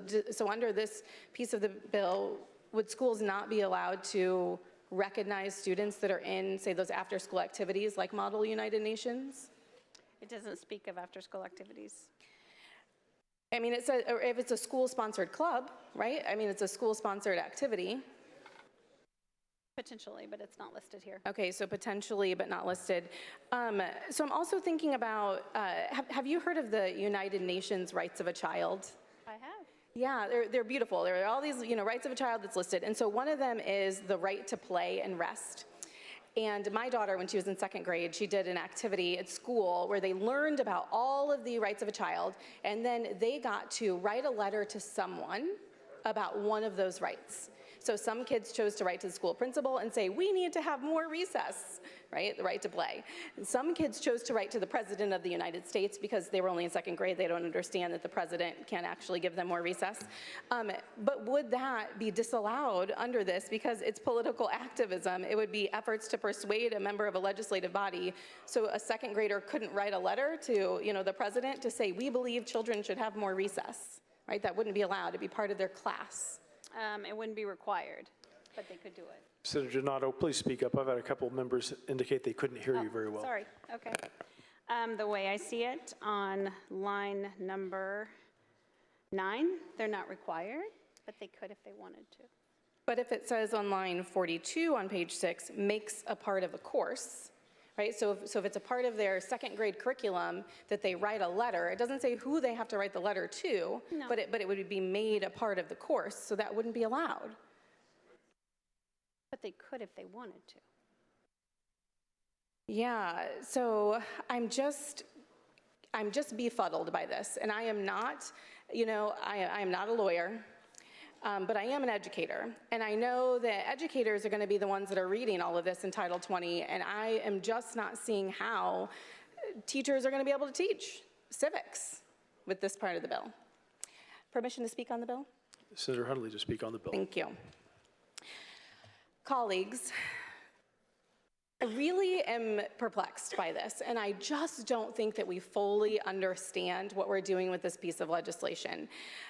under this piece of the bill, would schools not be allowed to recognize students that are in, say, those after-school activities like Model United Nations? It doesn't speak of after-school activities. I mean, it says, or if it's a school-sponsored club, right? I mean, it's a school-sponsored activity. Potentially, but it's not listed here. Okay, so potentially, but not listed. So I'm also thinking about, have you heard of the United Nations Rights of a Child? I have. Yeah, they're beautiful. There are all these, you know, rights of a child that's listed. And so one of them is the right to play and rest. And my daughter, when she was in 2nd grade, she did an activity at school where they learned about all of the rights of a child, and then they got to write a letter to someone about one of those rights. So some kids chose to write to the school principal and say, we need to have more recess, right? The right to play. And some kids chose to write to the President of the United States because they were only in 2nd grade. They don't understand that the President can't actually give them more recess. But would that be disallowed under this? Because it's political activism. It would be efforts to persuade a member of a legislative body. So a 2nd grader couldn't write a letter to, you know, the President to say, we believe children should have more recess, right? That wouldn't be allowed. It'd be part of their class. It wouldn't be required, but they could do it. Senator Donato, please speak up. I've had a couple of members indicate they couldn't hear you very well. Sorry, okay. The way I see it, on line number 9, they're not required, but they could if they wanted to. But if it says on line 42 on page 6, makes a part of a course, right? So if it's a part of their 2nd grade curriculum that they write a letter, it doesn't say who they have to write the letter to, no. but it would be made a part of the course, so that wouldn't be allowed. But they could if they wanted to. Yeah, so I'm just befuddled by this, and I am not, you know, I am not a lawyer. But I am an educator, and I know that educators are going to be the ones that are reading all of this in Title 20, and I am just not seeing how teachers are going to be able to teach civics with this part of the bill. Permission to speak on the bill? Senator Hunley to speak on the bill. Thank you. Colleagues, I really am perplexed by this, and I just don't think that we fully understand what we're doing with this piece of legislation.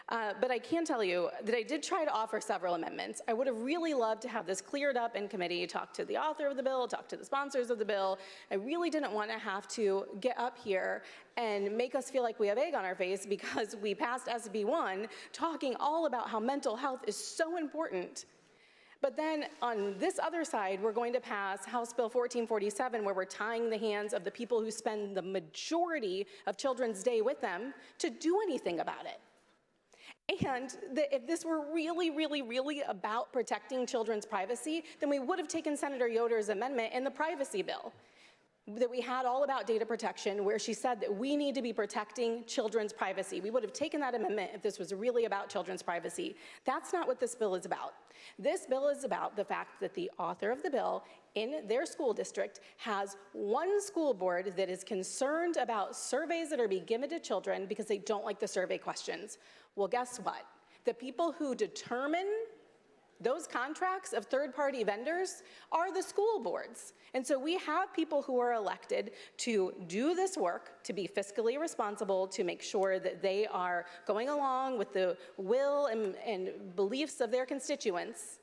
But I can tell you that I did try to offer several amendments. I would have really loved to have this cleared up in committee, talk to the author of the bill, talk to the sponsors of the bill. I really didn't want to have to get up here and make us feel like we have egg on our face because we passed SB 1 talking all about how mental health is so important. But then on this other side, we're going to pass House Bill 1447, where we're tying the hands of the people who spend the majority of children's day with them to do anything about it. And if this were really, really, really about protecting children's privacy, then we would have taken Senator Yoder's amendment in the privacy bill that we had all about data protection, where she said that we need to be protecting children's privacy. We would have taken that amendment if this was really about children's privacy. That's not what this bill is about. This bill is about the fact that the author of the bill in their school district has one school board that is concerned about surveys that are being given to children because they don't like the survey questions. Well, guess what? The people who determine those contracts of third-party vendors are the school boards. And so we have people who are elected to do this work, to be fiscally responsible, to make sure that they are going along with the will and beliefs of their constituents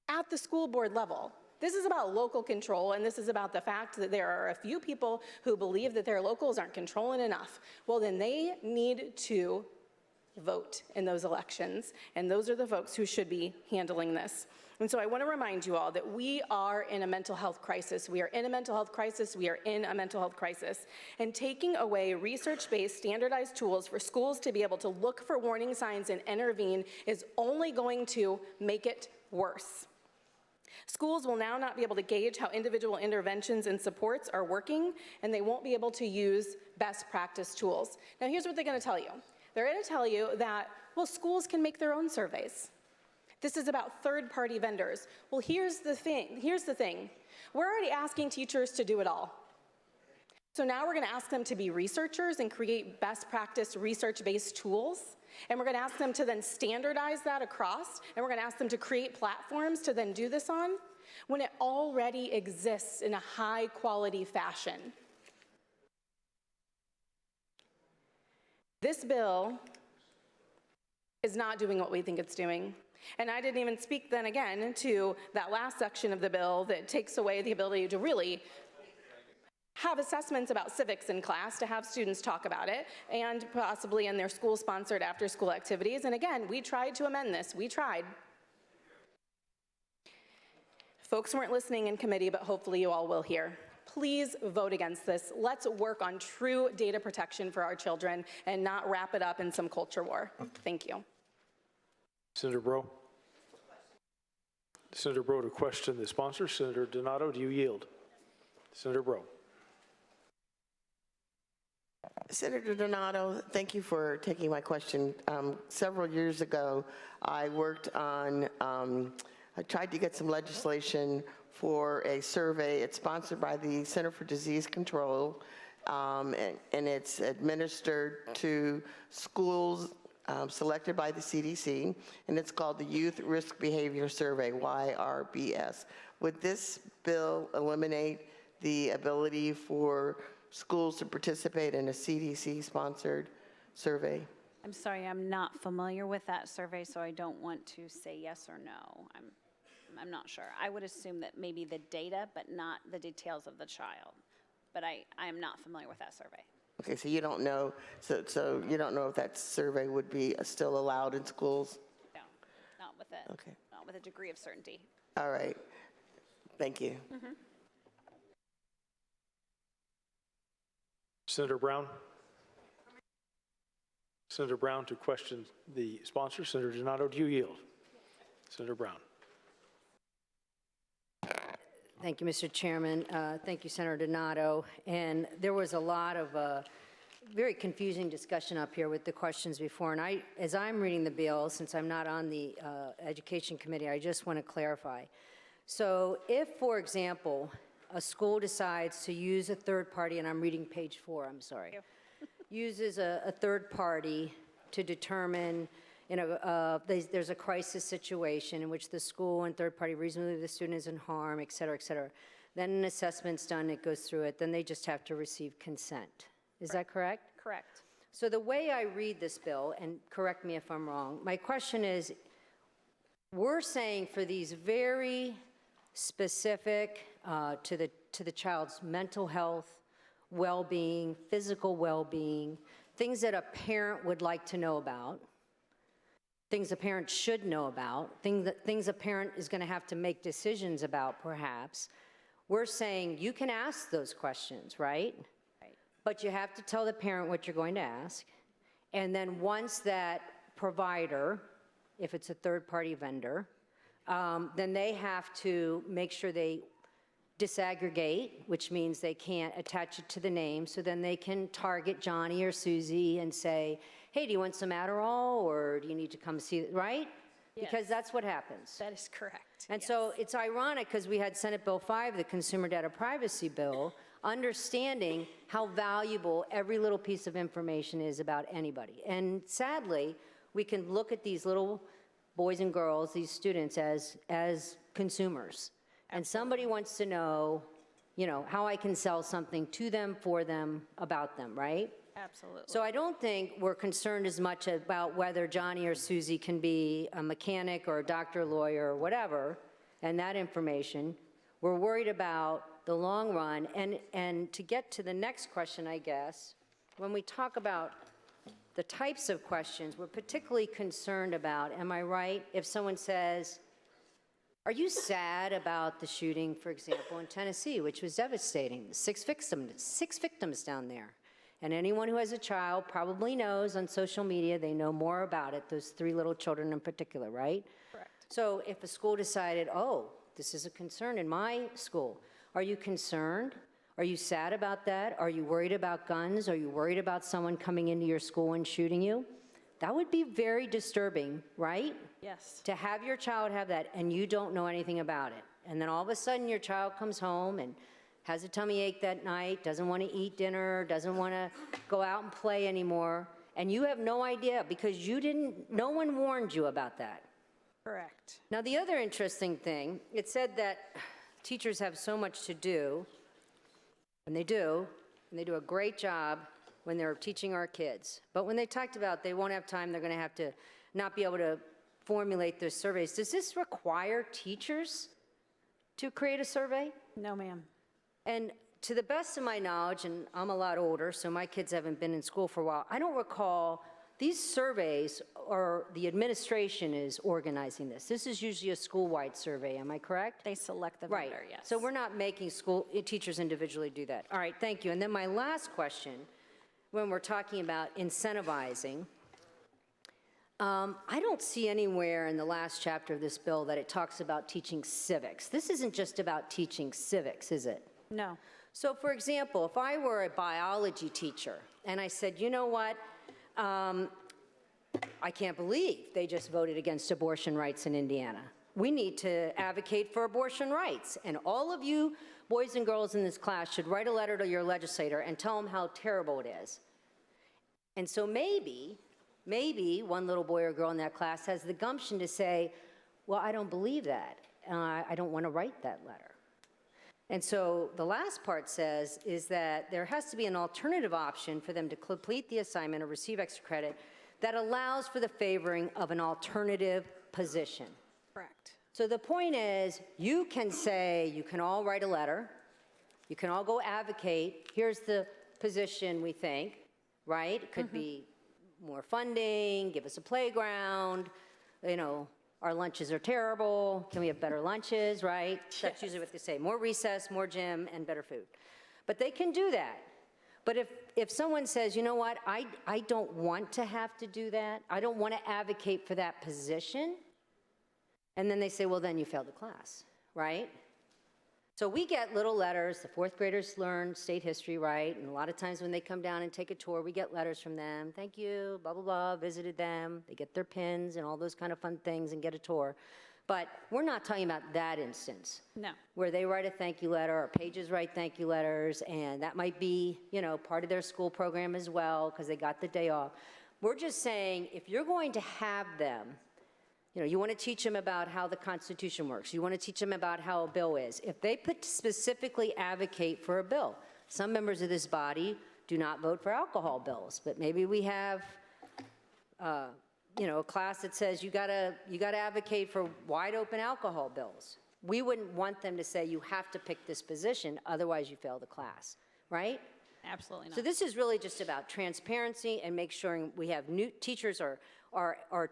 at the school board level. This is about local control, and this is about the fact that there are a few people who believe that their locals aren't controlling enough. Well, then they need to vote in those elections, and those are the folks who should be handling this. And so I want to remind you all that we are in a mental health crisis. We are in a mental health crisis. We are in a mental health crisis. And taking away research-based standardized tools for schools to be able to look for warning signs and intervene is only going to make it worse. Schools will now not be able to gauge how individual interventions and supports are working, and they won't be able to use best practice tools. Now, here's what they're going to tell you. They're going to tell you that, well, schools can make their own surveys. This is about third-party vendors. Well, here's the thing. We're already asking teachers to do it all. So now we're going to ask them to be researchers and create best practice research-based tools. And we're going to ask them to then standardize that across. And we're going to ask them to create platforms to then do this on when it already exists in a high-quality fashion. This bill is not doing what we think it's doing. And I didn't even speak then again to that last section of the bill that takes away the ability to really have assessments about civics in class, to have students talk about it, and possibly in their school-sponsored after-school activities. And again, we tried to amend this. We tried. Folks weren't listening in committee, but hopefully you all will hear. Please vote against this. Let's work on true data protection for our children and not wrap it up in some culture war. Thank you. Senator Breaux. Senator Breaux to question the sponsor. Senator Donato, do you yield? Senator Breaux. Senator Donato, thank you for taking my question. Several years ago, I worked on, I tried to get some legislation for a survey. It's sponsored by the Center for Disease Control, and it's administered to schools selected by the CDC, and it's called the Youth Risk Behavior Survey, YRBS. Would this bill eliminate the ability for schools to participate in a CDC-sponsored survey? I'm sorry, I'm not familiar with that survey, so I don't want to say yes or no. I'm not sure. I would assume that maybe the data, but not the details of the child. But I am not familiar with that survey. Okay, so you don't know, so you don't know if that survey would be still allowed in schools? No, not with a degree of certainty. All right, thank you. Mm-hmm. Senator Brown. Senator Brown to question the sponsor. Senator Donato, do you yield? Senator Brown. Thank you, Mr. Chairman. Thank you, Senator Donato. And there was a lot of very confusing discussion up here with the questions before. And as I'm reading the bill, since I'm not on the Education Committee, I just want to clarify. So if, for example, a school decides to use a third party, and I'm reading page 4, I'm sorry, uses a third party to determine, there's a crisis situation in which the school and third party reasonably believe the student is in harm, et cetera, et cetera. Then an assessment's done, it goes through it, then they just have to receive consent. Is that correct? Correct. So the way I read this bill, and correct me if I'm wrong, my question is, we're saying for these very specific to the child's mental health, well-being, physical well-being, things that a parent would like to know about, things a parent should know about, things a parent is going to have to make decisions about, perhaps. We're saying you can ask those questions, right? Right. But you have to tell the parent what you're going to ask. And then once that provider, if it's a third-party vendor, then they have to make sure they disaggregate, which means they can't attach it to the name, so then they can target Johnny or Susie and say, hey, do you want some Adderall, or do you need to come see, right? Yes. Because that's what happens. That is correct. And so it's ironic because we had Senate Bill 5, the Consumer Data Privacy Bill, understanding how valuable every little piece of information is about anybody. And sadly, we can look at these little boys and girls, these students, as consumers. And somebody wants to know, how I can sell something to them, for them, about them, right? Absolutely. So I don't think we're concerned as much about whether Johnny or Susie can be a mechanic or a doctor, lawyer, or whatever, and that information. We're worried about the long run. And to get to the next question, I guess, when we talk about the types of questions, we're particularly concerned about, am I right, if someone says, are you sad about the shooting, for example, in Tennessee, which was devastating? 6 victims down there. And anyone who has a child probably knows on social media, they know more about it, those 3 little children in particular, right? Correct. So if a school decided, oh, this is a concern in my school, are you concerned? Are you sad about that? Are you worried about guns? Are you worried about someone coming into your school and shooting you? That would be very disturbing, right? Yes. To have your child have that and you don't know anything about it. And then all of a sudden your child comes home and has a tummy ache that night, doesn't want to eat dinner, doesn't want to go out and play anymore, and you have no idea because no one warned you about that. Correct. Now, the other interesting thing, it said that teachers have so much to do, and they do a great job when they're teaching our kids. But when they talked about they won't have time, they're going to have to not be able to formulate their surveys. Does this require teachers to create a survey? No, ma'am. And to the best of my knowledge, and I'm a lot older, so my kids haven't been in school for a while, I don't recall these surveys, or the administration is organizing this. This is usually a school-wide survey, am I correct? They select the Right. vendor, yes. So we're not making teachers individually do that. All right, thank you. And then my last question, when we're talking about incentivizing, I don't see anywhere in the last chapter of this bill that it talks about teaching civics. This isn't just about teaching civics, is it? No. So for example, if I were a biology teacher and I said, you know what, I can't believe they just voted against abortion rights in Indiana. We need to advocate for abortion rights. And all of you boys and girls in this class should write a letter to your legislator and tell them how terrible it is. And so maybe one little boy or girl in that class has the gumption to say, well, I don't believe that. I don't want to write that letter. And so the last part says is that there has to be an alternative option for them to complete the assignment or receive extra credit that allows for the favoring of an alternative position. Correct. So the point is, you can say, you can all write a letter, you can all go advocate, here's the position we think, right? It could be more funding, give us a playground, you know, our lunches are terrible, can we have better lunches, right? That's usually what they say, more recess, more gym, and better food. But they can do that. But if someone says, you know what, I don't want to have to do that, I don't want to advocate for that position, and then they say, well, then you failed the class, right? So we get little letters, the fourth graders learn state history, right? And a lot of times when they come down and take a tour, we get letters from them, thank you, blah, blah, blah, visited them, they get their pins and all those kind of fun things and get a tour. But we're not talking about that instance. No. Where they write a thank you letter, or pages write thank you letters, and that might be, you know, part of their school program as well, because they got the day off. We're just saying, if you're going to have them, you know, you want to teach them about how the Constitution works. You want to teach them about how a bill is. If they specifically advocate for a bill, some members of this body do not vote for alcohol bills, but maybe we have, you know, a class that says you gotta advocate for wide open alcohol bills. We wouldn't want them to say you have to pick this position, otherwise you fail the class, right? Absolutely not. So this is really just about transparency and make sure we have new teachers are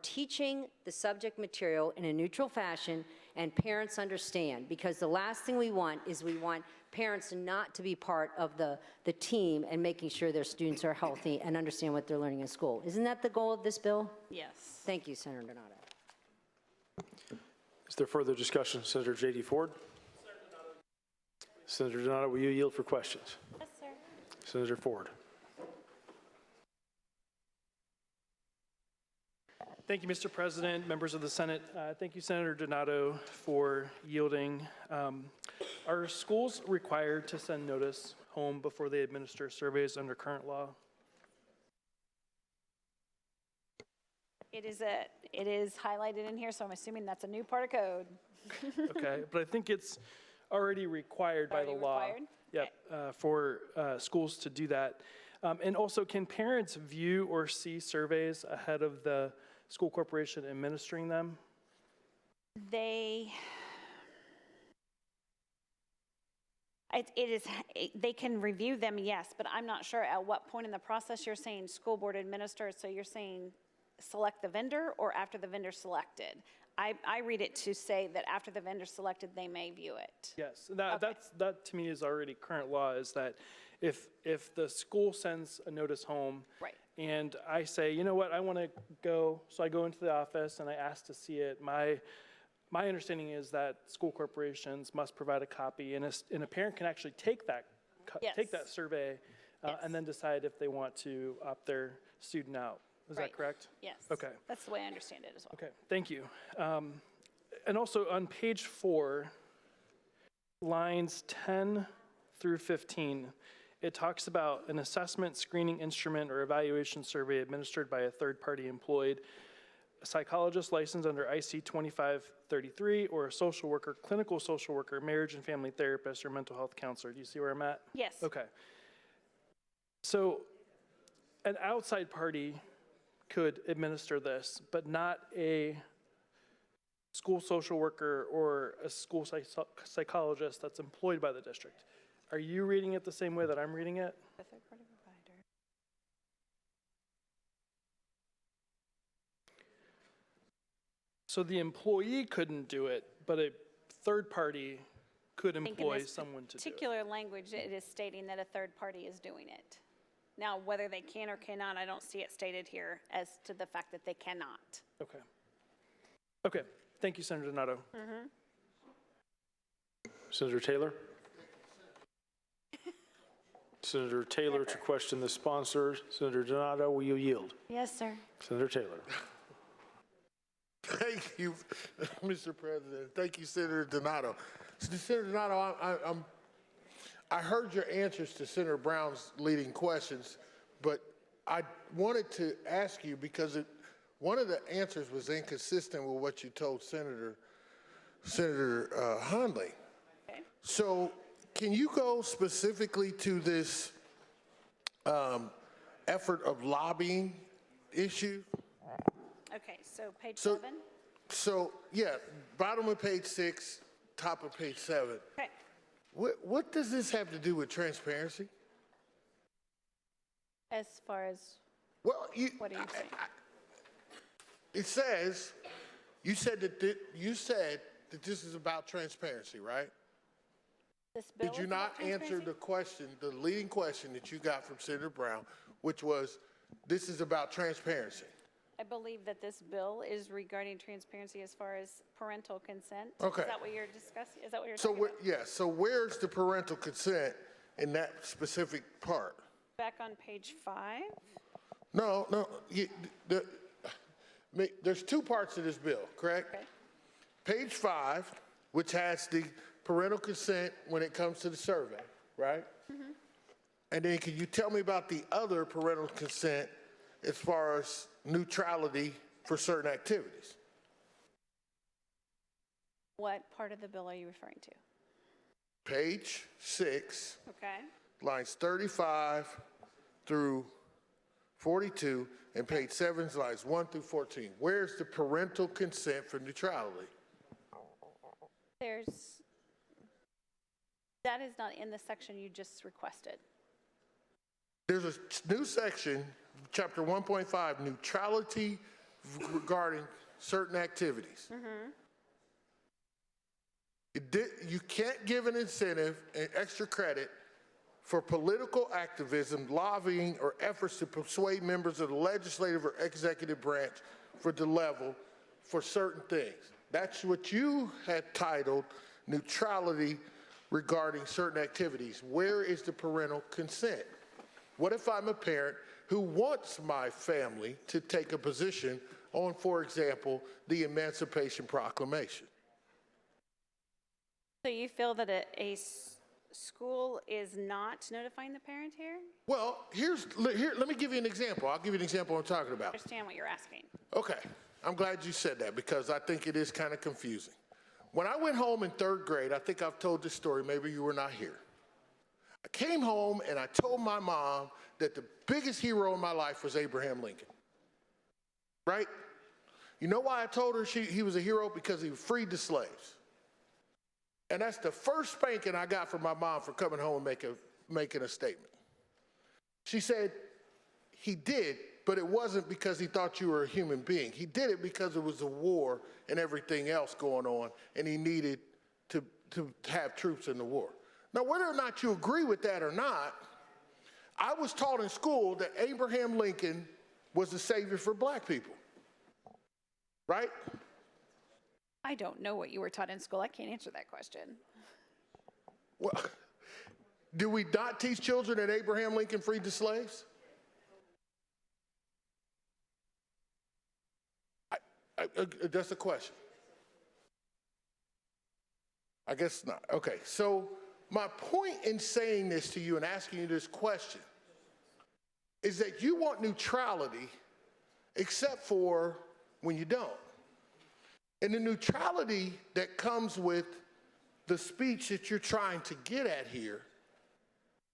teaching the subject material in a neutral fashion and parents understand, because the last thing we want is we want parents not to be part of the team and making sure their students are healthy and understand what they're learning in school. Isn't that the goal of this bill? Yes. Thank you, Senator Donato. Is there further discussion? Senator JD Ford? Senator Donato, will you yield for questions? Yes, sir. Senator Ford. Thank you, Mr. President, members of the Senate. Thank you, Senator Donato, for yielding. Are schools required to send notice home before they administer surveys under current law? It is highlighted in here, so I'm assuming that's a new part of code. Okay, but I think it's already required by the law. Required? Yep, for schools to do that. And also, can parents view or see surveys ahead of the school corporation administering them? They can review them, yes, but I'm not sure at what point in the process you're saying school board administers, so you're saying select the vendor or after the vendor selected? I read it to say that after the vendor selected, they may view it. Yes, that to me is already current law, is that if the school sends a notice home, right, and I say, you know what, I want to go, so I go into the office and I ask to see it. My understanding is that school corporations must provide a copy, and a parent can actually take that Yes. survey and then decide if they want to opt their student out. Is Right. that correct? Yes. Okay. That's the way I understand it as well. Okay, thank you. And also on page 4, lines 10 through 15, it talks about an assessment, screening instrument, or evaluation survey administered by a third-party employed, a psychologist licensed under IC 2533, or a social worker, clinical social worker, marriage and family therapist, or mental health counselor. Do you see where I'm at? Yes. Okay. So an outside party could administer this, but not a school social worker or a school psychologist that's employed by the district. Are you reading it the same way that I'm reading it? The third-party provider. So the employee couldn't do it, but a third party could I think in employ this someone to do it. particular language, it is stating that a third party is doing it. Now, whether they can or cannot, I don't see it stated here as to the fact that they cannot. Okay. Okay, thank you, Senator Donato. Senator Taylor? Senator Taylor to question the sponsor. Senator Donato, will you yield? Yes, sir. Senator Taylor. Thank you, Mr. President. Thank you, Senator Donato. Senator Donato, I heard your answers to Senator Brown's leading questions, but I wanted to ask you because one of the answers was inconsistent with what you told Senator Hunley. Okay. So can you go specifically to this effort of lobbying issue? Okay, so page 7. So, yeah, bottom of page 6, top of page 7. Okay. What does this have to do with transparency? As far as, well, what are you saying? It says, you said that this is about transparency, right? This bill Did you is about not answer transparency? the question, the leading question that you got from Senator Brown, which was, this is about transparency? I believe that this bill is regarding transparency as far as parental consent. Okay. Is that what you're discussing? Is that what you're So, talking about? yes, so where's the parental consent in that specific part? Back on page 5? No, there's two parts to this bill, correct? Okay. Page 5, which has the parental consent when it comes to the survey, right? Mm-hmm. And then can you tell me about the other parental consent as far as neutrality for certain activities? What part of the bill are you referring to? Page 6, Okay. lines 35 through 42, and page 7, lines 1 through 14. Where's the parental consent for neutrality? That is not in the section you just requested. There's a new section, chapter 1.5, neutrality regarding certain activities. Mm-hmm. You can't give an incentive and extra credit for political activism, lobbying, or efforts to persuade members of the legislative or executive branch for the level for certain things. That's what you had titled neutrality regarding certain activities. Where is the parental consent? What if I'm a parent who wants my family to take a position on, for example, the Emancipation Proclamation? So you feel that a school is not notifying the parent here? Well, let me give you an example. I'll give you an example of what I'm talking I about. understand what you're asking. Okay, I'm glad you said that because I think it is kind of confusing. When I went home in 3rd grade, I think I've told this story, maybe you were not here. I came home and I told my mom that the biggest hero in my life was Abraham Lincoln, right? You know why I told her he was a hero? Because he freed the slaves. And that's the first spanking I got from my mom for coming home and making a statement. She said, he did, but it wasn't because he thought you were a human being. He did it because it was a war and everything else going on, and he needed to have troops in the war. Now, whether or not you agree with that or not, I was taught in school that Abraham Lincoln was the savior for black people, right? I don't know what you were taught in school. I can't answer that question. Well, do we not teach children that Abraham Lincoln freed the slaves? That's a question. I guess not. Okay, so my point in saying this to you and asking you this question is that you want neutrality except for when you don't. And the neutrality that comes with the speech that you're trying to get at here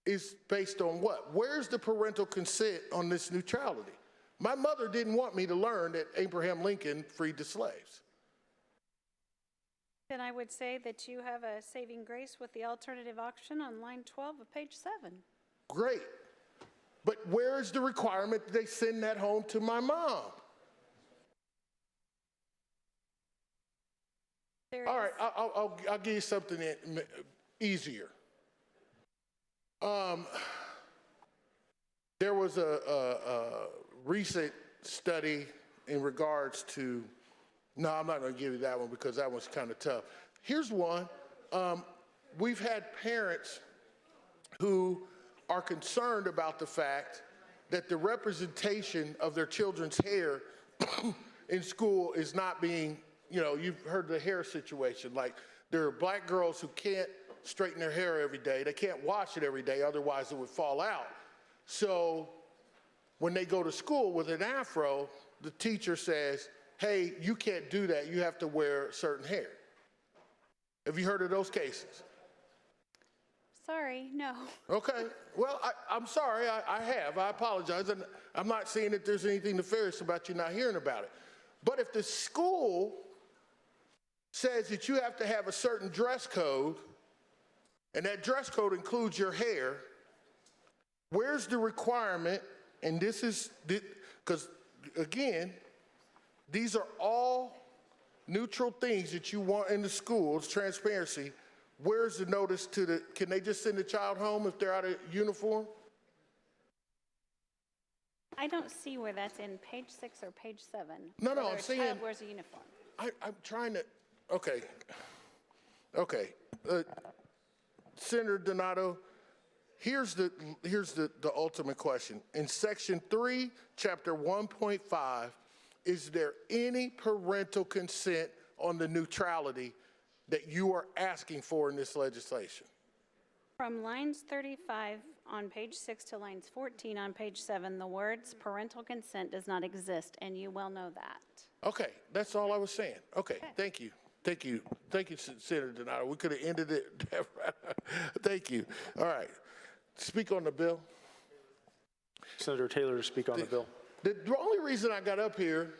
is based on what? Where's the parental consent on this neutrality? My mother didn't want me to learn that Abraham Lincoln freed the slaves. Then I would say that you have a saving grace with the alternative option on line 12 of page 7. Great. But where is the requirement that they send that home to my mom? All right, I'll give you something easier. There was a recent study in regards to, no, I'm not going to give you that one because that one's kind of tough. Here's one. We've had parents who are concerned about the fact that the representation of their children's hair in school is not being, you know, you've heard the hair situation. Like, there are black girls who can't straighten their hair every day. They can't wash it every day, otherwise it would fall out. So when they go to school with an afro, the teacher says, hey, you can't do that. You have to wear certain hair. Have you heard of those cases? Sorry, no. Okay. Well, I'm sorry. I have. I apologize. And I'm not saying that there's anything nefarious about you not hearing about it. But if the school says that you have to have a certain dress code, and that dress code includes your hair, where's the requirement? And this is, because again, these are all neutral things that you want in the schools, transparency. Where's the notice to the, can they just send the child home if they're out of uniform? I don't see where that's in page 6 or page 7. No, whether I'm a saying, child wears a uniform. I'm trying to, okay. Senator Donato, here's the ultimate question. In section 3, chapter 1.5, is there any parental consent on the neutrality that you are asking for in this legislation? From lines 35 on page 6 to lines 14 on page 7, the words parental consent does not exist, and you well know that. Okay, that's all I was saying. Okay. Thank you. Thank you, Senator Donato. We could have ended it. Thank you. All right. Speak on the bill. Senator Taylor to speak on the bill. The only reason I got up here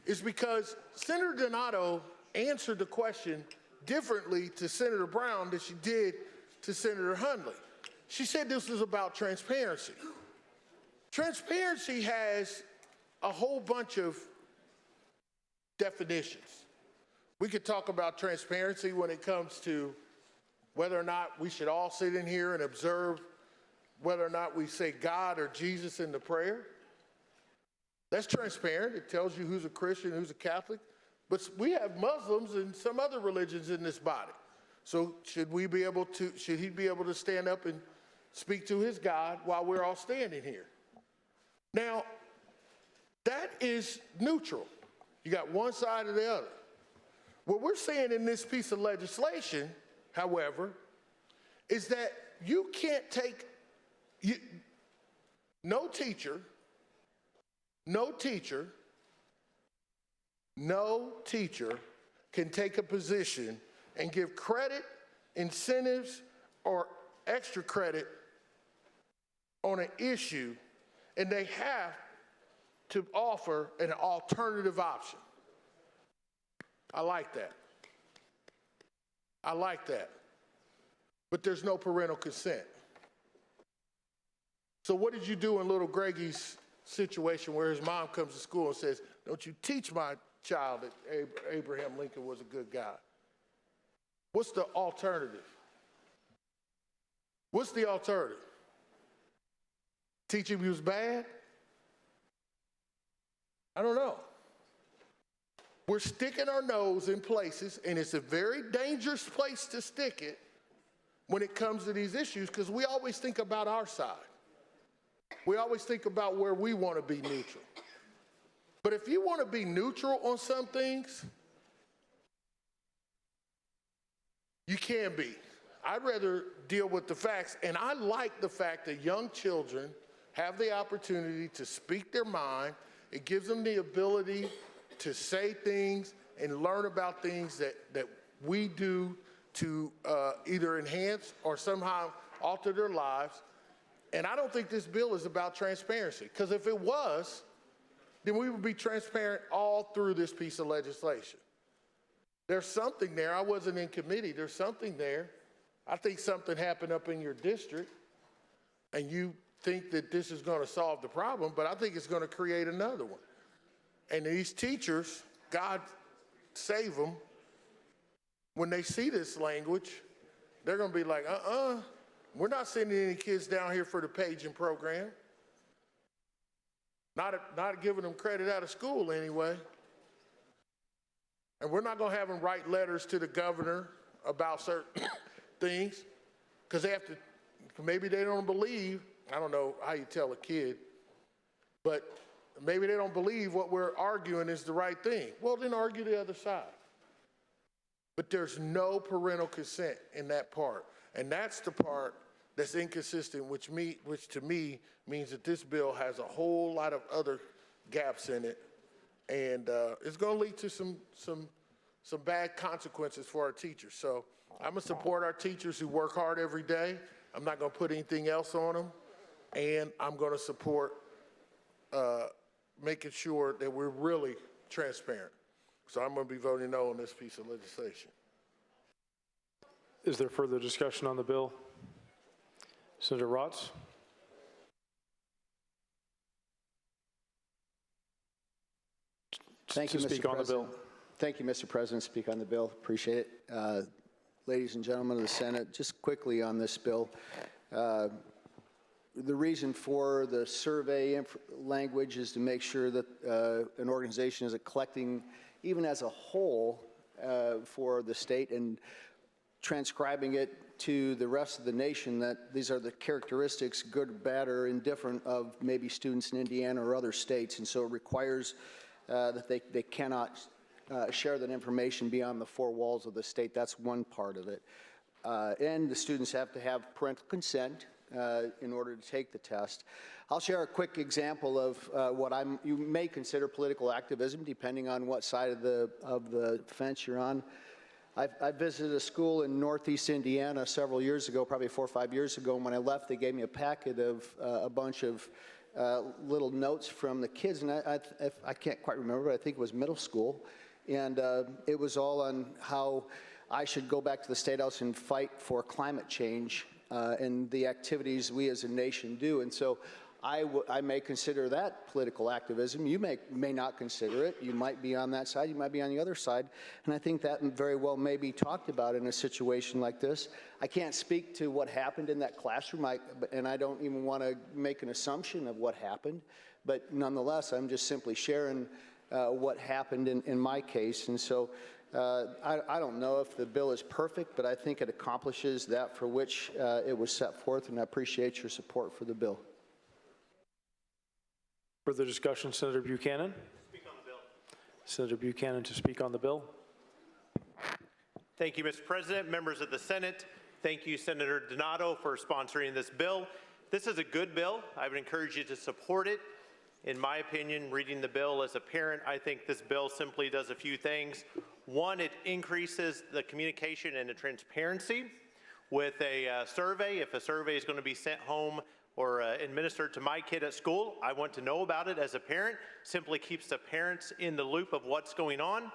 is because Senator Donato answered the question differently to Senator Brown than she did to Senator Hunley. She said this was about transparency. Transparency has a whole bunch of definitions. We could talk about transparency when it comes to whether or not we should all sit in here and observe whether or not we say God or Jesus in the prayer. That's transparent. It tells you who's a Christian, who's a Catholic. But we have Muslims and some other religions in this body. So should he be able to stand up and speak to his God while we're all standing here? Now, that is neutral. You got one side or the other. What we're saying in this piece of legislation, however, is that you can't take, no teacher can take a position and give credit, incentives, or extra credit on an issue, and they have to offer an alternative option. I like that. But there's no parental consent. So what did you do in little Greggy's situation where his mom comes to school and says, don't you teach my child that Abraham Lincoln was a good guy? What's the alternative? Teach him he was bad? I don't know. We're sticking our nose in places, and it's a very dangerous place to stick it when it comes to these issues, because we always think about our side. We always think about where we want to be neutral. But if you want to be neutral on some things, you can be. I'd rather deal with the facts, and I like the fact that young children have the opportunity to speak their mind. It gives them the ability to say things and learn about things that we do to either enhance or somehow alter their lives. And I don't think this bill is about transparency, because if it was, then we would be transparent all through this piece of legislation. There's something there. I wasn't in committee. There's something there. I think something happened up in your district, and you think that this is going to solve the problem, but I think it's going to create another one. And these teachers, God save them, when they see this language, they're going to be like, we're not sending any kids down here for the paging program. Not giving them credit out of school anyway. And we're not going to have them write letters to the governor about certain things, because they have to, maybe they don't believe, I don't know how you tell a kid, but maybe they don't believe what we're arguing is the right thing. Well, then argue the other side. But there's no parental consent in that part. And that's the part that's inconsistent, which to me means that this bill has a whole lot of other gaps in it. And it's going to lead to some bad consequences for our teachers. So I'm going to support our teachers who work hard every day. I'm not going to put anything else on them. And I'm going to support making sure that we're really transparent. So I'm going to be voting no on this piece of legislation. Is there further discussion on the bill? Senator Raatz? Thank you, Mr. President. Thank you, Mr. President. Speak on the bill. Appreciate it. Ladies and gentlemen of the Senate, just quickly on this bill. The reason for the survey language is to make sure that an organization is collecting, even as a whole, for the state and transcribing it to the rest of the nation, that these are the characteristics, good, bad, or indifferent, of maybe students in Indiana or other states. And so it requires that they cannot share that information beyond the four walls of the state. That's one part of it. And the students have to have parental consent in order to take the test. I'll share a quick example of what you may consider political activism, depending on what side of the fence you're on. I visited a school in Northeast Indiana several years ago, probably 4 or 5 years ago, and when I left, they gave me a packet of a bunch of little notes from the kids, and I can't quite remember, but I think it was middle school, and it was all on how I should go back to the State House and fight for climate change and the activities we as a nation do. And so I may consider that political activism. You may not consider it. You might be on that side. You might be on the other side. And I think that very well may be talked about in a situation like this. I can't speak to what happened in that classroom, and I don't even want to make an assumption of what happened. But nonetheless, I'm just simply sharing what happened in my case. And so I don't know if the bill is perfect, but I think it accomplishes that for which it was set forth, and I appreciate your support for the bill. Further discussion, Senator Buchanan? Speak on the bill. Senator Buchanan to speak on the bill. Thank you, Mr. President, members of the Senate. Thank you, Senator Donato, for sponsoring this bill. This is a good bill. I would encourage you to support it. In my opinion, reading the bill as a parent, I think this bill simply does a few things. One, it increases the communication and the transparency with a survey. If a survey is going to be sent home or administered to my kid at school, I want to know about it as a parent. Simply keeps the parents in the loop of what's going on.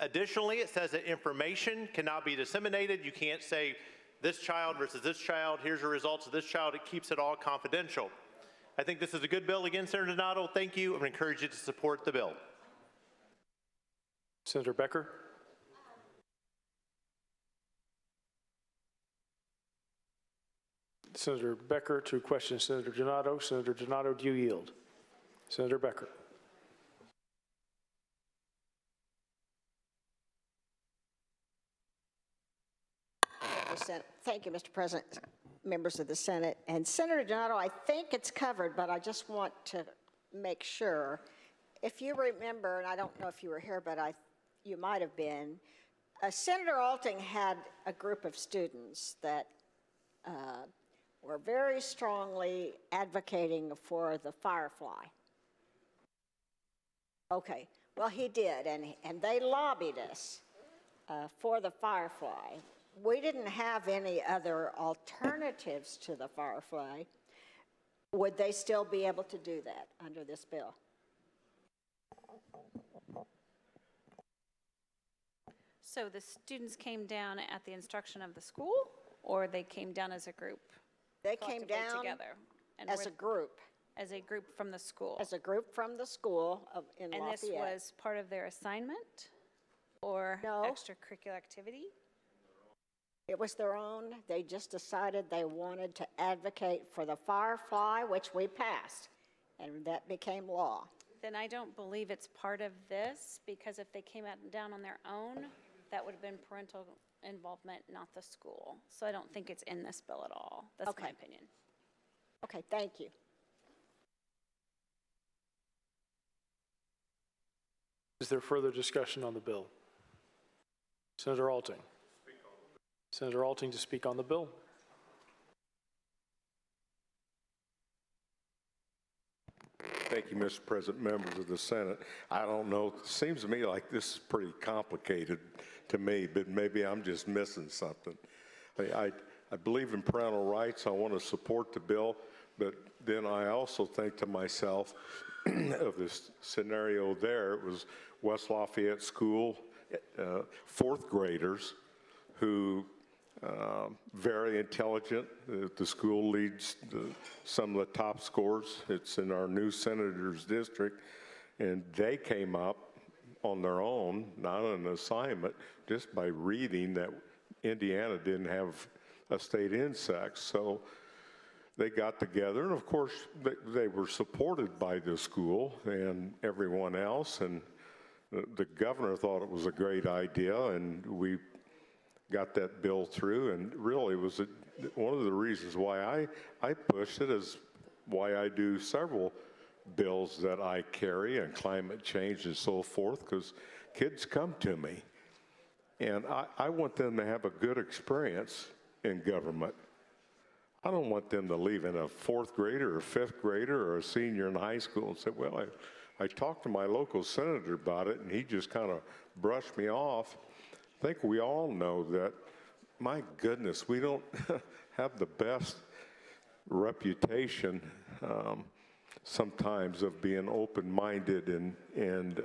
Additionally, it says that information cannot be disseminated. You can't say this child versus this child, here's the results of this child. It keeps it all confidential. I think this is a good bill. Again, Senator Donato, thank you. I would encourage you to support the bill. Senator Becker. Senator Becker to question Senator Donato. Senator Donato, do you yield? Senator Becker. Thank you, Mr. President, members of the Senate. And Senator Donato, I think it's covered, but I just want to make sure. if you remember, and I don't know if you were here, but you might have been, Senator Alting had a group of students that were very strongly advocating for the Firefly. Okay, well, he did, and they lobbied us for the Firefly. We didn't have any other alternatives to the Firefly. Would they still be able to do that under this bill? So the students came down at the instruction of the school, or they came down as a group? They came down together as a group. As a group from the school? As a group from the school in Lafayette. And this was part of their assignment or extracurricular activity? It was their own. They just decided they wanted to advocate for the Firefly, which we passed, and that became law. Then I don't believe it's part of this, because if they came out and down on their own, that would have been parental involvement, not the school. So I don't think it's in this bill at all. That's my opinion. Okay, thank you. Is there further discussion on the bill? Senator Alting. Senator Alting to speak on the bill. Thank you, Mr. President, members of the Senate. I don't know, it seems to me like this is pretty complicated to me, but maybe I'm just missing something. I believe in parental rights. I want to support the bill, but then I also think to myself of this scenario there. It was West Lafayette School, fourth graders who very intelligent. The school leads some of the top scores. It's in our new senator's district, and they came up on their own, not an assignment, just by reading that Indiana didn't have a state insect. So they got together, and of course they were supported by the school and everyone else, and the governor thought it was a great idea, and we got that bill through. And really, it was one of the reasons why I pushed it, is why I do several bills that I carry on climate change and so forth, because kids come to me, and I want them to have a good experience in government. I don't want them to leave in a fourth grader or fifth grader or a senior in high school and say, well, I talked to my local senator about it, and he just kind of brushed me off. I think we all know that, my goodness, we don't have the best reputation sometimes of being open-minded and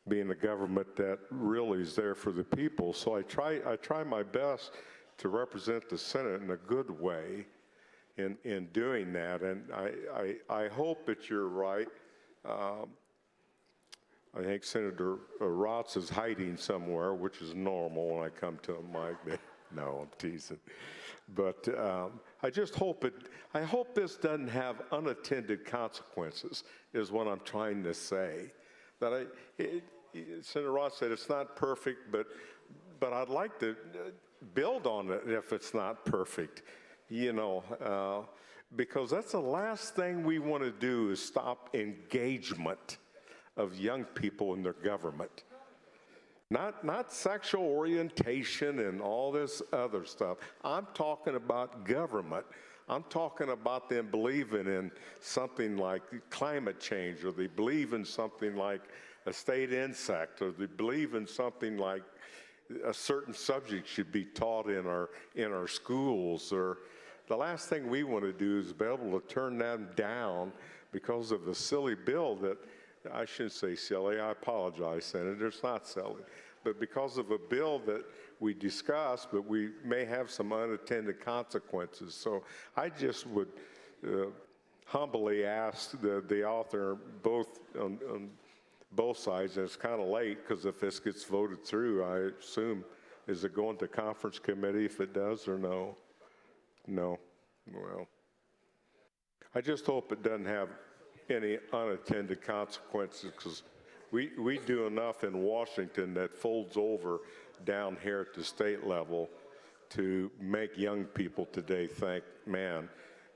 being a government that really is there for the people. So I try my best to represent the Senate in a good way in doing that, and I hope that you're right. I think Senator Raatz is hiding somewhere, which is normal when I come to a mic. No, I'm teasing. But I just hope I hope this doesn't have unattended consequences, is what I'm trying to say. That Senator Raatz said it's not perfect, but I'd like to build on it if it's not perfect, you know, because that's the last thing we want to do, is stop engagement of young people in their government. Not sexual orientation and all this other stuff. I'm talking about government. I'm talking about them believing in something like climate change, or they believe in something like a state insect, or they believe in something like a certain subject should be taught in our schools. Or the last thing we want to do is be able to turn them down because of a silly bill that, I shouldn't say silly, I apologize, Senator, it's not silly, but because of a bill that we discussed, but we may have some unintended consequences. So I just would humbly ask the author, both on both sides, and it's kind of late, because if this gets voted through, I assume, is it going to conference committee if it does, or no? No. Well, I just hope it doesn't have any unintended consequences, because we do enough in Washington that folds over down here at the state level to make young people today think, man,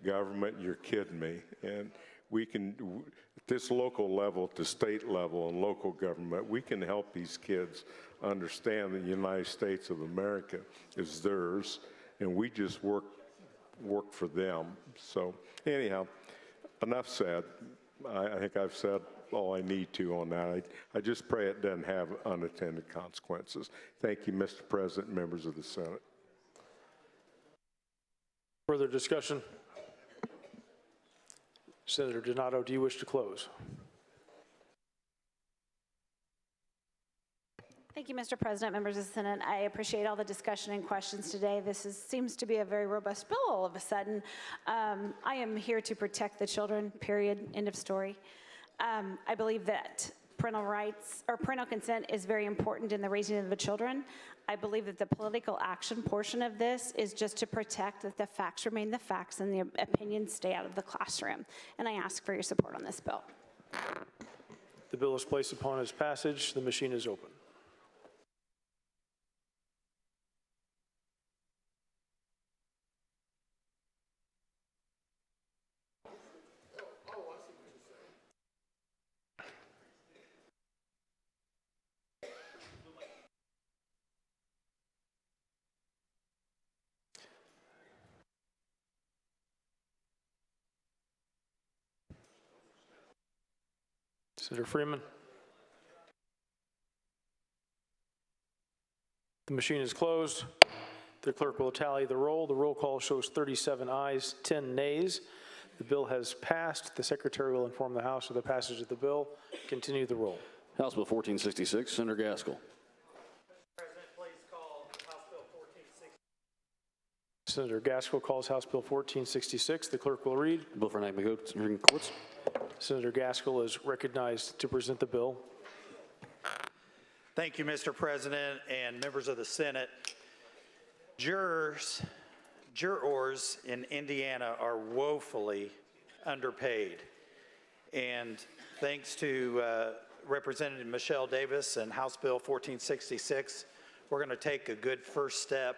government, you're kidding me. And we can, at this local level, at the state level and local government, we can help these kids understand that the United States of America is theirs, and we just work for them. So anyhow, enough said. I think I've said all I need to on that. I just pray it doesn't have unintended consequences. Thank you, Mr. President, members of the Senate. Further discussion? Senator Donato, do you wish to close? Thank you, Mr. President, members of the Senate. I appreciate all the discussion and questions today. This seems to be a very robust bill all of a sudden. I am here to protect the children, period, end of story. I believe that parental rights or parental consent is very important in the raising of the children. I believe that the political action portion of this is just to protect that the facts remain the facts and the opinions stay out of the classroom. And I ask for your support on this bill. The bill is placed upon its passage. The machine is open. Senator Freeman. The machine is closed. The clerk will tally the roll. The roll call shows 37 ayes, 10 nays. The bill has passed. The secretary will inform the House of the passage of the bill. Continue the roll. House Bill 1466, Senator Gaskill. President, please call House Bill 1466. Senator Gaskill calls House Bill 1466. The clerk will read. Bill for enactment in courts. Senator Gaskill is recognized to present the bill. Thank you, Mr. President and members of the Senate. Jurors in Indiana are woefully underpaid. And thanks to Representative Michelle Davis and House Bill 1466, we're going to take a good first step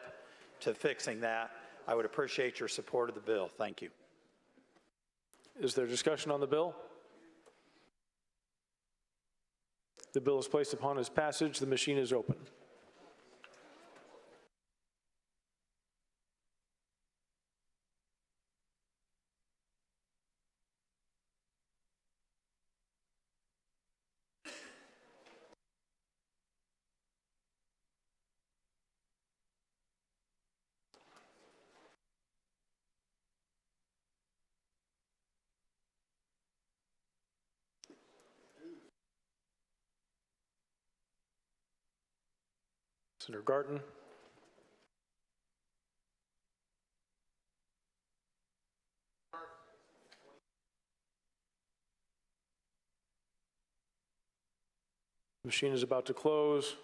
to fixing that. I would appreciate your support of the bill. Thank you. Is there discussion on the bill? The bill is placed upon its passage. The machine is open. Senator Garten. The machine is about to close.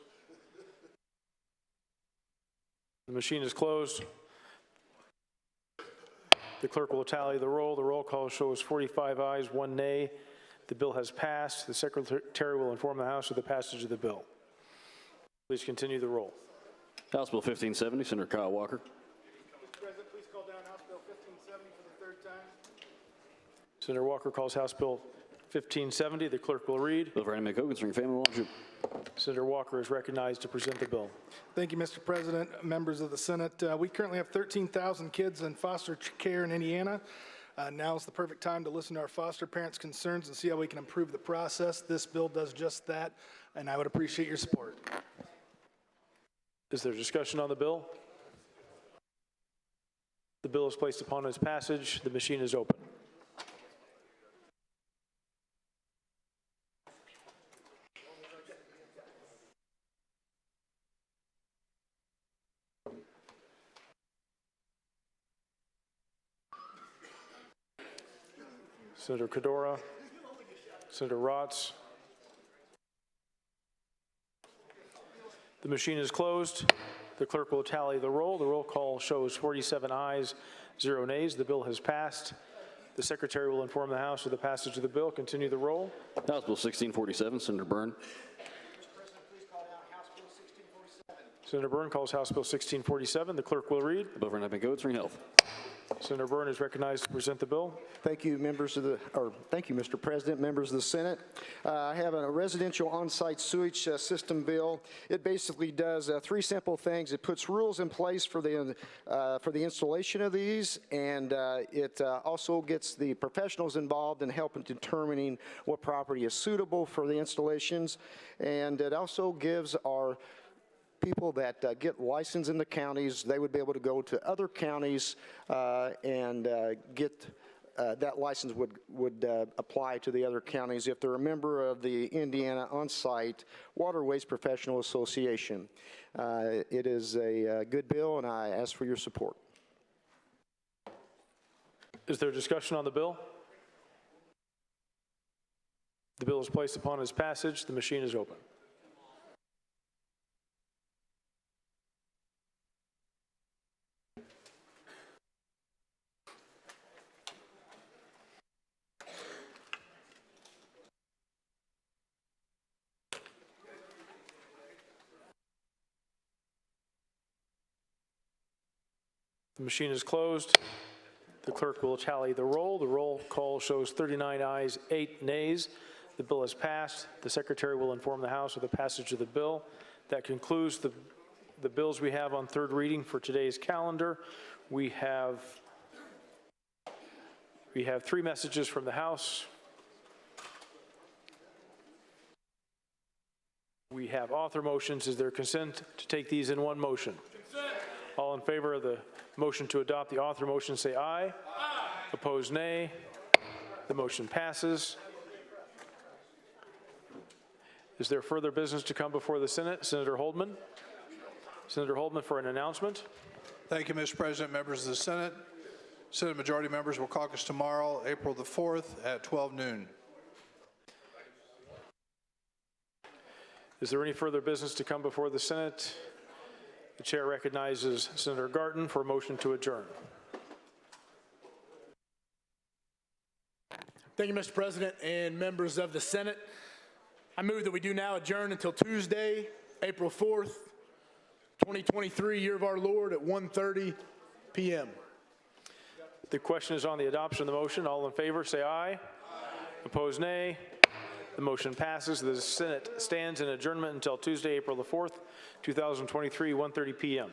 The machine is closed. The clerk will tally the roll. The roll call shows 45 ayes, 1 nay. The bill has passed. The secretary will inform the House of the passage of the bill. Please continue the roll. House Bill 1570, Senator Kyle Walker. Mr. President, please call down House Bill 1570 for the third time. Senator Walker calls House Bill 1570. The clerk will read. Bill for enactment concerning family ownership. Senator Walker is recognized to present the bill. Thank you, Mr. President, members of the Senate. We currently have 13,000 kids in foster care in Indiana. Now is the perfect time to listen to our foster parents' concerns and see how we can improve the process. This bill does just that, and I would appreciate your support. Is there discussion on the bill? The bill is placed upon its passage. The machine is open. Senator Cadora, Senator Raatz. The machine is closed. The clerk will tally the roll. The roll call shows 47 ayes, 0 nays. The bill has passed. The secretary will inform the House of the passage of the bill. Continue the roll. House Bill 1647, Senator Byrne. Senator Byrne calls House Bill 1647. The clerk will read. Bill for enactment concerning health. Senator Byrne is recognized to present the bill. Thank you, thank you, Mr. President, members of the Senate. I have a residential on-site sewage system bill. It basically does three simple things. It puts rules in place for the installation of these, and it also gets the professionals involved in helping determining what property is suitable for the installations, and it also gives our people that get licensed in the counties, they would be able to go to other counties and get that license would apply to the other counties if they're a member of the Indiana On-Site Waterways Professional Association. It is a good bill, and I ask for your support. Is there discussion on the bill? The bill is placed upon its passage. The machine is open. The machine is closed. The clerk will tally the roll. The roll call shows 39 ayes, 8 nays. The bill is passed. The secretary will inform the House of the passage of the bill. That concludes the bills we have on third reading for today's calendar. We have 3 messages from the House. We have author motions. Is there consent to take these in one motion? Consent. All in favor of the motion to adopt the author motion say aye. Aye. Opposed, nay. The motion passes. Is there further business to come before the Senate? Senator Holdman. Senator Holdman for an announcement. Thank you, Mr. President, members of the Senate. Senate Majority members will caucus tomorrow, April the 4th at 12 noon. Is there any further business to come before the Senate? The chair recognizes Senator Garten for a motion to adjourn. Thank you, Mr. President and members of the Senate. I move that we do now adjourn until Tuesday, April 4th, 2023, year of our Lord at 1:30 p.m. The question is on the adoption of the motion. All in favor say aye. Aye. Opposed, nay. The motion passes. The Senate stands in adjournment until Tuesday, April the 4th, 2023, 1:30 p.m.